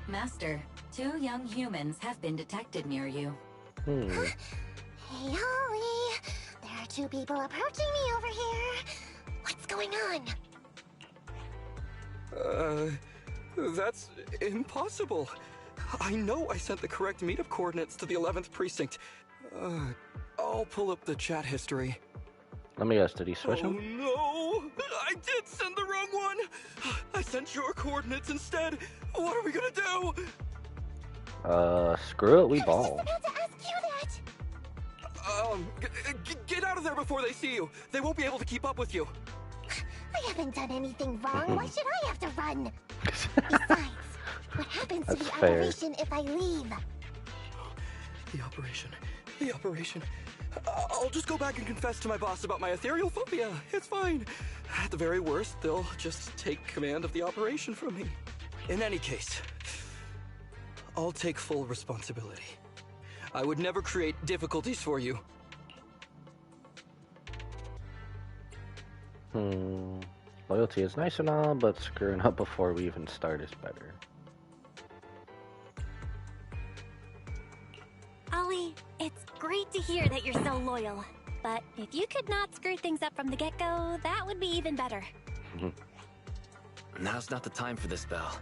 Speaker 5: Master, 2 young humans have been detected near you.
Speaker 3: Hey, Holly. There are 2 people approaching me over here. What's going on?
Speaker 11: That's impossible. I know I sent the correct meetup coordinates to the 11th precinct. I'll pull up the chat history.
Speaker 1: Let me guess, did he switch them?
Speaker 11: Oh no! I did send the wrong one! I sent your coordinates instead! What are we gonna do?
Speaker 1: Screw it, we ball.
Speaker 3: I was just about to ask you that!
Speaker 11: Get out of there before they see you! They won't be able to keep up with you!
Speaker 3: I haven't done anything wrong. Why should I have to run? Besides, what happens to the operation if I leave?
Speaker 11: The operation. I'll just go back and confess to my boss about my ethereal phobia. It's fine. At the very worst, they'll just take command of the operation from me. In any case, I'll take full responsibility. I would never create difficulties for you.
Speaker 1: Loyalty is nice and all, but screwing up before we even start is better.
Speaker 12: Ollie, it's great to hear that you're so loyal. But if you could not screw things up from the get-go, that would be even better.
Speaker 4: Now's not the time for this, Belle.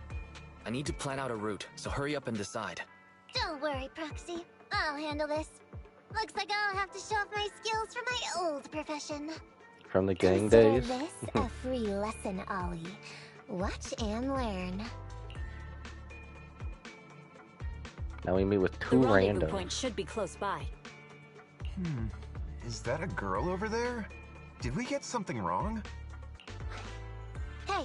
Speaker 4: I need to plan out a route, so hurry up and decide.
Speaker 3: Don't worry, Proxy. I'll handle this. Looks like I'll have to show off my skills from my old profession.
Speaker 1: From the gang
Speaker 3: Consider
Speaker 1: days?
Speaker 3: this a free lesson, Ollie. Watch and learn.
Speaker 1: Now we meet with two
Speaker 13: The rendezvous
Speaker 1: randoms.
Speaker 13: point should be close by.
Speaker 14: Is that a girl over there? Did we get something wrong?
Speaker 3: Hey,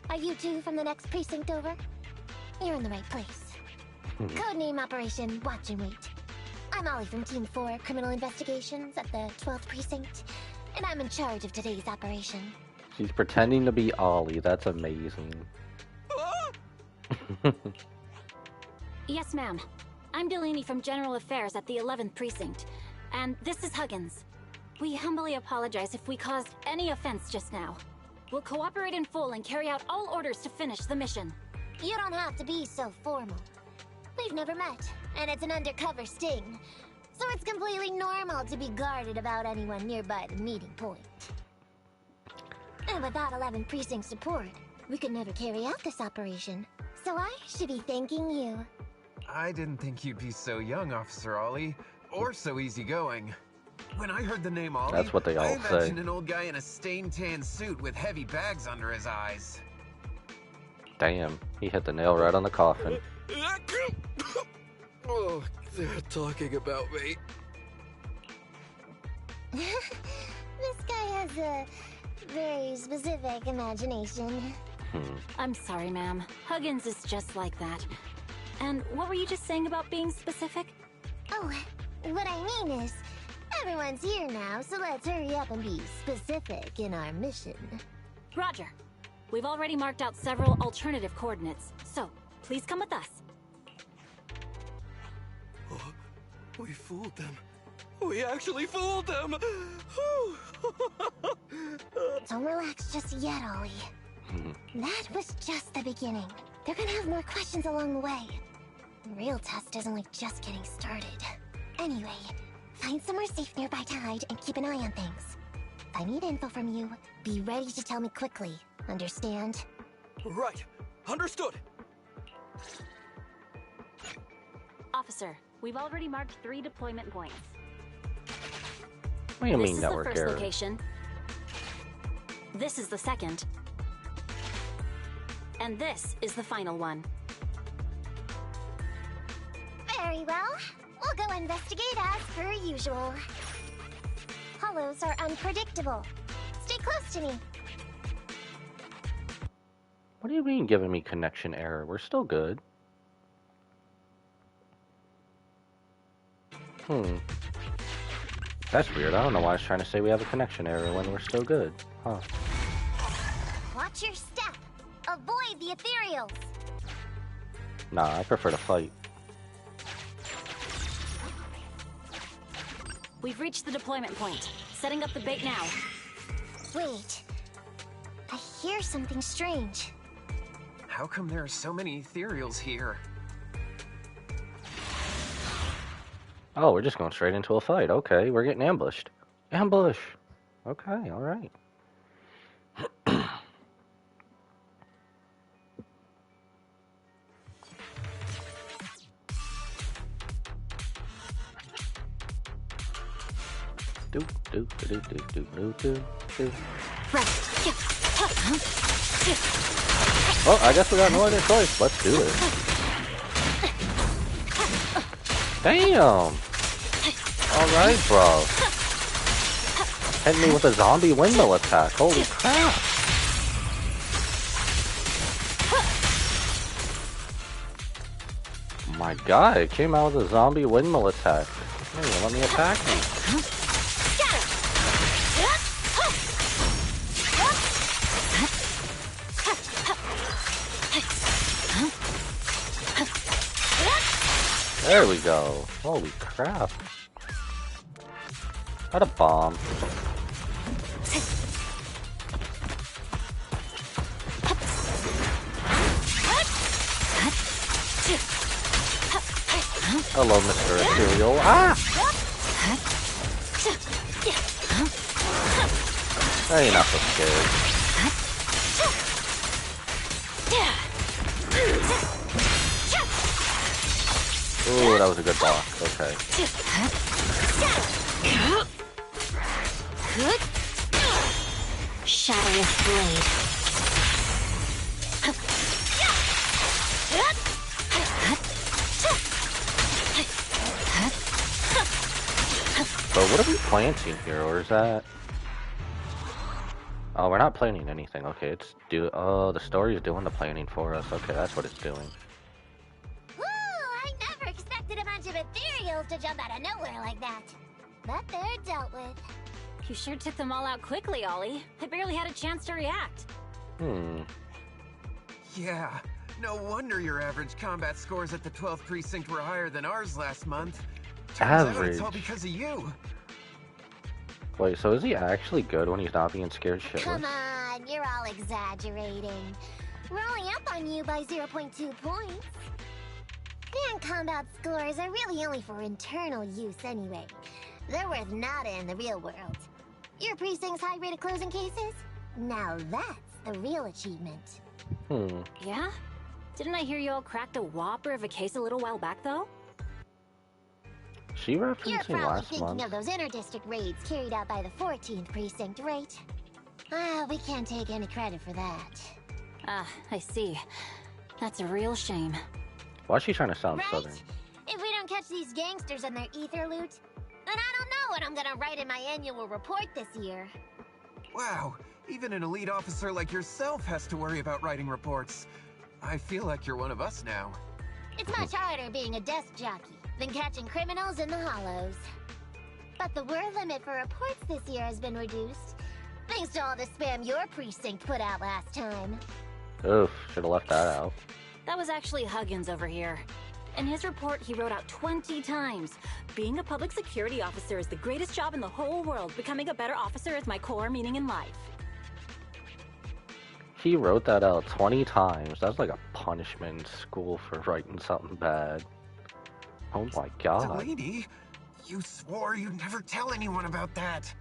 Speaker 3: are you two from the next precinct over? You're in the right place. Codename Operation Watch and Wait. I'm Ollie from Team 4 Criminal Investigations at the 12th Precinct, and I'm in charge of today's operation.
Speaker 1: She's pretending to be Ollie. That's amazing.
Speaker 12: Yes, ma'am. I'm Delaney from General Affairs at the 11th Precinct, and this is Huggins. We humbly apologize if we caused any offense just now. We'll cooperate in full and carry out all orders to finish the mission.
Speaker 3: You don't have to be so formal. We've never met, and it's an undercover sting, so it's completely normal to be guarded about anyone nearby the meeting point. And without 11 Precinct support, we could never carry out this operation, so I should be thanking you.
Speaker 14: I didn't think you'd be so young, Officer Ollie, or so easygoing. When I heard the name Ollie,
Speaker 1: That's what they all
Speaker 14: I imagined
Speaker 1: say.
Speaker 14: an old guy in a stained tan suit with heavy bags under his eyes.
Speaker 1: Damn, he hit the nail right on the coffin.
Speaker 11: Oh, they're talking about me.
Speaker 3: This guy has a very specific imagination.
Speaker 12: I'm sorry, ma'am. Huggins is just like that. And what were you just saying about being specific?
Speaker 3: Oh, what I mean is, everyone's here now, so let's hurry up and be specific in our mission.
Speaker 12: Roger. We've already marked out several alternative coordinates, so please come with us.
Speaker 11: Oh, we fooled them. We actually fooled them!
Speaker 3: Don't relax just yet, Ollie. That was just the beginning. They're gonna have more questions along the way. The real test is only just getting started. Anyway, find somewhere safe nearby to hide and keep an eye on things. If I need info from you, be ready to tell me quickly. Understand?
Speaker 11: Right. Understood.
Speaker 12: Officer, we've already marked 3 deployment points.
Speaker 1: What do you mean,
Speaker 12: This is the
Speaker 1: network
Speaker 12: first
Speaker 1: error?
Speaker 12: location. This is the second. And this is the final one.
Speaker 3: Very well. We'll go investigate as per usual. Hollows are unpredictable. Stay close to me.
Speaker 1: What do you mean giving me connection error? We're still good. That's weird. I don't know why I was trying to say we have a connection error when we're still good. Huh.
Speaker 3: Watch your step. Avoid the ethereals.
Speaker 1: Nah, I prefer to fight.
Speaker 12: We've reached the deployment point. Setting up the bait now.
Speaker 3: Wait. I hear something strange.
Speaker 14: How come there are so many ethereals here?
Speaker 1: Oh, we're just going straight into a fight. Okay, we're getting ambushed. Ambush! Okay, alright. do do do do do do do do. Well, I guess we got no other choice. Let's do it. Damn! Alright, bro. Hit me with a zombie windmill attack. Holy crap! My god, it came out with a zombie windmill attack. Hey, let me attack me. There we go. Holy crap. Got a bomb. Hello, Mr. Ethereal. Ah! Hey, you're not so scared. Ooh, that was a good block. Okay.
Speaker 7: Shadowless blade.
Speaker 1: So what are we planting here, or is that... Oh, we're not planting anything. Okay, it's oh, the story is doing the planning for us. Okay, that's what it's doing.
Speaker 3: Woo! I never expected a bunch of ethereals to jump out of nowhere like that. But they're dealt with.
Speaker 12: You sure took them all out quickly, Ollie. I barely had a chance to react.
Speaker 14: Yeah, no wonder your average combat scores at the 12th precinct were higher than ours last month. Turns out it's all because of you.
Speaker 1: Wait, so is he actually good when he's not being scared shitless?
Speaker 3: Come on, you're all exaggerating. We're only up on you by 0.2 points. And combat scores are really only for internal use anyway. They're worth nada in the real world. Your precinct's high rate of closing cases? Now that's the real achievement.
Speaker 12: Yeah? Didn't I hear you all cracked a whopper of a case a little while back, though?
Speaker 1: She referencing
Speaker 3: You're probably
Speaker 1: last
Speaker 3: thinking
Speaker 1: month.
Speaker 3: of those inter-district raids carried out by the 14th precinct, right? We can't take any credit for that.
Speaker 12: I see. That's a real shame.
Speaker 1: Why is she trying to sound
Speaker 3: Right?
Speaker 1: southern?
Speaker 3: If we don't catch these gangsters and their ether loot, then I don't know what I'm gonna write in my annual report this year.
Speaker 14: Wow, even an elite officer like yourself has to worry about writing reports. I feel like you're one of us now.
Speaker 3: It's much harder being a desk jockey than catching criminals in the hollows. But the word limit for reports this year has been reduced, thanks to all the spam your precinct put out last time.
Speaker 1: Oof, should have left that out.
Speaker 12: That was actually Huggins over here. In his report, he wrote out 20 times. Being a public security officer is the greatest job in the whole world. Becoming a better officer is my core meaning in life.
Speaker 1: He wrote that out 20 times. That's like a punishment in school for writing something bad. Oh my god.
Speaker 14: Delaney, you swore you'd never tell anyone about that.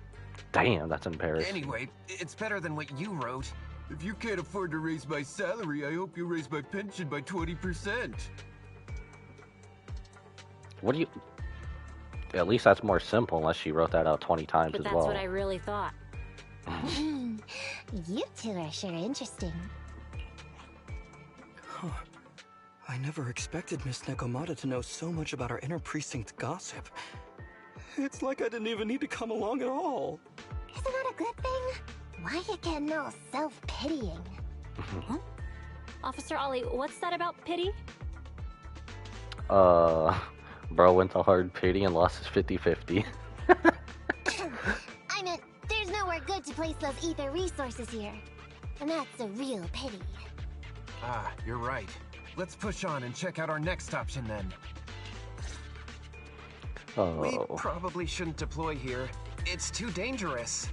Speaker 1: Damn, that's embarrassing.
Speaker 14: Anyway, it's better than what you wrote. If you can't afford to raise my salary, I hope you raise my pension by 20%.
Speaker 1: What do you... At least that's more simple, unless she wrote that out 20 times
Speaker 12: But
Speaker 1: as
Speaker 12: that's
Speaker 1: well.
Speaker 12: what I really thought.
Speaker 3: You two are sure interesting.
Speaker 11: Huh. I never expected Miss Nekomata to know so much about our inner precinct gossip. It's like I didn't even need to come along at all.
Speaker 3: Isn't that a good thing? Why you getting all self-pitying?
Speaker 12: Huh? Officer Ollie, what's that about pity?
Speaker 1: Bro went to hard pity and lost his 50-50.
Speaker 3: I meant, there's nowhere good to place those ether resources here. And that's a real pity.
Speaker 14: Ah, you're right. Let's push on and check out our next option then. We probably shouldn't deploy here. It's too dangerous.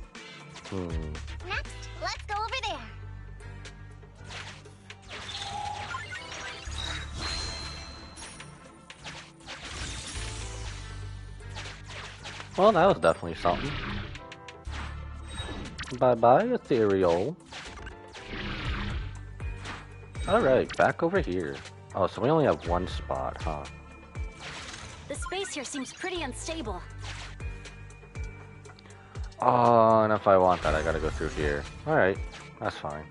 Speaker 3: Next, let's go over there.
Speaker 1: Well, that was definitely something. Bye-bye, ethereal. Alright, back over here. Oh, so we only have one spot, huh?
Speaker 12: The space here seems pretty unstable.
Speaker 1: Oh, and if I want that, I gotta go through here. Alright, that's fine.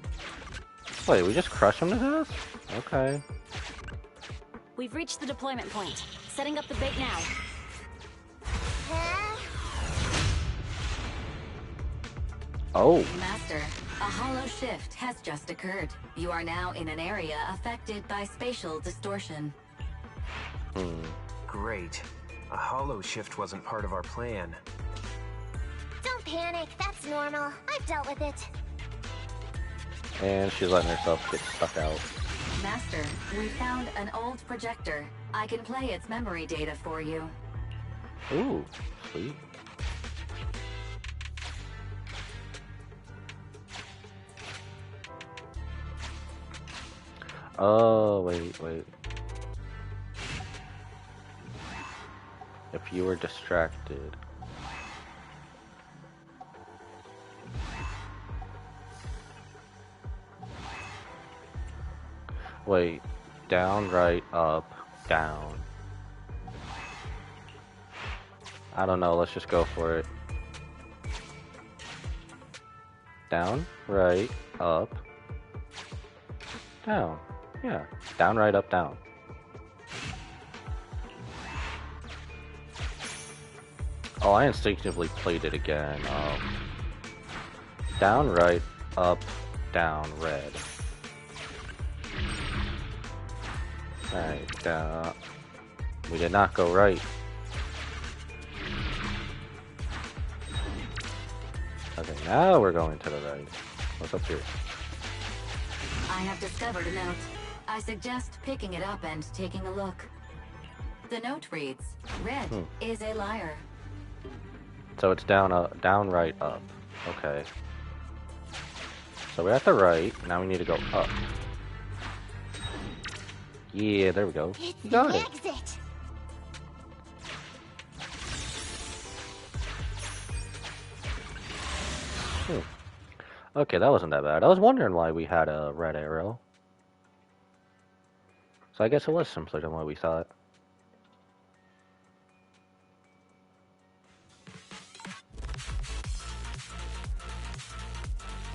Speaker 1: Wait, we just crush him to death? Okay.
Speaker 12: We've reached the deployment point. Setting up the bait now.
Speaker 1: Oh.
Speaker 5: Master, a hollow shift has just occurred. You are now in an area affected by spatial distortion.
Speaker 14: Great. A hollow shift wasn't part of our plan.
Speaker 3: Don't panic, that's normal. I've dealt with it.
Speaker 1: And she's letting herself get stuck out.
Speaker 5: Master, we found an old projector. I can play its memory data for you.
Speaker 1: Ooh, sweet. Oh, wait. If you were distracted. Wait. Down, right, up, down. I don't know. Let's just go for it. Down, right, up, down. Yeah. Down, right, up, down. Oh, I instinctively played it again. Down, right, up, down, red. Alright, we did not go right. Okay, now we're going to the right. What's up here?
Speaker 5: I have discovered a note. I suggest picking it up and taking a look. The note reads, Red is a liar.
Speaker 1: So it's down, right, up. Okay. So we're at the right. Now we need to go up. Yeah, there we go.
Speaker 3: It's
Speaker 1: got
Speaker 3: the
Speaker 1: it.
Speaker 3: exit.
Speaker 1: Okay, that wasn't that bad. I was wondering why we had a red arrow. So I guess it was simpler than what we thought.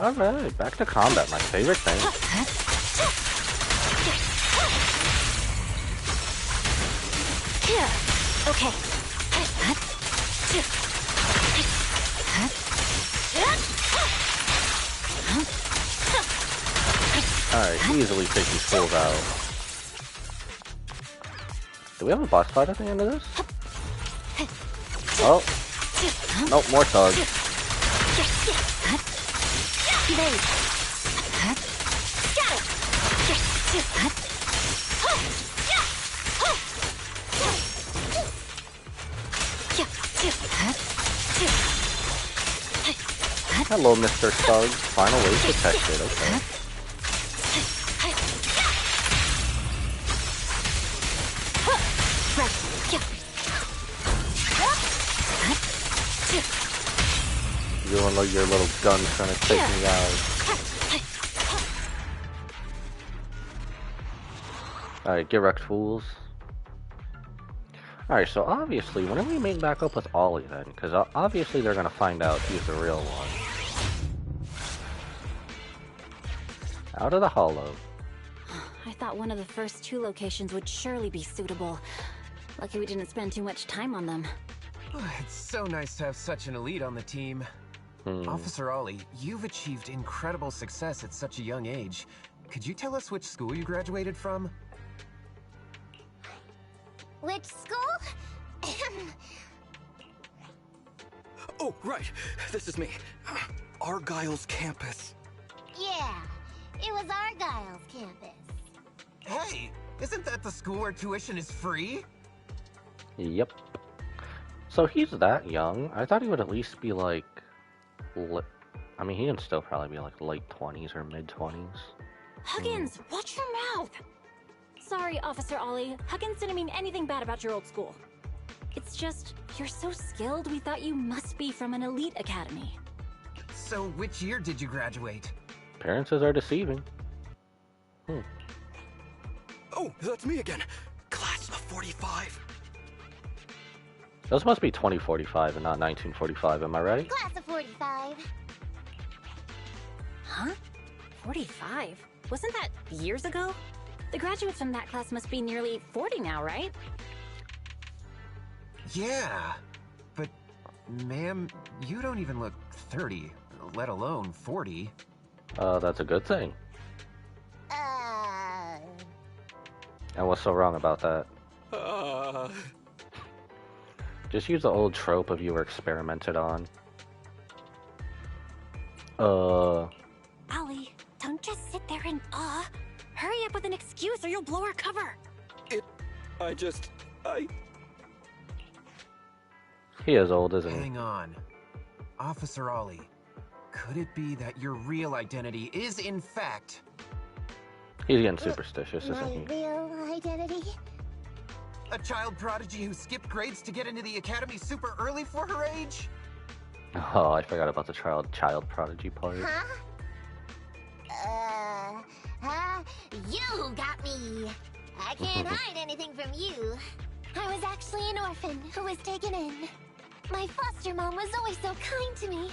Speaker 1: Alright, back to combat, my favorite thing.
Speaker 7: Okay.
Speaker 1: Alright, easily take these fools out. Do we have a boss fight at the end of this? Oh. Nope, more thugs. Hello, Mr. Thug. Final wave detected, okay. You and your little gun trying to take me out. Alright, get wrecked, fools. Alright, so obviously, when are we meeting back up with Ollie then? Because obviously they're gonna find out he's the real one. Out of the hollow.
Speaker 12: I thought one of the first 2 locations would surely be suitable. Lucky we didn't spend too much time on them.
Speaker 14: It's so nice to have such an elite on the team. Officer Ollie, you've achieved incredible success at such a young age. Could you tell us which school you graduated from?
Speaker 3: Which school?
Speaker 11: Oh, right. This is me. Argyle's campus.
Speaker 3: Yeah, it was Argyle's campus.
Speaker 14: Hey, isn't that the school where tuition is free?
Speaker 1: Yep. So he's that young. I thought he would at least be like... I mean, he can still probably be like late 20s or mid 20s.
Speaker 12: Huggins, watch your mouth! Sorry, Officer Ollie. Huggins didn't mean anything bad about your old school. It's just, you're so skilled, we thought you must be from an elite academy.
Speaker 14: So, which year did you graduate?
Speaker 1: Appearances are deceiving.
Speaker 11: Oh, that's me again. Class of 45.
Speaker 1: Those must be 2045 and not 1945, am I right?
Speaker 3: Class of 45.
Speaker 12: Huh? 45? Wasn't that years ago? The graduates from that class must be nearly 40 now, right?
Speaker 14: Yeah, but ma'am, you don't even look 30, let alone 40.
Speaker 1: That's a good thing. And what's so wrong about that? Just use the old trope of you were experimented on.
Speaker 12: Ollie, don't just sit there in awe. Hurry up with an excuse or you'll blow our cover.
Speaker 1: He is old, isn't he?
Speaker 14: Hang on. Officer Ollie, could it be that your real identity is in fact...
Speaker 1: He's getting superstitious, isn't he?
Speaker 3: My real identity?
Speaker 14: A child prodigy who skipped grades to get into the academy super early for her age?
Speaker 1: Oh, I forgot about the child prodigy part.
Speaker 3: You Oh, got me. I can't hide anything from you. I was actually an orphan who was taken in. My foster mom was always so kind to me,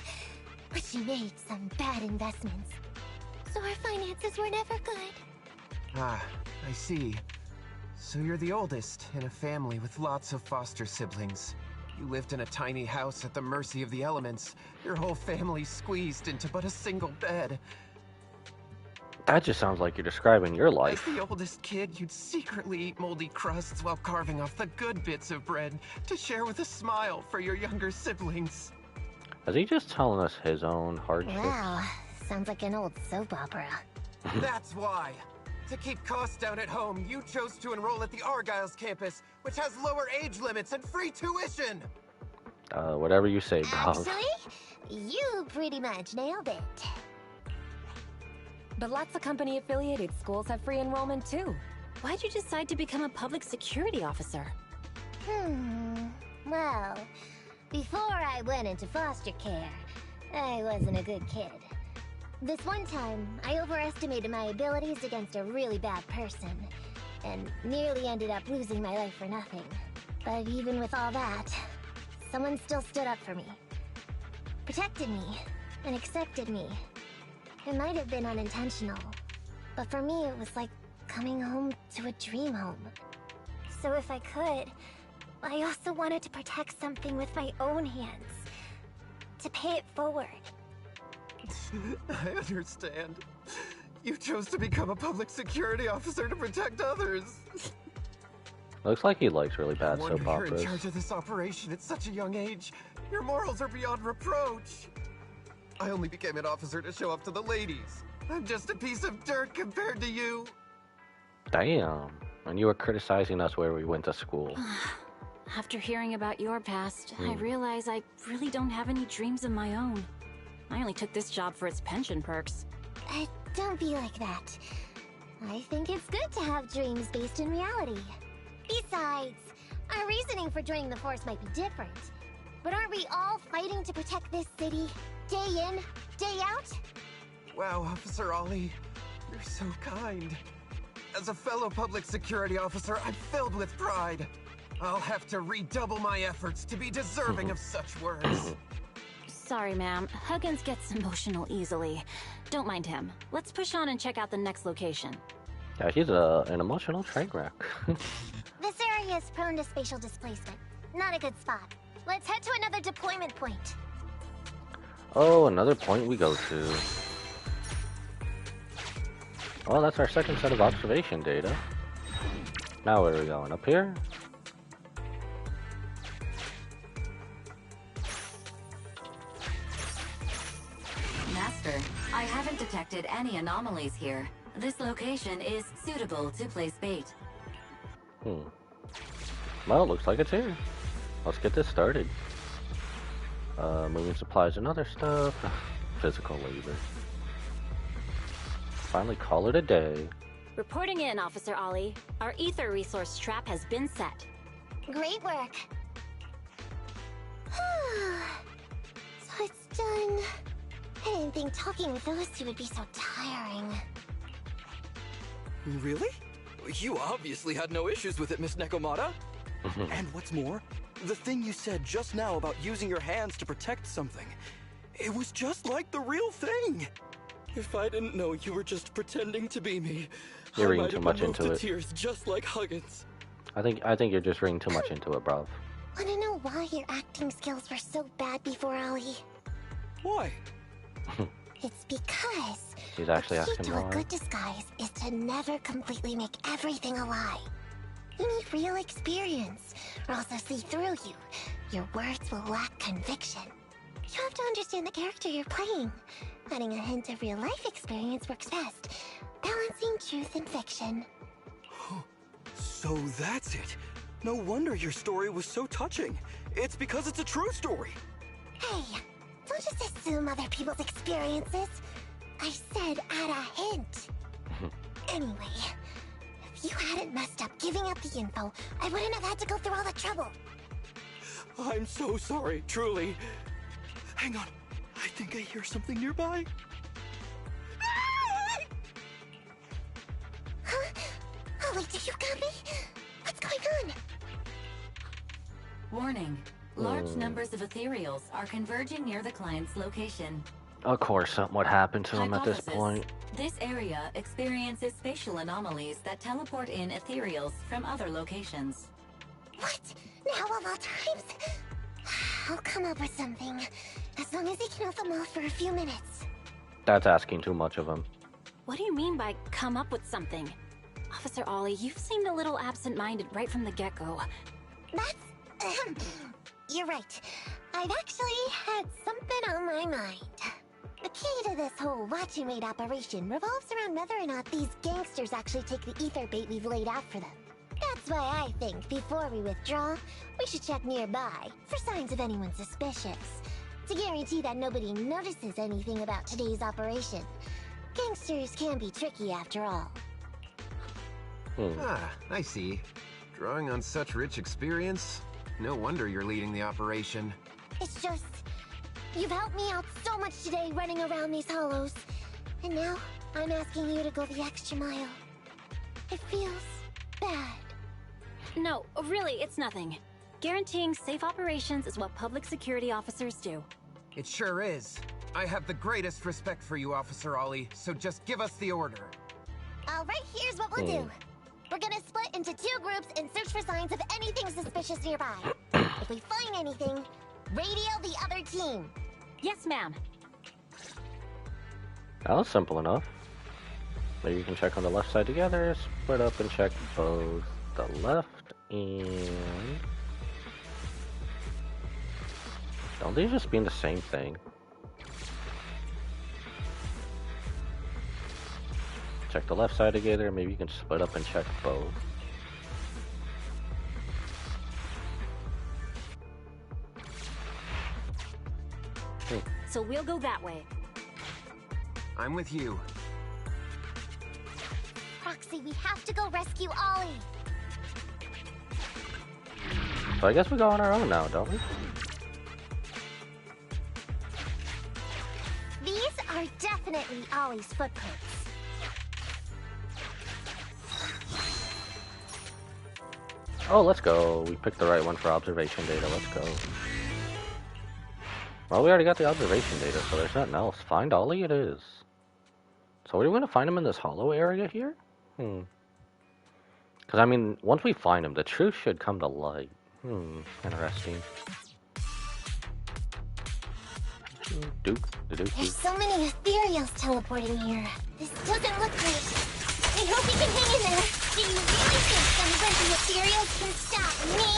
Speaker 3: but she made some bad investments. So our finances were never good.
Speaker 14: Ah, I see. So you're the oldest in a family with lots of foster siblings. You lived in a tiny house at the mercy of the elements, your whole family squeezed into but a single bed.
Speaker 1: That just sounds like you're describing your life.
Speaker 14: As the oldest kid, you'd secretly eat moldy crusts while carving off the good bits of bread to share with a smile for your younger siblings.
Speaker 1: Is he just telling us his own hardships?
Speaker 3: Wow, sounds like an old soap opera.
Speaker 14: That's why. To keep costs down at home, you chose to enroll at the Argyle's campus, which has lower age limits and free tuition.
Speaker 1: Whatever you say, bro.
Speaker 3: Actually, you pretty much nailed it.
Speaker 13: But lots of company-affiliated schools have free enrollment too. Why'd you decide to become a public security officer?
Speaker 3: Well, before I went into foster care, I wasn't a good kid. This one time, I overestimated my abilities against a really bad person, and nearly ended up losing my life for nothing. But even with all that, someone still stood up for me, protected me, and accepted me. It might have been unintentional, but for me it was like coming home to a dream home. So if I could, I also wanted to protect something with my own hands, to pay it forward.
Speaker 14: I understand. You chose to become a public security officer to protect others.
Speaker 1: Looks like he likes really bad soap
Speaker 14: You're
Speaker 1: operas.
Speaker 14: in charge of this operation at such a young age. Your morals are beyond reproach. I only became an officer to show up to the ladies. I'm just a piece of dirt compared to you.
Speaker 1: Damn. And you were criticizing us where we went to school.
Speaker 12: After hearing about your past, I realize I really don't have any dreams of my own. I only took this job for its pension perks.
Speaker 3: Don't be like that. I think it's good to have dreams based in reality. Besides, our reasoning for joining the Force might be different. But aren't we all fighting to protect this city, day in, day out?
Speaker 14: Wow, Officer Ollie, you're so kind. As a fellow public security officer, I'm filled with pride. I'll have to redouble my efforts to be deserving of such words.
Speaker 12: Sorry, ma'am. Huggins gets emotional easily. Don't mind him. Let's push on and check out the next location.
Speaker 1: Yeah, he's an emotional train wreck.
Speaker 3: This area is prone to spatial displacement. Not a good spot. Let's head to another deployment point.
Speaker 1: Oh, another point we go to. Well, that's our second set of observation data. Now where are we going? Up here?
Speaker 5: Master, I haven't detected any anomalies here. This location is suitable to place bait.
Speaker 1: Well, it looks like it's here. Let's get this started. Moving supplies and other stuff. Physical labor. Finally call it a day.
Speaker 12: Reporting in, Officer Ollie. Our ether resource trap has been set.
Speaker 3: Great work. So it's done. I didn't think talking with those two would be so tiring.
Speaker 11: Really? You obviously had no issues with it, Miss Nekomata. And what's more, the thing you said just now about using your hands to protect something, it was just like the real thing. If I didn't know you were just pretending to be me,
Speaker 1: You're
Speaker 11: I
Speaker 1: reading
Speaker 11: might
Speaker 1: too
Speaker 11: have
Speaker 1: much
Speaker 11: been moved
Speaker 1: into
Speaker 11: to
Speaker 1: it.
Speaker 11: tears just like Huggins.
Speaker 1: I think you're just reading too much into it, bruv.
Speaker 3: Wanna know why your acting skills were so bad before, Ollie?
Speaker 11: Why?
Speaker 3: It's because
Speaker 1: He's actually
Speaker 3: the key
Speaker 1: asking
Speaker 3: to a
Speaker 1: why.
Speaker 3: good disguise is to never completely make everything a lie. You need real experience, or else they'll see through you. Your words will lack conviction. You have to understand the character you're playing. Adding a hint of real-life experience works best, balancing truth and fiction.
Speaker 11: So that's it. No wonder your story was so touching. It's because it's a true story.
Speaker 3: Hey, don't just assume other people's experiences. I said add a hint. Anyway, if you hadn't messed up giving up the info, I wouldn't have had to go through all the trouble.
Speaker 11: I'm so sorry, truly. Hang on. I think I hear something nearby.
Speaker 3: Huh? Ollie, do you got me? What's going on?
Speaker 5: Warning. Large numbers of ethereals are converging near the client's location.
Speaker 1: Of course, something would happen to him at this point.
Speaker 5: This area experiences spatial anomalies that teleport in ethereals from other locations.
Speaker 3: What? Now of all times? I'll come up with something. As long as he can hold them off for a few minutes.
Speaker 1: That's asking too much of him.
Speaker 12: What do you mean by come up with something? Officer Ollie, you've seemed a little absent-minded right from the get-go.
Speaker 3: That's... You're right. I've actually had something on my mind. The key to this whole watch and wait operation revolves around whether or not these gangsters actually take the ether bait we've laid out for them. That's why I think, before we withdraw, we should check nearby for signs of anyone suspicious. To guarantee that nobody notices anything about today's operation. Gangsters can be tricky after all.
Speaker 14: Ah, I see. Drawing on such rich experience? No wonder you're leading the operation.
Speaker 3: It's just... You've helped me out so much today running around these hollows. And now, I'm asking you to go the extra mile. It feels bad.
Speaker 12: No, really, it's nothing. Guaranteeing safe operations is what public security officers do.
Speaker 14: It sure is. I have the greatest respect for you, Officer Ollie, so just give us the order.
Speaker 3: Alright, here's what we'll do. We're gonna split into 2 groups and search for signs of anything suspicious nearby. If we find anything, radio the other team.
Speaker 12: Yes, ma'am.
Speaker 1: That was simple enough. Maybe you can check on the left side together, split up and check both the left and... Don't they just mean the same thing? Check the left side together, maybe you can split up and check both.
Speaker 12: So we'll go that way.
Speaker 14: I'm with you.
Speaker 3: Proxy, we have to go rescue Ollie.
Speaker 1: So I guess we go on our own now, don't we?
Speaker 3: These are definitely Ollie's footprints.
Speaker 1: Oh, let's go. We picked the right one for observation data. Let's go. Well, we already got the observation data, so there's nothing else. Find Ollie it is. So are we going to find him in this hollow area here? Because, I mean, once we find him, the truth should come to light. Interesting.
Speaker 3: There's so many ethereals teleporting here. This doesn't look great. I hope you can hang in there. Do you really think some random ethereals can stop me?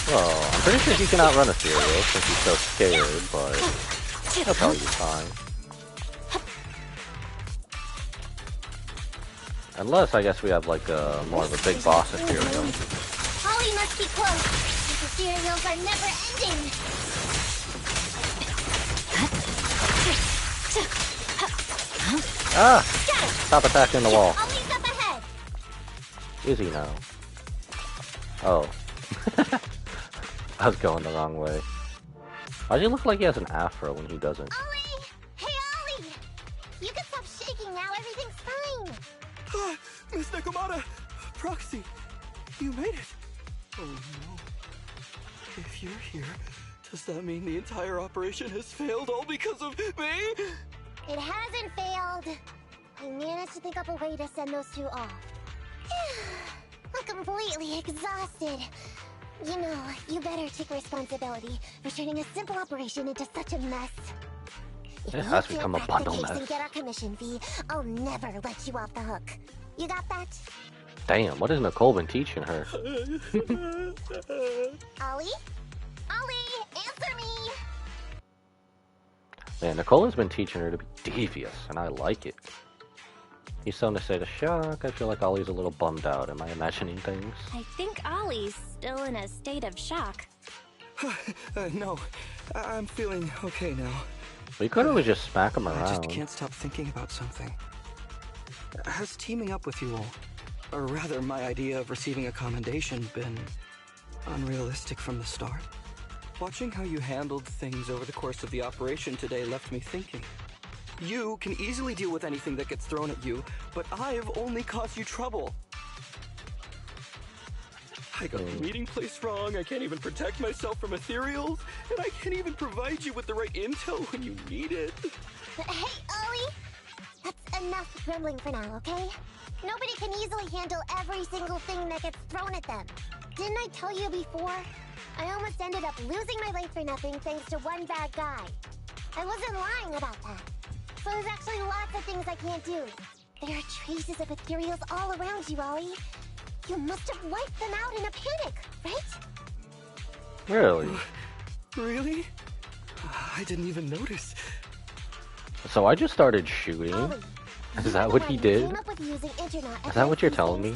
Speaker 1: Well, I'm pretty sure he can outrun ethereals since he's so scared, but he'll probably be fine. Unless, I guess we have like more of a big boss ethereal.
Speaker 3: Ollie must be close. These ethereals are never ending.
Speaker 1: Ah! Stop attacking the wall.
Speaker 3: Ollie's up ahead.
Speaker 1: Is he now? Oh. I was going the wrong way. Why does he look like he has an afro when he doesn't?
Speaker 3: Ollie! Hey, Ollie! You can stop shaking now. Everything's fine.
Speaker 11: Ah, Miss Nekomata! Proxy! You made it! Oh no. If you're here, does that mean the entire operation has failed all because of me?
Speaker 3: It hasn't failed. I managed to think up a way to send those 2 off. I'm completely exhausted. You know, you better take responsibility for turning a simple operation into such a mess. If
Speaker 1: It has become a bundle
Speaker 3: case
Speaker 1: mess.
Speaker 3: and get our commission fee, I'll never let you off the hook. You got that?
Speaker 1: Damn, what has Nicole been teaching her?
Speaker 3: Ollie? Ollie, answer me!
Speaker 1: Man, Nicole has been teaching her to be devious, and I like it. He's starting to say the shock. I feel like Ollie's a little bummed out. Am I imagining things?
Speaker 13: I think Ollie's still in a state of shock.
Speaker 11: No, I'm feeling okay now.
Speaker 1: We could always just smack him
Speaker 11: I just
Speaker 1: around.
Speaker 11: can't stop thinking about something. Has teaming up with you all, or rather my idea of receiving a commendation, been unrealistic from the start? Watching how you handled things over the course of the operation today left me thinking. You can easily deal with anything that gets thrown at you, but I've only caused you trouble. I got the meeting place wrong, I can't even protect myself from ethereals, and I can't even provide you with the right intel when you need it.
Speaker 3: Hey, Ollie! That's enough grumbling for now, okay? Nobody can easily handle every single thing that gets thrown at them. Didn't I tell you before? I almost ended up losing my life for nothing thanks to one bad guy. I wasn't lying about that. So there's actually lots of things I can't do. There are traces of ethereals all around you, Ollie. You must have wiped them out in a panic, right?
Speaker 1: Really?
Speaker 11: Really? I didn't even notice.
Speaker 1: So I just started shooting?
Speaker 3: Ollie,
Speaker 1: Is that what he did? Is that what you're telling me?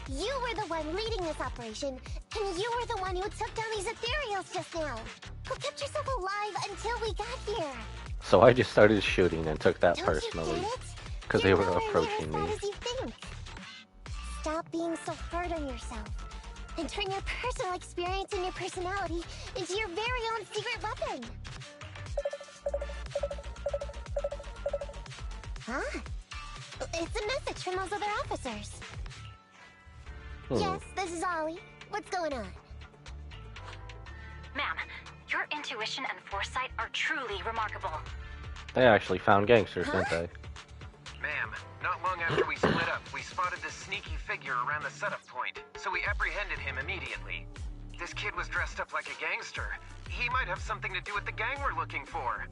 Speaker 3: You were the one leading this operation, and you were the one who took down these ethereals just now. Who kept yourself alive until we got here.
Speaker 1: So I just started shooting and took that personally. Because they were approaching me.
Speaker 3: As you think. Stop being so hard on yourself. And turn your personal experience and your personality into your very own secret weapon. Huh? It's a message from those other officers. Yes, this is Ollie. What's going on?
Speaker 9: Ma'am, your intuition and foresight are truly remarkable.
Speaker 1: They actually found gangsters, didn't they?
Speaker 14: Ma'am, not long after we split up, we spotted this sneaky figure around the setup point, so we apprehended him immediately. This kid was dressed up like a gangster. He might have something to do with the gang we're looking for.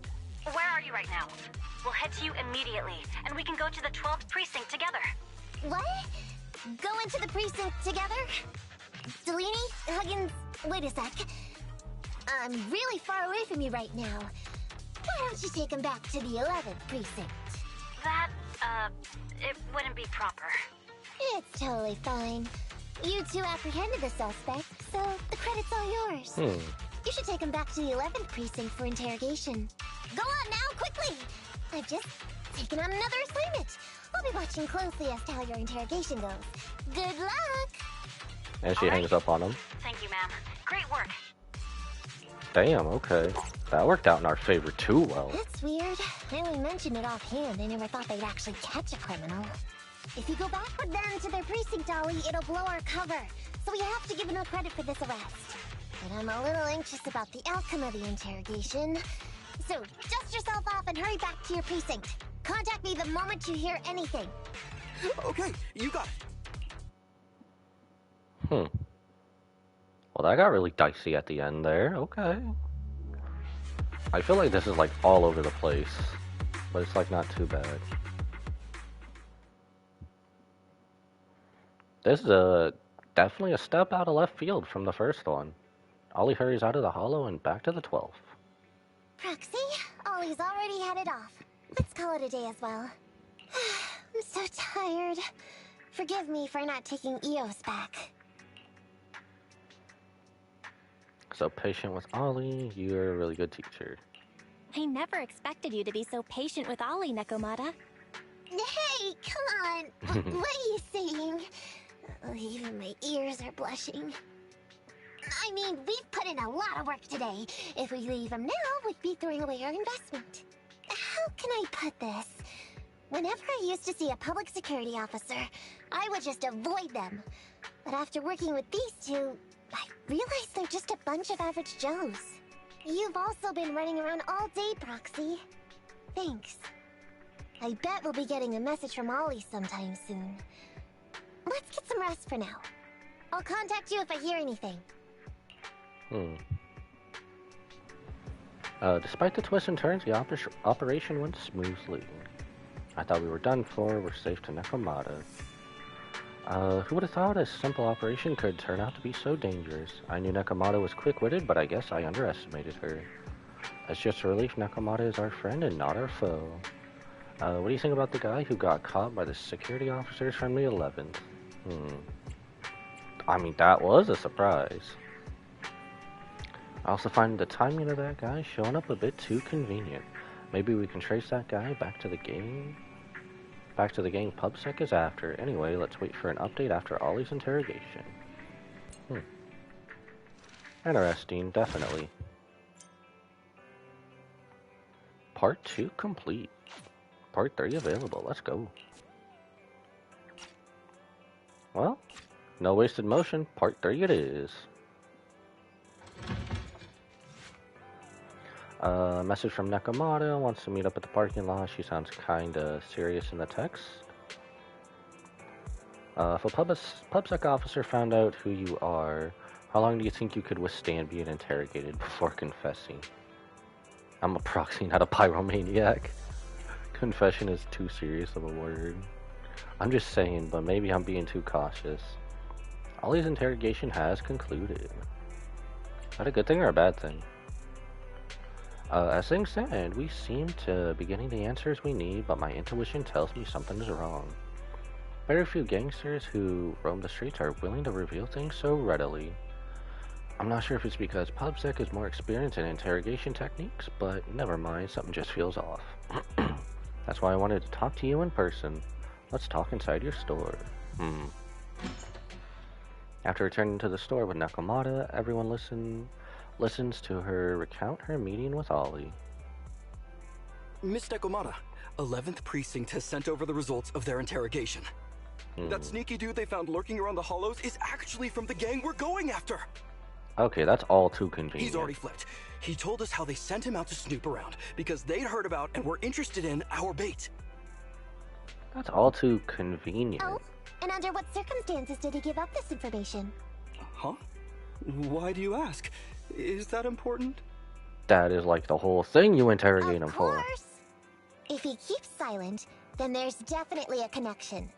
Speaker 9: Where are you right now? We'll head to you immediately, and we can go to the 12th precinct together.
Speaker 3: What? Go into the precinct together? Delaney? Huggins? Wait a sec. I'm really far away from you right now. Why don't you take him back to the 11th precinct?
Speaker 9: That, it wouldn't be proper.
Speaker 3: It's totally fine. You two apprehended the suspect, so the credit's all yours. You should take him back to the 11th precinct for interrogation. Go on now, quickly! I've just taken on another assignment. I'll be watching closely as to how your interrogation goes. Good luck!
Speaker 1: And she hangs up on him.
Speaker 9: Thank you, ma'am. Great work.
Speaker 1: Damn, okay. That worked out in our favor too well.
Speaker 3: That's weird. I only mentioned it offhand. I never thought they'd actually catch a criminal. If you go back with them to their precinct, Ollie, it'll blow our cover. So we have to give them credit for this arrest. But I'm a little anxious about the outcome of the interrogation. So dust yourself off and hurry back to your precinct. Contact me the moment you hear anything.
Speaker 11: Okay, you got
Speaker 1: it. Well, that got really dicey at the end there. Okay. I feel like this is like all over the place, but it's like not too bad. This is definitely a step out of left field from the first one. Ollie hurries out of the hollow and back to the 12th.
Speaker 3: Proxy, Ollie's already headed off. Let's call it a day as well. I'm so tired. Forgive me for not taking Eos back.
Speaker 1: So patient with Ollie, you're a really good teacher.
Speaker 13: I never expected you to be so patient with Ollie, Nekomata.
Speaker 3: Hey, come on! What are you saying? Even my ears are blushing. I mean, we've put in a lot of work today. If we leave him now, we'd be throwing away our investment. How can I put this? Whenever I used to see a public security officer, I would just avoid them. But after working with these two, I realized they're just a bunch of average Joes. You've also been running around all day, Proxy. Thanks. I bet we'll be getting a message from Ollie sometime soon. Let's get some rest for now. I'll contact you if I hear anything.
Speaker 1: Despite the twists and turns, the operation went smoothly. I thought we were done for. We're safe to Nekomata. Who would have thought a simple operation could turn out to be so dangerous? I knew Nekomata was quick-witted, but I guess I underestimated her. As just a relief, Nekomata is our friend and not our foe. What do you think about the guy who got caught by the security officers from the 11th? I mean, that was a surprise. I also find the timing of that guy showing up a bit too convenient. Maybe we can trace that guy back to the gang? Back to the gang PubSec is after. Anyway, let's wait for an update after Ollie's interrogation. Interesting, definitely. Part 2 complete. Part 3 available. Let's go. Well, no wasted motion. Part 3 it is. Message from Nekomata. Wants to meet up at the parking lot. She sounds kinda serious in the text. If a PubSec officer found out who you are, how long do you think you could withstand being interrogated before confessing? I'm a proxy, not a pyromaniac. Confession is too serious of a word. I'm just saying, but maybe I'm being too cautious. Ollie's interrogation has concluded. Is that a good thing or a bad thing? As things stand, we seem to be getting the answers we need, but my intuition tells me something is wrong. Very few gangsters who roam the streets are willing to reveal things so readily. I'm not sure if it's because PubSec is more experienced in interrogation techniques, but never mind, something just feels off. That's why I wanted to talk to you in person. Let's talk inside your store. After returning to the store with Nekomata, everyone listens to her recount her meeting with Ollie.
Speaker 11: Miss Nekomata, 11th Precinct has sent over the results of their interrogation. That sneaky dude they found lurking around the hollows is actually from the gang we're going after.
Speaker 1: Okay, that's all too convenient.
Speaker 11: He's already flipped. He told us how they sent him out to snoop around because they'd heard about and were interested in our bait.
Speaker 1: That's all too convenient.
Speaker 3: Oh, and under what circumstances did he give up this information?
Speaker 11: Huh? Why do you ask? Is that important?
Speaker 1: That is like the whole thing you interrogate him for.
Speaker 3: Of course. If he keeps silent, then there's definitely a connection.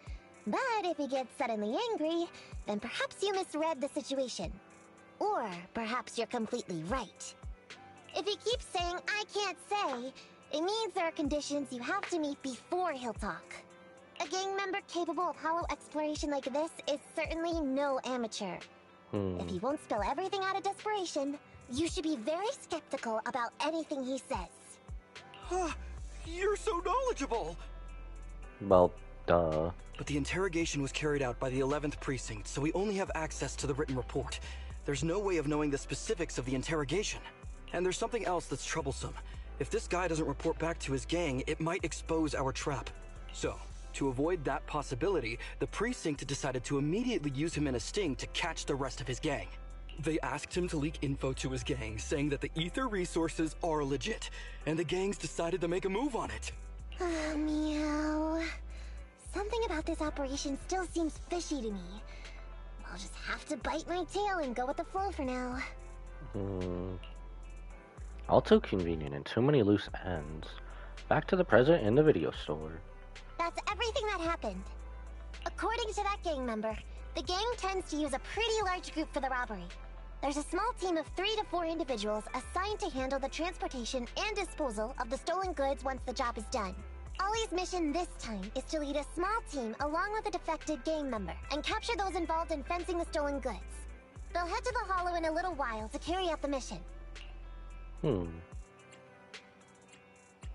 Speaker 3: But if he gets suddenly angry, then perhaps you misread the situation. Or perhaps you're completely right. If he keeps saying, I can't say, it means there are conditions you have to meet before he'll talk. A gang member capable of hollow exploration like this is certainly no amateur. If he won't spill everything out of desperation, you should be very skeptical about anything he says.
Speaker 11: You're so knowledgeable!
Speaker 1: Well, duh.
Speaker 11: But the interrogation was carried out by the 11th Precinct, so we only have access to the written report. There's no way of knowing the specifics of the interrogation. And there's something else that's troublesome. If this guy doesn't report back to his gang, it might expose our trap. So, to avoid that possibility, the Precinct decided to immediately use him in a sting to catch the rest of his gang. They asked him to leak info to his gang, saying that the ether resources are legit, and the gangs decided to make a move on it.
Speaker 3: Meow. Something about this operation still seems fishy to me. I'll just have to bite my tail and go with the flow for now.
Speaker 1: All too convenient and too many loose ends. Back to the present in the video store.
Speaker 3: That's everything that happened. According to that gang member, the gang tends to use a pretty large group for the robbery. There's a small team of 3 to 4 individuals assigned to handle the transportation and disposal of the stolen goods once the job is done. Ollie's mission this time is to lead a small team along with a defected gang member and capture those involved in fencing the stolen goods. They'll head to the Hollow in a little while to carry out the mission.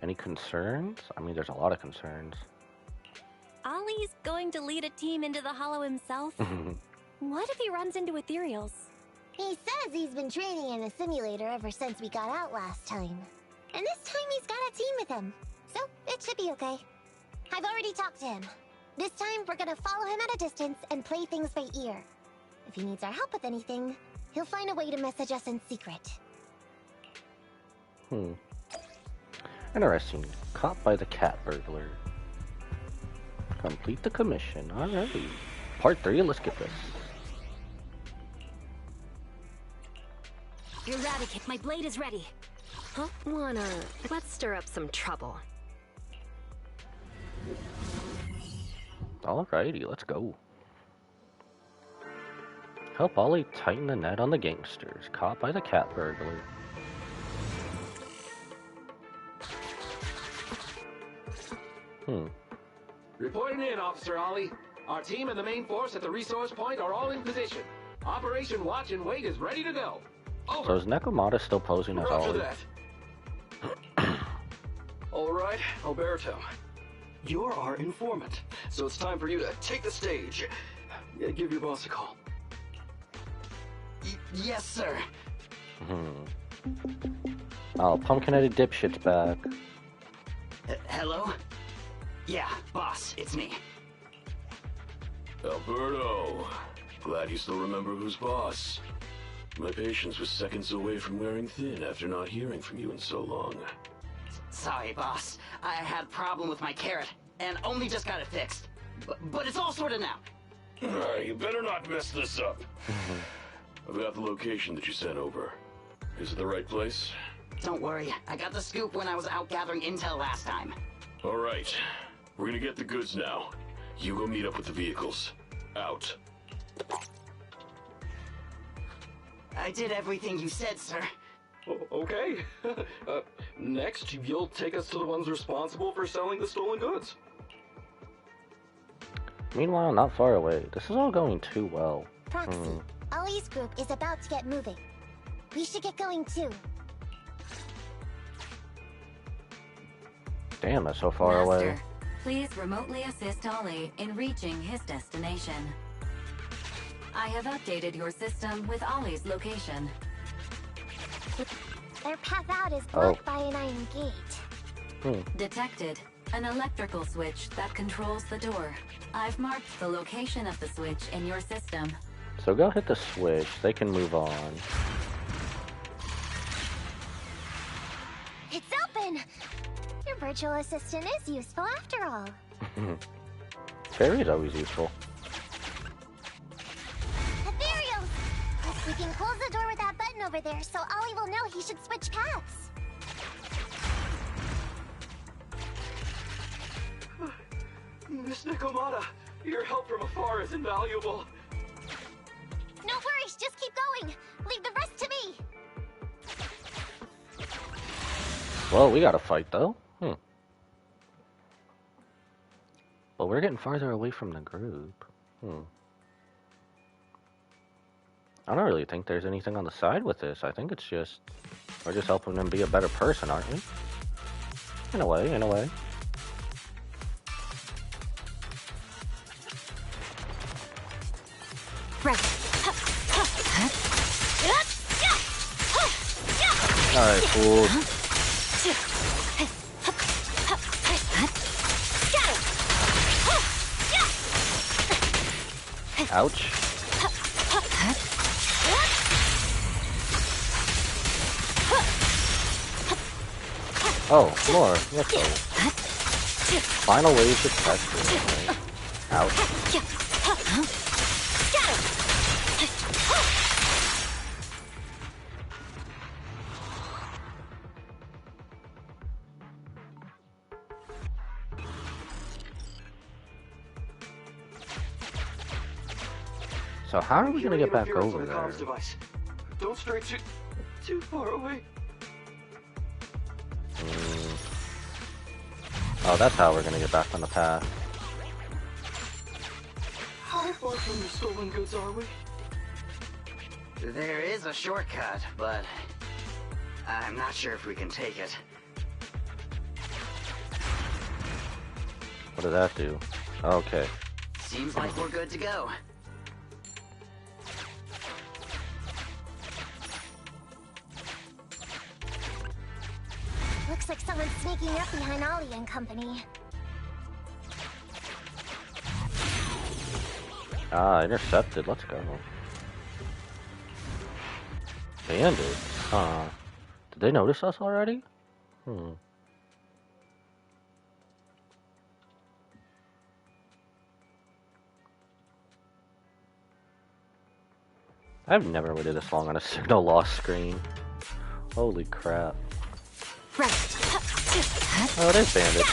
Speaker 1: Any concerns? I mean, there's a lot of concerns.
Speaker 13: Ollie's going to lead a team into the Hollow himself? What if he runs into ethereals?
Speaker 3: He says he's been training in a simulator ever since we got out last time. And this time he's got a team with him. So, it should be okay. I've already talked to him. This time, we're gonna follow him at a distance and play things by ear. If he needs our help with anything, he'll find a way to message us in secret.
Speaker 1: Interesting. Caught by the cat burglar. Complete the commission. Alrighty. Part 3, let's get this.
Speaker 12: Eradicate, my blade is ready.
Speaker 7: Huh? Let's stir up some trouble.
Speaker 1: Alrighty, let's go. Help Ollie tighten the net on the gangsters. Caught by the cat burglar.
Speaker 8: Reporting in, Officer Ollie. Our team and the main force at the resource point are all in position. Operation Watch and Wait is ready to go. Over.
Speaker 1: So is Nekomata still posing as Ollie?
Speaker 11: Alright, Alberto. You're our informant, so it's time for you to take the stage. Give your boss a call. Yes, sir.
Speaker 1: Oh, Pumpkin-headed dipshit's back.
Speaker 15: Hello? Yeah, boss, it's me.
Speaker 16: Alberto, glad you still remember who's boss. My patience was seconds away from wearing thin after not hearing from you in so long.
Speaker 15: Sorry, boss. I had a problem with my carrot, and only just got it fixed. But it's all sorted now.
Speaker 16: You better not mess this up. I've got the location that you sent over. Is it the right place?
Speaker 15: Don't worry, I got the scoop when I was out gathering intel last time.
Speaker 16: All right, we're gonna get the goods now. You go meet up with the vehicles. Out.
Speaker 15: I did everything you said, sir.
Speaker 11: Okay. Next, you'll take us to the ones responsible for selling the stolen goods.
Speaker 1: Meanwhile, not far away. This is all going too well.
Speaker 3: Proxy, Ollie's group is about to get moving. We should get going too.
Speaker 1: Damn, that's so far away.
Speaker 5: Please remotely assist Ollie in reaching his destination. I have updated your system with Ollie's location.
Speaker 3: Their path out is blocked by an iron gate.
Speaker 5: Detected. An electrical switch that controls the door. I've marked the location of the switch in your system.
Speaker 1: So go hit the switch. They can move on.
Speaker 3: It's open! Your virtual assistant is useful after all.
Speaker 1: Fairy's always useful.
Speaker 3: Ethereal! We can close the door with that button over there so Ollie will know he should switch paths.
Speaker 11: Miss Nikomata, your help from afar is invaluable.
Speaker 3: No worries, just keep going. Leave the rest to me.
Speaker 1: Well, we gotta fight though. Well, we're getting farther away from the group. I don't really think there's anything on the side with this. I think it's just... we're just helping them be a better person, aren't we? In a way, in a way. Alright, fool. Ouch. Oh, more. Let's go. Final wave to test it. Ouch. So how are we gonna get back over there?
Speaker 11: Don't stray too far away.
Speaker 1: Oh, that's how we're gonna get back on the path.
Speaker 11: How far from the stolen goods are we?
Speaker 15: There is a shortcut, but I'm not sure if we can take it.
Speaker 1: What did that do? Okay.
Speaker 15: Seems like we're good to go.
Speaker 3: Looks like someone's sneaking up behind Ollie and company.
Speaker 1: Ah, intercepted. Let's go. Bandit? Huh. Did they notice us already? I've never waited this long on a signal loss screen. Holy crap. Oh, it is Bandit.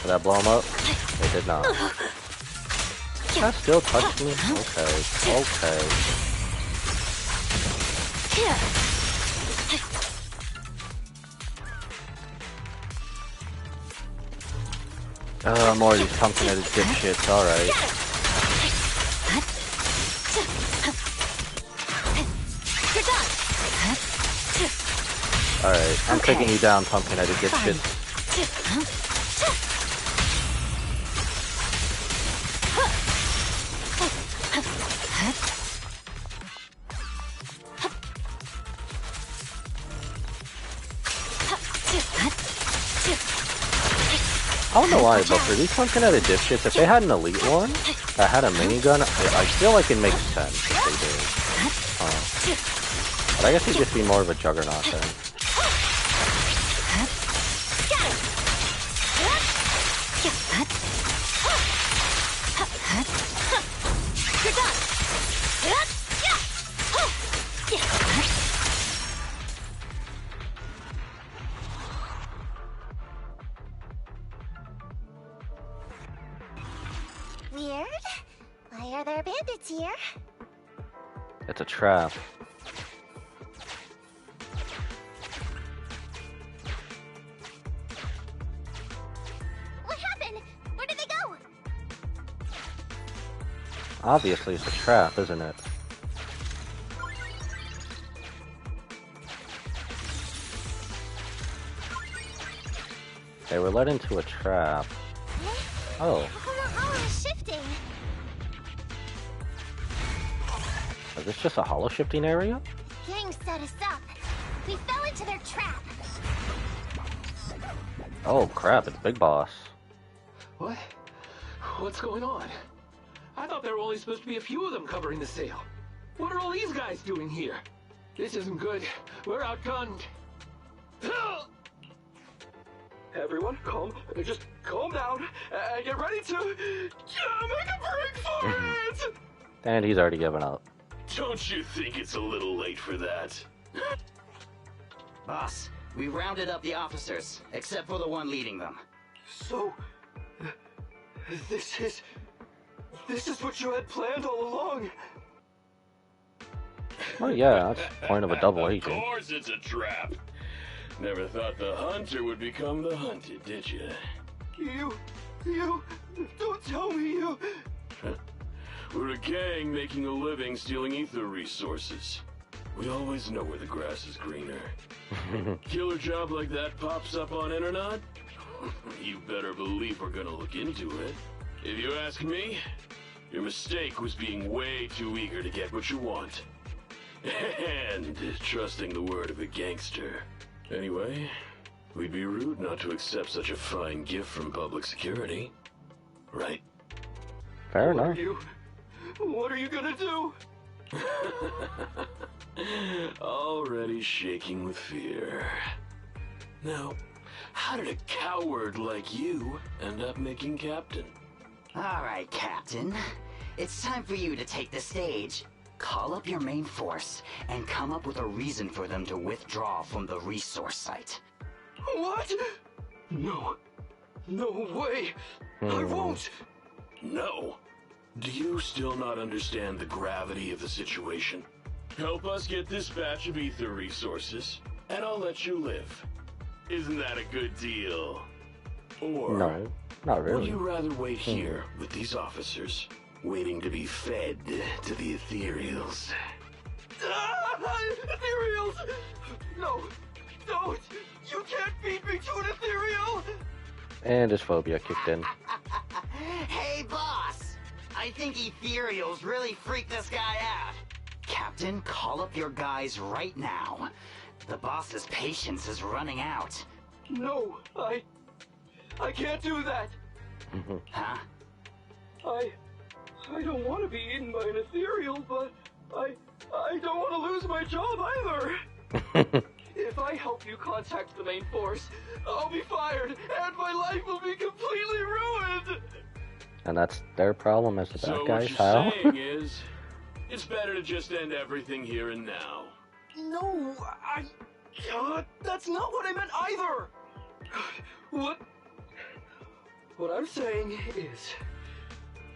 Speaker 1: Did that blow him up? It did not. That still touched me? Okay. Okay. More of these pumpkin-headed dipshits, alright. Alright, I'm taking you down, pumpkin-headed dipshits. I don't know why, but for these funcking out of dipshits, if they had an elite one that had a minigun, I feel like it makes sense if they did. But I guess he'd just be more of a juggernaut then.
Speaker 7: You're done.
Speaker 3: Weird. Why are there bandits here?
Speaker 1: It's a trap.
Speaker 3: What happened? Where did they go?
Speaker 1: Obviously, it's a trap, isn't it? They were led into a trap. Oh.
Speaker 3: How come the hollow is shifting?
Speaker 1: Is this just a hollow shifting area?
Speaker 3: The gang set us up. We fell into their trap.
Speaker 1: Oh crap, it's Big Boss.
Speaker 8: What? What's going on? I thought there were only supposed to be a few of them covering the sale. What are all these guys doing here? This isn't good. We're outgunned.
Speaker 11: Everyone, just calm down and get ready to make a break for it!
Speaker 1: And he's already given up.
Speaker 16: Don't you think it's a little late for that?
Speaker 15: Boss, we rounded up the officers, except for the one leading them.
Speaker 11: So, this is what you had planned all along?
Speaker 1: Well, yeah, that's the point of a double agent.
Speaker 16: Of course it's a trap. Never thought the hunter would become the hunted, did you?
Speaker 11: You, don't tell me you...
Speaker 16: We're a gang making a living stealing ether resources. We always know where the grass is greener. Killer job like that pops up on internet? You better believe we're gonna look into it. If you ask me, your mistake was being way too eager to get what you want. And trusting the word of a gangster. Anyway, we'd be rude not to accept such a fine gift from public security. Right?
Speaker 1: Fair enough.
Speaker 11: What are you gonna do?
Speaker 16: Already shaking with fear. Now, how did a coward like you end up making captain?
Speaker 15: Alright, Captain. It's time for you to take the stage. Call up your main force and come up with a reason for them to withdraw from the resource site.
Speaker 11: What? No. No way. I won't.
Speaker 16: No. Do you still not understand the gravity of the situation? Help us get this batch of ether resources, and I'll let you live. Isn't that a good deal? Or...
Speaker 1: No, not really.
Speaker 16: Would you rather wait here with these officers, waiting to be fed to the ethereals?
Speaker 11: Ethereals! No, don't! You can't feed me to an ethereal!
Speaker 1: And his phobia kicked in.
Speaker 15: Hey, boss! I think ethereals really freaked this guy out. Captain, call up your guys right now. The boss's patience is running out.
Speaker 11: No, I can't do that.
Speaker 15: Huh?
Speaker 11: I don't want to be eaten by an ethereal, but I don't want to lose my job either. If I help you contact the main force, I'll be fired, and my life will be completely ruined.
Speaker 1: And that's their problem as the bad guys,
Speaker 16: how? What you're saying is, it's better to just end everything here and now.
Speaker 11: No, that's not what I meant either. What I'm saying is,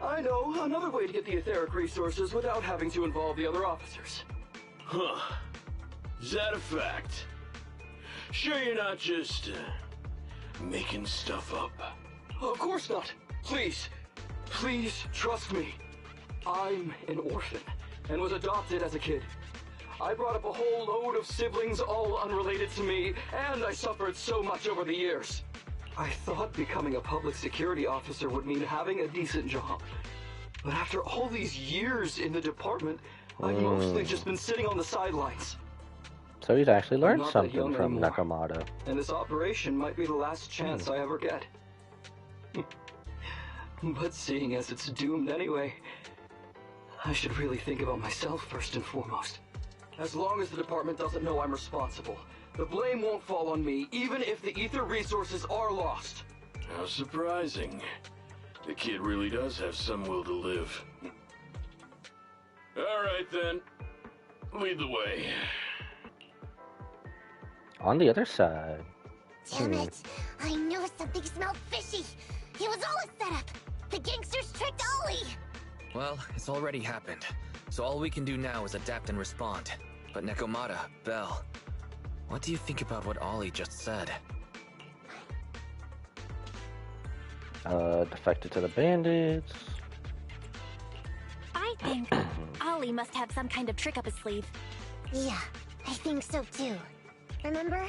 Speaker 11: I know another way to get the etheric resources without having to involve the other officers.
Speaker 16: Huh. Is that a fact? Sure you're not just, making stuff up?
Speaker 11: Of course not. Please trust me. I'm an orphan, and was adopted as a kid. I brought up a whole load of siblings, all unrelated to me, and I suffered so much over the years. I thought becoming a public security officer would mean having a decent job. But after all these years in the department, I've mostly just been sitting on the sidelines.
Speaker 1: So he's actually learned something from Nakamata.
Speaker 11: And this operation might be the last chance I ever get. But seeing as it's doomed anyway, I should really think about myself first and foremost. As long as the department doesn't know I'm responsible, the blame won't fall on me, even if the ether resources are lost.
Speaker 16: How surprising. The kid really does have some will to live. Alright then. Lead the way.
Speaker 1: On the other side.
Speaker 3: Damn it! I knew something smelled fishy! It was all a setup! The gangsters tricked Ollie!
Speaker 4: Well, it's already happened. So all we can do now is adapt and respond. But Nekomata, Belle, what do you think about what Ollie just said?
Speaker 1: Defected to the bandits.
Speaker 13: I think Ollie must have some kind of trick up his sleeve.
Speaker 3: Yeah, I think so too. Remember?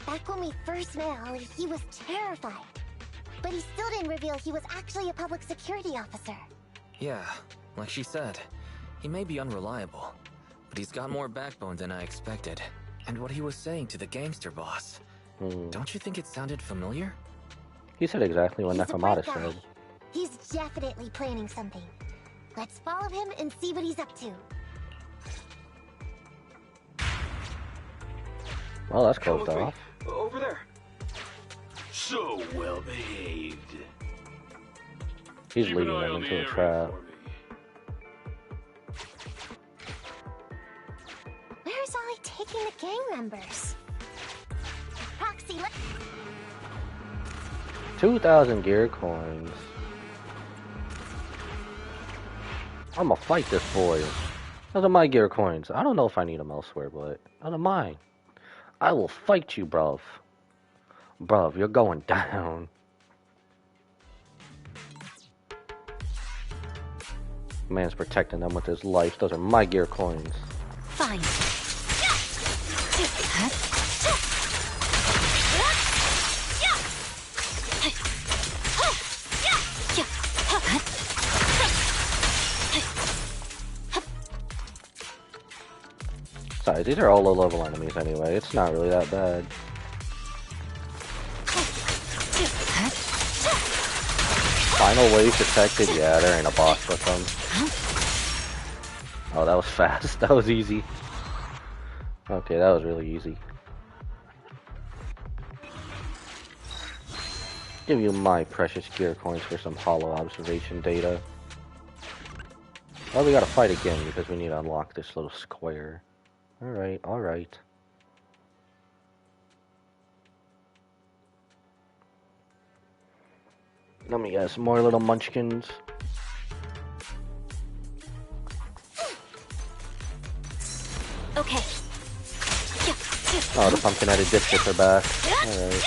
Speaker 3: Back when we first met Ollie, he was terrified. But he still didn't reveal he was actually a public security officer.
Speaker 4: Yeah, like she said, he may be unreliable, but he's got more backbone than I expected. And what he was saying to the gangster boss, don't you think it sounded familiar?
Speaker 1: He said exactly what Nekomata said.
Speaker 3: He's definitely planning something. Let's follow him and see what he's up to.
Speaker 1: Well, that's closed off.
Speaker 11: Over there.
Speaker 16: So well behaved.
Speaker 1: He's leading them into a trap.
Speaker 3: Where's Ollie taking the gang members? Proxy,
Speaker 1: 2,000 gear coins. I'ma fight this boy. Those are my gear coins. I don't know if I need them elsewhere, but those are mine. I will fight you, bruv. Bruv, you're going down. Man's protecting them with his life. Those are my gear coins.
Speaker 13: Fine.
Speaker 1: Besides, these are all low-level enemies anyway. It's not really that bad. Final wave detected? Yeah, there ain't a boss with them. Oh, that was fast. That was easy. Okay, that was really easy. Give you my precious gear coins for some hollow observation data. Well, we gotta fight again because we need to unlock this little square. Alright, alright. Let me get some more little munchkins.
Speaker 13: Okay.
Speaker 1: Oh, the pumpkin-headed dipshits are back. Alright.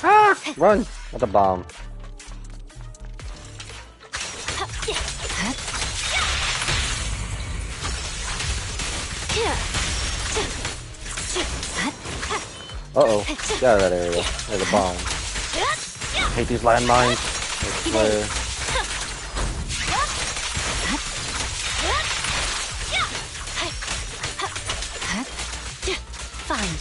Speaker 1: Ah! Run! That's a bomb. Uh-oh. Get out of that area. There's a bomb. I hate these landmines. I swear.
Speaker 13: Fine.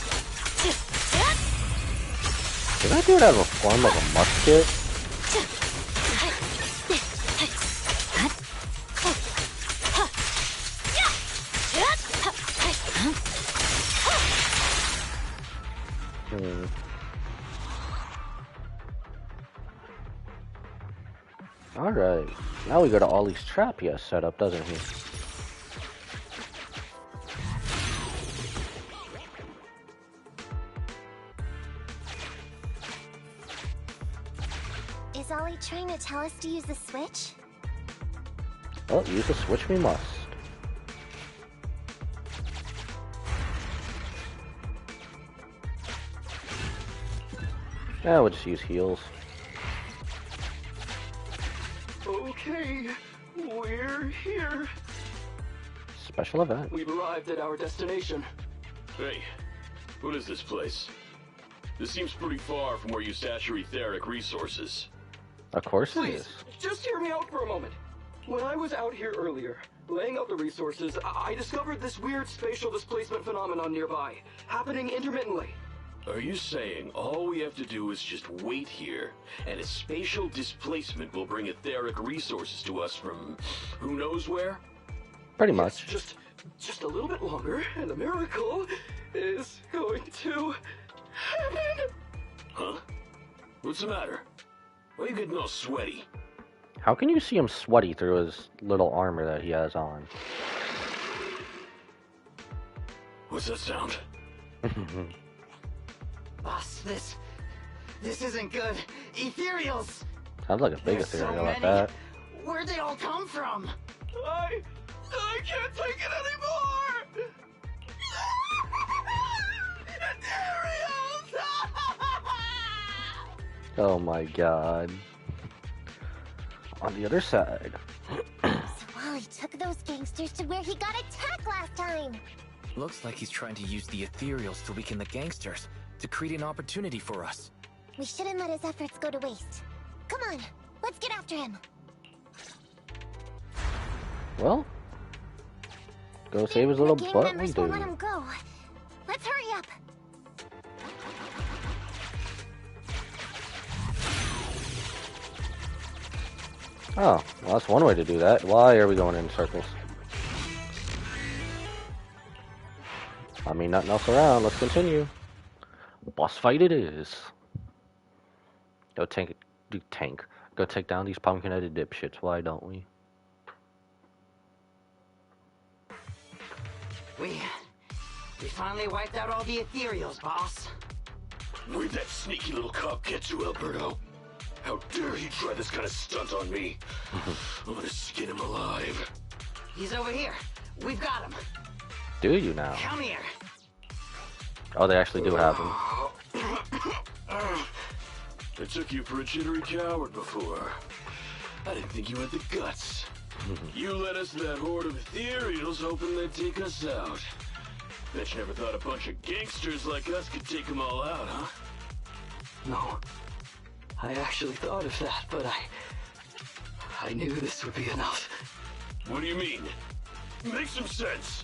Speaker 1: Did that dude have a form of a musket? Alright, now we go to Ollie's trap he has set up, doesn't he?
Speaker 3: Is Ollie trying to tell us to use the switch?
Speaker 1: Well, use the switch we must. Yeah, we'll just use heals.
Speaker 11: Okay, we're here.
Speaker 1: Special event.
Speaker 11: We've arrived at our destination.
Speaker 16: Hey, what is this place? This seems pretty far from where you stash your etheric resources.
Speaker 1: Of course it
Speaker 11: Please,
Speaker 1: is.
Speaker 11: just hear me out for a moment. When I was out here earlier, laying out the resources, I discovered this weird spatial displacement phenomenon nearby, happening intermittently.
Speaker 16: Are you saying all we have to do is just wait here, and a spatial displacement will bring etheric resources to us from who knows where?
Speaker 1: Pretty much.
Speaker 11: Just a little bit longer, and the miracle is going to happen.
Speaker 16: Huh? What's the matter? Why are you getting all sweaty?
Speaker 1: How can you see him sweaty through his little armor that he has on?
Speaker 16: What's that sound?
Speaker 15: Boss, this isn't good. Ethereals!
Speaker 1: Sounds like a big ethereal like that.
Speaker 15: Where'd they all come from?
Speaker 11: I can't take it anymore!
Speaker 1: Oh my god. On the other side.
Speaker 3: So Wally took those gangsters to where he got attacked last time.
Speaker 4: Looks like he's trying to use the ethereals to weaken the gangsters, to create an opportunity for us.
Speaker 3: We shouldn't let his efforts go to waste. Come on, let's get after him.
Speaker 1: Well, go save his little
Speaker 3: The gang
Speaker 1: butt.
Speaker 3: members won't let him go. Let's hurry up.
Speaker 1: Oh, well, that's one way to do that. Why are we going in circles? I mean, nothing else around. Let's continue. Boss fight it is. Go Go take down these pumpkin-headed dipshits. Why don't we?
Speaker 15: We finally wiped out all the ethereals, boss.
Speaker 16: Where'd that sneaky little cop get to, Alberto? How dare he try this kind of stunt on me? I'm gonna skin him alive.
Speaker 15: He's over here. We've got him.
Speaker 1: Do you now?
Speaker 15: Come here.
Speaker 1: Oh, they actually do have him.
Speaker 16: I took you for a jittery coward before. I didn't think you had the guts. You led us to that horde of ethereals hoping they'd take us out. Bet you never thought a bunch of gangsters like us could take them all out, huh?
Speaker 11: No. I actually thought of that, but I knew this would be enough.
Speaker 16: What do you mean? Make some sense.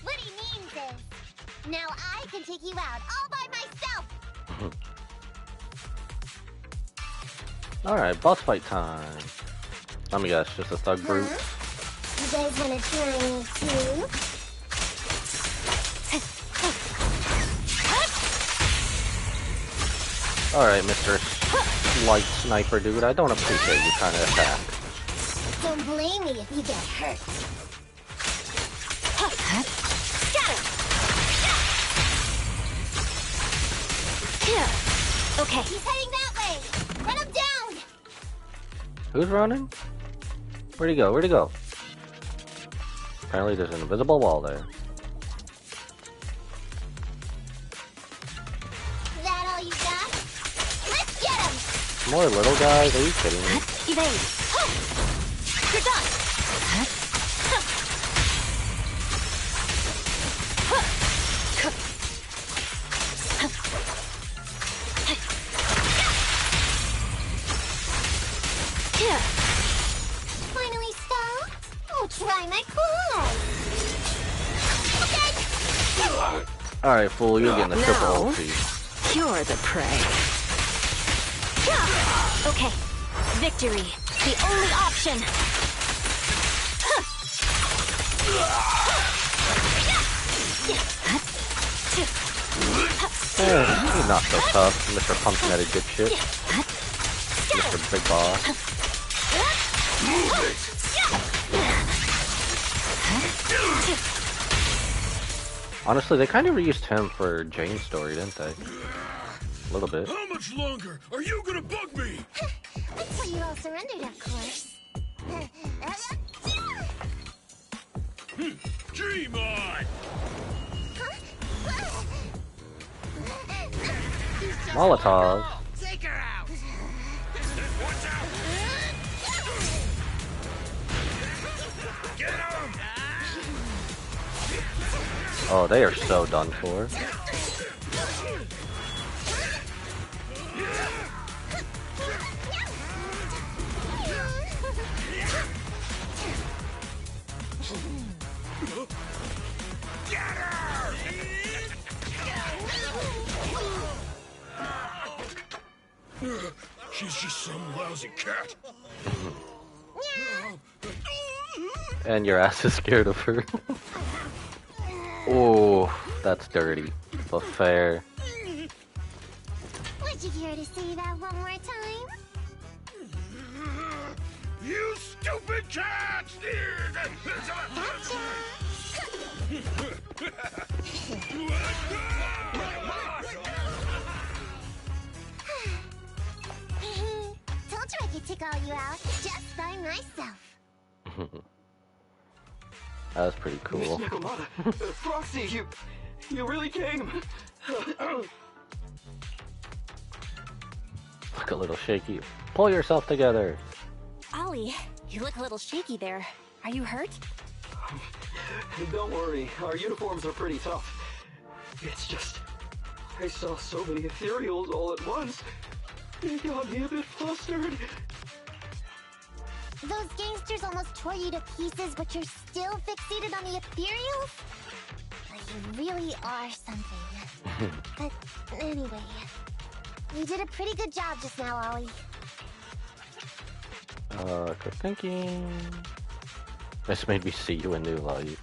Speaker 3: What he means is, now I can take you out all by myself.
Speaker 1: Alright, boss fight time. Let me guess, just a thug brute.
Speaker 3: You guys wanna try me too?
Speaker 1: Alright, Mr. Light Sniper dude, I don't appreciate you trying to attack.
Speaker 3: Don't blame me if you get hurt.
Speaker 12: Okay.
Speaker 3: He's heading that way. Run him down.
Speaker 1: Who's running? Where'd he go? Where'd he go? Apparently there's an invisible wall there.
Speaker 3: That all you got? Let's get him.
Speaker 1: More little guys? Are you kidding me?
Speaker 12: Evade. You're done.
Speaker 3: Finally stop? Oh, try my claws. Okay.
Speaker 1: Alright, fool, you're getting the triple ulti.
Speaker 12: You're the prey. Okay. Victory. The only option.
Speaker 1: You're not so tough, Mr. Pumpkin-headed dipshit. Mr. Big Boss. Honestly, they kind of reused him for Jane's story, didn't they? A little bit.
Speaker 16: How much longer are you gonna bug me?
Speaker 3: Until you all surrendered, of course.
Speaker 16: Dream on!
Speaker 1: Molotov.
Speaker 15: Take her out.
Speaker 16: Watch out! Get him!
Speaker 1: Oh, they are so done for.
Speaker 16: Is she some lousy cat?
Speaker 1: And your ass is scared of her. Oh, that's dirty, but fair.
Speaker 3: Would you care to say that one more time?
Speaker 16: You stupid cat!
Speaker 3: Told you I could take all you out just by myself.
Speaker 1: That was pretty cool.
Speaker 11: Miss Nekomata, Froxy, you really came.
Speaker 1: Look a little shaky. Pull yourself together.
Speaker 13: Ollie, you look a little shaky there. Are you hurt?
Speaker 11: Don't worry, our uniforms are pretty tough. It's just, I saw so many ethereals all at once. It got me a bit flustered.
Speaker 3: Those gangsters almost tore you to pieces, but you're still fixated on the ethereals? You really are something. But anyway, you did a pretty good job just now, Ollie.
Speaker 1: Good thinking. This made me see you in new light.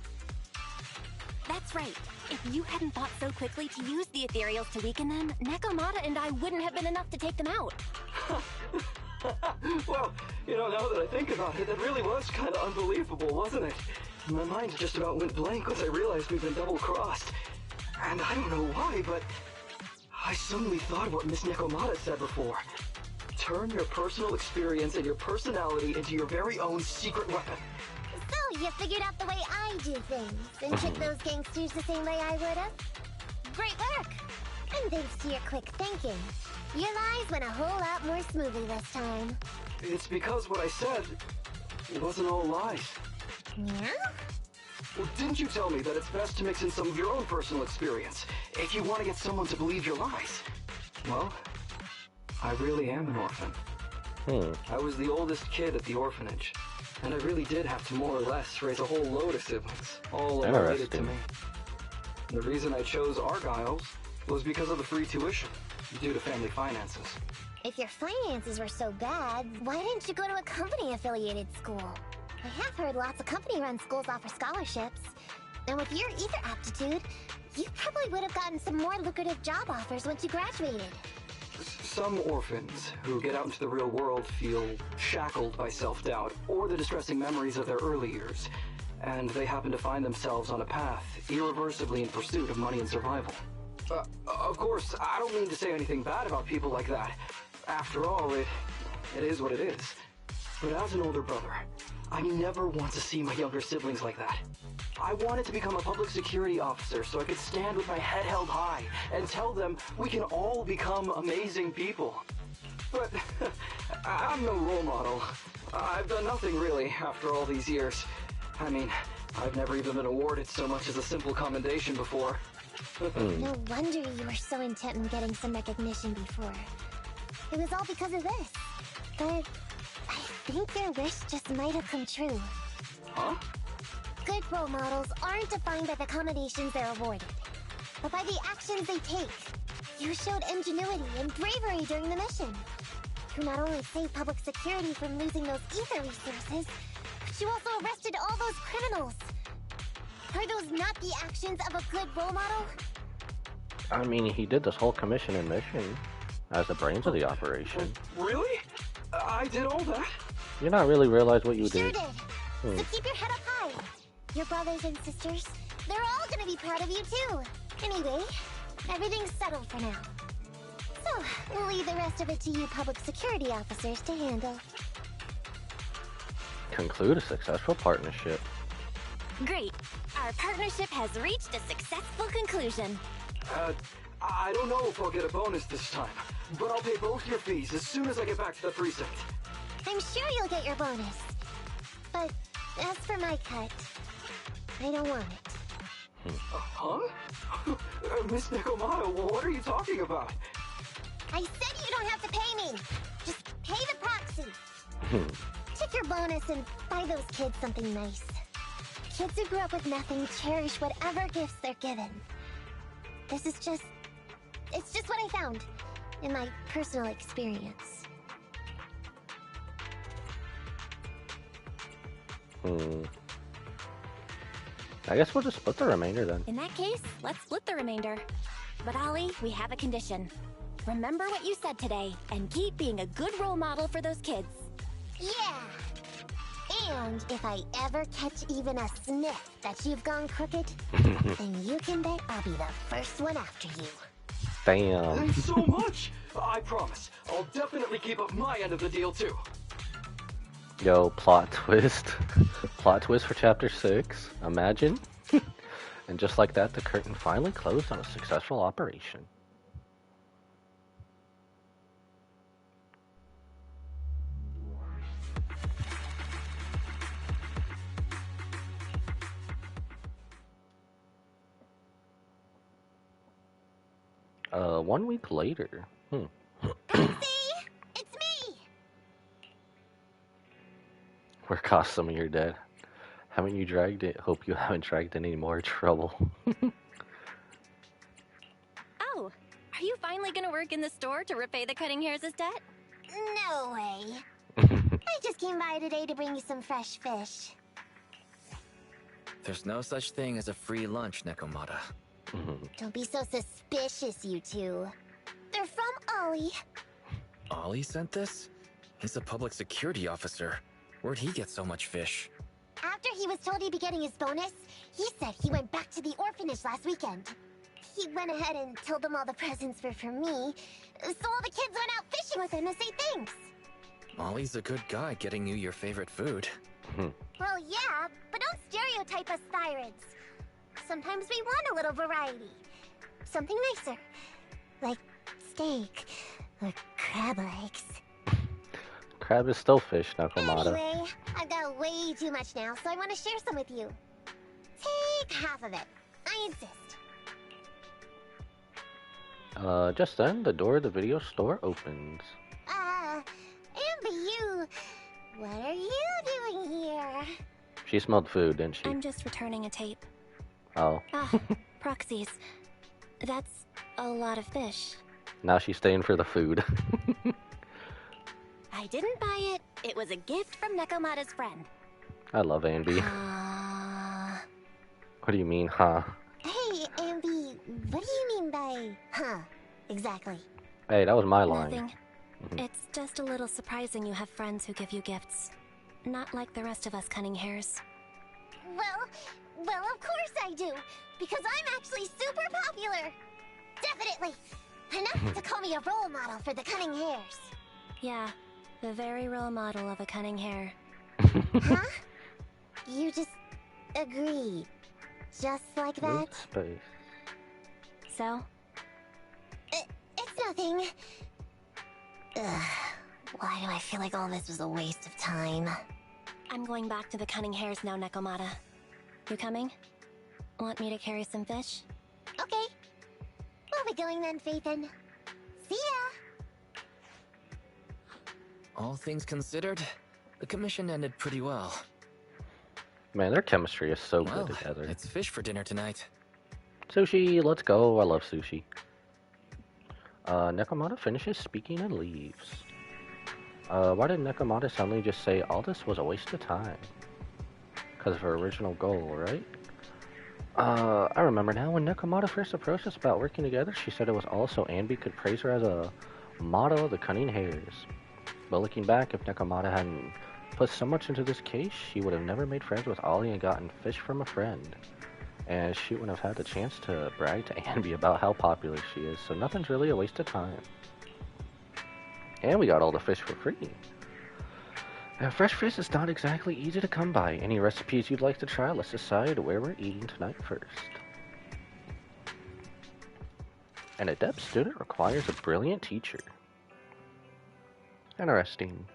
Speaker 13: That's right. If you hadn't thought so quickly to use the ethereals to weaken them, Nekomata and I wouldn't have been enough to take them out.
Speaker 11: Well, now that I think about it, that really was kind of unbelievable, wasn't it? My mind just about went blank once I realized we'd been double-crossed. And I don't know why, but I suddenly thought of what Miss Nekomata said before. Turn your personal experience and your personality into your very own secret weapon.
Speaker 3: So, you figured out the way I do things, and tricked those gangsters the same way I would've? Great work! And thanks to your quick thinking, your lies went a whole lot more smoothly this time.
Speaker 11: It's because what I said wasn't all lies.
Speaker 3: Yeah?
Speaker 11: Well, didn't you tell me that it's best to mix in some of your own personal experience if you want to get someone to believe your lies? Well, I really am an orphan. I was the oldest kid at the orphanage, and I really did have to more or less raise a whole load of siblings, all related to me. The reason I chose Argyle's was because of the free tuition, due to family finances.
Speaker 3: If your finances were so bad, why didn't you go to a company-affiliated school? I have heard lots of company-run schools offer scholarships. And with your ether aptitude, you probably would have gotten some more lucrative job offers once you graduated.
Speaker 11: Some orphans who get out into the real world feel shackled by self-doubt or the distressing memories of their early years, and they happen to find themselves on a path irreversibly in pursuit of money and survival. Of course, I don't mean to say anything bad about people like that. After all, it is what it is. But as an older brother, I never want to see my younger siblings like that. I wanted to become a public security officer so I could stand with my head held high and tell them we can all become amazing people. But I'm no role model. I've done nothing really after all these years. I mean, I've never even been awarded so much as a simple commendation before.
Speaker 3: No wonder you were so intent on getting some recognition before. It was all because of this. But I think your wish just might have come true.
Speaker 11: Huh?
Speaker 3: Good role models aren't defined by the accommodations they're awarded, but by the actions they take. You showed ingenuity and bravery during the mission. You not only saved public security from losing those ether resources, but you also arrested all those criminals. Are those not the actions of a good role model?
Speaker 1: I mean, he did this whole commission and mission as the brains of the operation.
Speaker 11: Really? I did all that?
Speaker 1: You not really realize what you
Speaker 3: Sure
Speaker 1: did.
Speaker 3: So keep your head up high. Your brothers and sisters, they're all gonna be proud of you too. Anyway, everything's settled for now. So, we'll leave the rest of it to you public security officers to handle.
Speaker 1: Conclude a successful partnership.
Speaker 13: Great. Our partnership has reached a successful conclusion.
Speaker 11: I don't know if I'll get a bonus this time, but I'll pay both your fees as soon as I get back to the precinct.
Speaker 3: I'm sure you'll get your bonus. But as for my cut, I don't want it.
Speaker 11: Huh? Miss Nekomata, what are you talking about?
Speaker 3: I said you don't have to pay me! Just pay the proxy! Take your bonus and buy those kids something nice. Kids who grew up with nothing cherish whatever gifts they're given. It's just what I found in my personal experience.
Speaker 1: I guess we'll just split the remainder then.
Speaker 13: In that case, let's split the remainder. But Ollie, we have a condition. Remember what you said today, and keep being a good role model for those kids.
Speaker 3: Yeah! And if I ever catch even a sniff that you've gone crooked, then you can bet I'll be the first one after you.
Speaker 1: Damn.
Speaker 11: Thanks so much! I promise, I'll definitely keep up my end of the deal too.
Speaker 1: Yo, plot twist. Plot twist for chapter 6. Imagine. And just like that, the curtain finally closed on a successful operation. One week later.
Speaker 3: It's me!
Speaker 1: We're Kasumi, you're dead. Haven't you dragged it? Hope you haven't dragged any more trouble.
Speaker 13: Oh, are you finally gonna work in the store to repay the cutting hair's debt?
Speaker 3: No way. I just came by today to bring you some fresh fish.
Speaker 4: There's no such thing as a free lunch, Nekomata.
Speaker 3: Don't be so suspicious, you two. They're from Ollie.
Speaker 4: Ollie sent this? He's a public security officer. Where'd he get so much fish?
Speaker 3: After he was told he'd be getting his bonus, he said he went back to the orphanage last weekend. He went ahead and told them all the presents were for me, so all the kids went out fishing with him to say thanks.
Speaker 4: Ollie's a good guy getting you your favorite food.
Speaker 3: Well, yeah, but don't stereotype us Sirens. Sometimes we want a little variety. Something nicer. Like steak or crab legs.
Speaker 1: Crab is still fish, Nekomata.
Speaker 3: Anyway, I've got way too much now, so I want to share some with you. Take half of it. I insist.
Speaker 1: Just then, the door of the video store opens.
Speaker 3: Amber, what are you doing here?
Speaker 1: She smelled food, didn't she?
Speaker 13: I'm just returning a tape.
Speaker 1: Oh.
Speaker 13: Proxies. That's a lot of fish.
Speaker 1: Now she's staying for the food.
Speaker 13: I didn't buy it. It was a gift from Nekomata's friend.
Speaker 1: I love Ambi. What do you mean, huh?
Speaker 3: Hey, Ambi, what do you mean by huh? Exactly.
Speaker 1: Hey, that was my line.
Speaker 13: Nothing. It's just a little surprising you have friends who give you gifts. Not like the rest of us cunning hairs.
Speaker 3: Well, of course I do. Because I'm actually super popular. Definitely. Enough to call me a role model for the cunning hairs.
Speaker 13: Yeah, the very role model of a cunning hair.
Speaker 3: Huh? You just agreed. Just like that?
Speaker 13: So?
Speaker 3: It's nothing. Ugh. Why do I feel like all this was a waste of time?
Speaker 13: I'm going back to the cunning hairs now, Nekomata. You coming? Want me to carry some fish?
Speaker 3: Okay. We'll be going then, Phaethon. See ya!
Speaker 4: All things considered, the commission ended pretty well.
Speaker 1: Man, their chemistry is so
Speaker 4: Well,
Speaker 1: good together.
Speaker 4: it's fish for dinner tonight.
Speaker 1: Sushi, let's go. I love sushi. Nekomata finishes speaking and leaves. Why did Nekomata suddenly just say all this was a waste of time? Because of her original goal, right? I remember now when Nekomata first approached us about working together, she said it was all so Ambi could praise her as a model of the cunning hairs. But looking back, if Nekomata hadn't put so much into this case, she would have never made friends with Ollie and gotten fish from a friend. And she wouldn't have had the chance to brag to Ambi about how popular she is, so nothing's really a waste of time. And we got all the fish for free. Now, fresh fish is not exactly easy to come by. Any recipes you'd like to try? Let's decide where we're eating tonight first. An adept student requires a brilliant teacher. Interesting.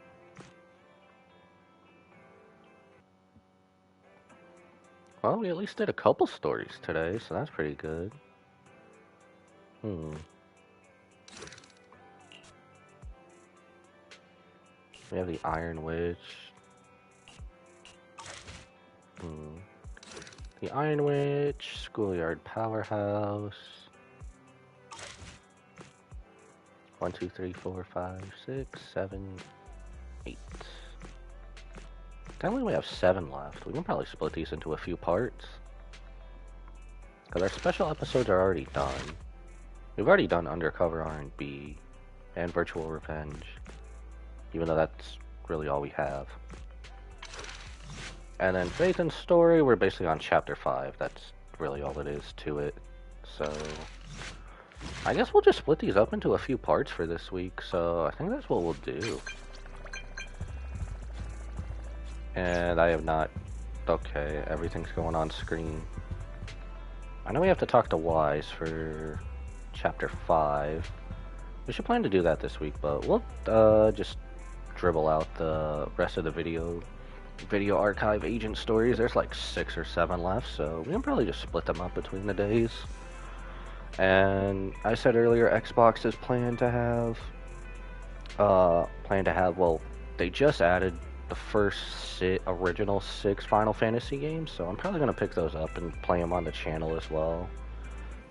Speaker 1: Well, we at least did a couple stories today, so that's pretty good. We have the Iron Witch. The Iron Witch, Schoolyard Powerhouse. 1, 2, 3, 4, 5, 6, 7, 8. Technically we have 7 left. We can probably split these into a few parts. Because our special episodes are already done. We've already done Undercover R&B and Virtual Revenge. Even though that's really all we have. And then Faith and Story, we're basically on Chapter 5. That's really all it is to it. So, I guess we'll just split these up into a few parts for this week. So, I think that's what we'll do. And I have not... Okay, everything's going on screen. I know we have to talk to Wise for Chapter 5. We should plan to do that this week, but we'll just dribble out the rest of the video archive agent stories. There's like 6 or 7 left, so we can probably just split them up between the days. And I said earlier, Xbox is planned to have, well, they just added the first original 6 Final Fantasy games, so I'm probably going to pick those up and play them on the channel as well.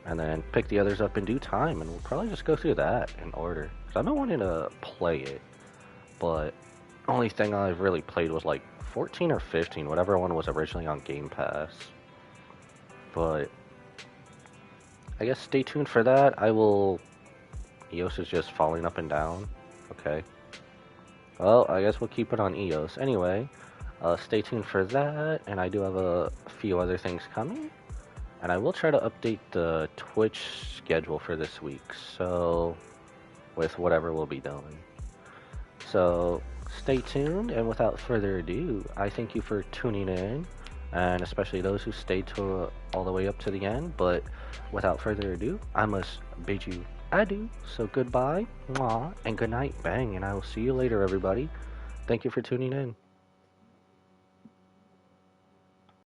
Speaker 1: And then pick the others up in due time, and we'll probably just go through that in order. Because I've been wanting to play it, but only thing I've really played was like 14 or 15, whatever one was originally on Game Pass. But I guess stay tuned for that. EOS is just falling up and down. Okay. Well, I guess we'll keep it on EOS. Anyway, stay tuned for that, and I do have a few other things coming. And I will try to update the Twitch schedule for this week, so with whatever we'll be doing. So stay tuned, and without further ado, I thank you for tuning in, and especially those who stayed all the way up to the end. But without further ado, I must bid you adieu. So goodbye, mwah, and good night, bang, and I will see you later, everybody. Thank you for tuning in.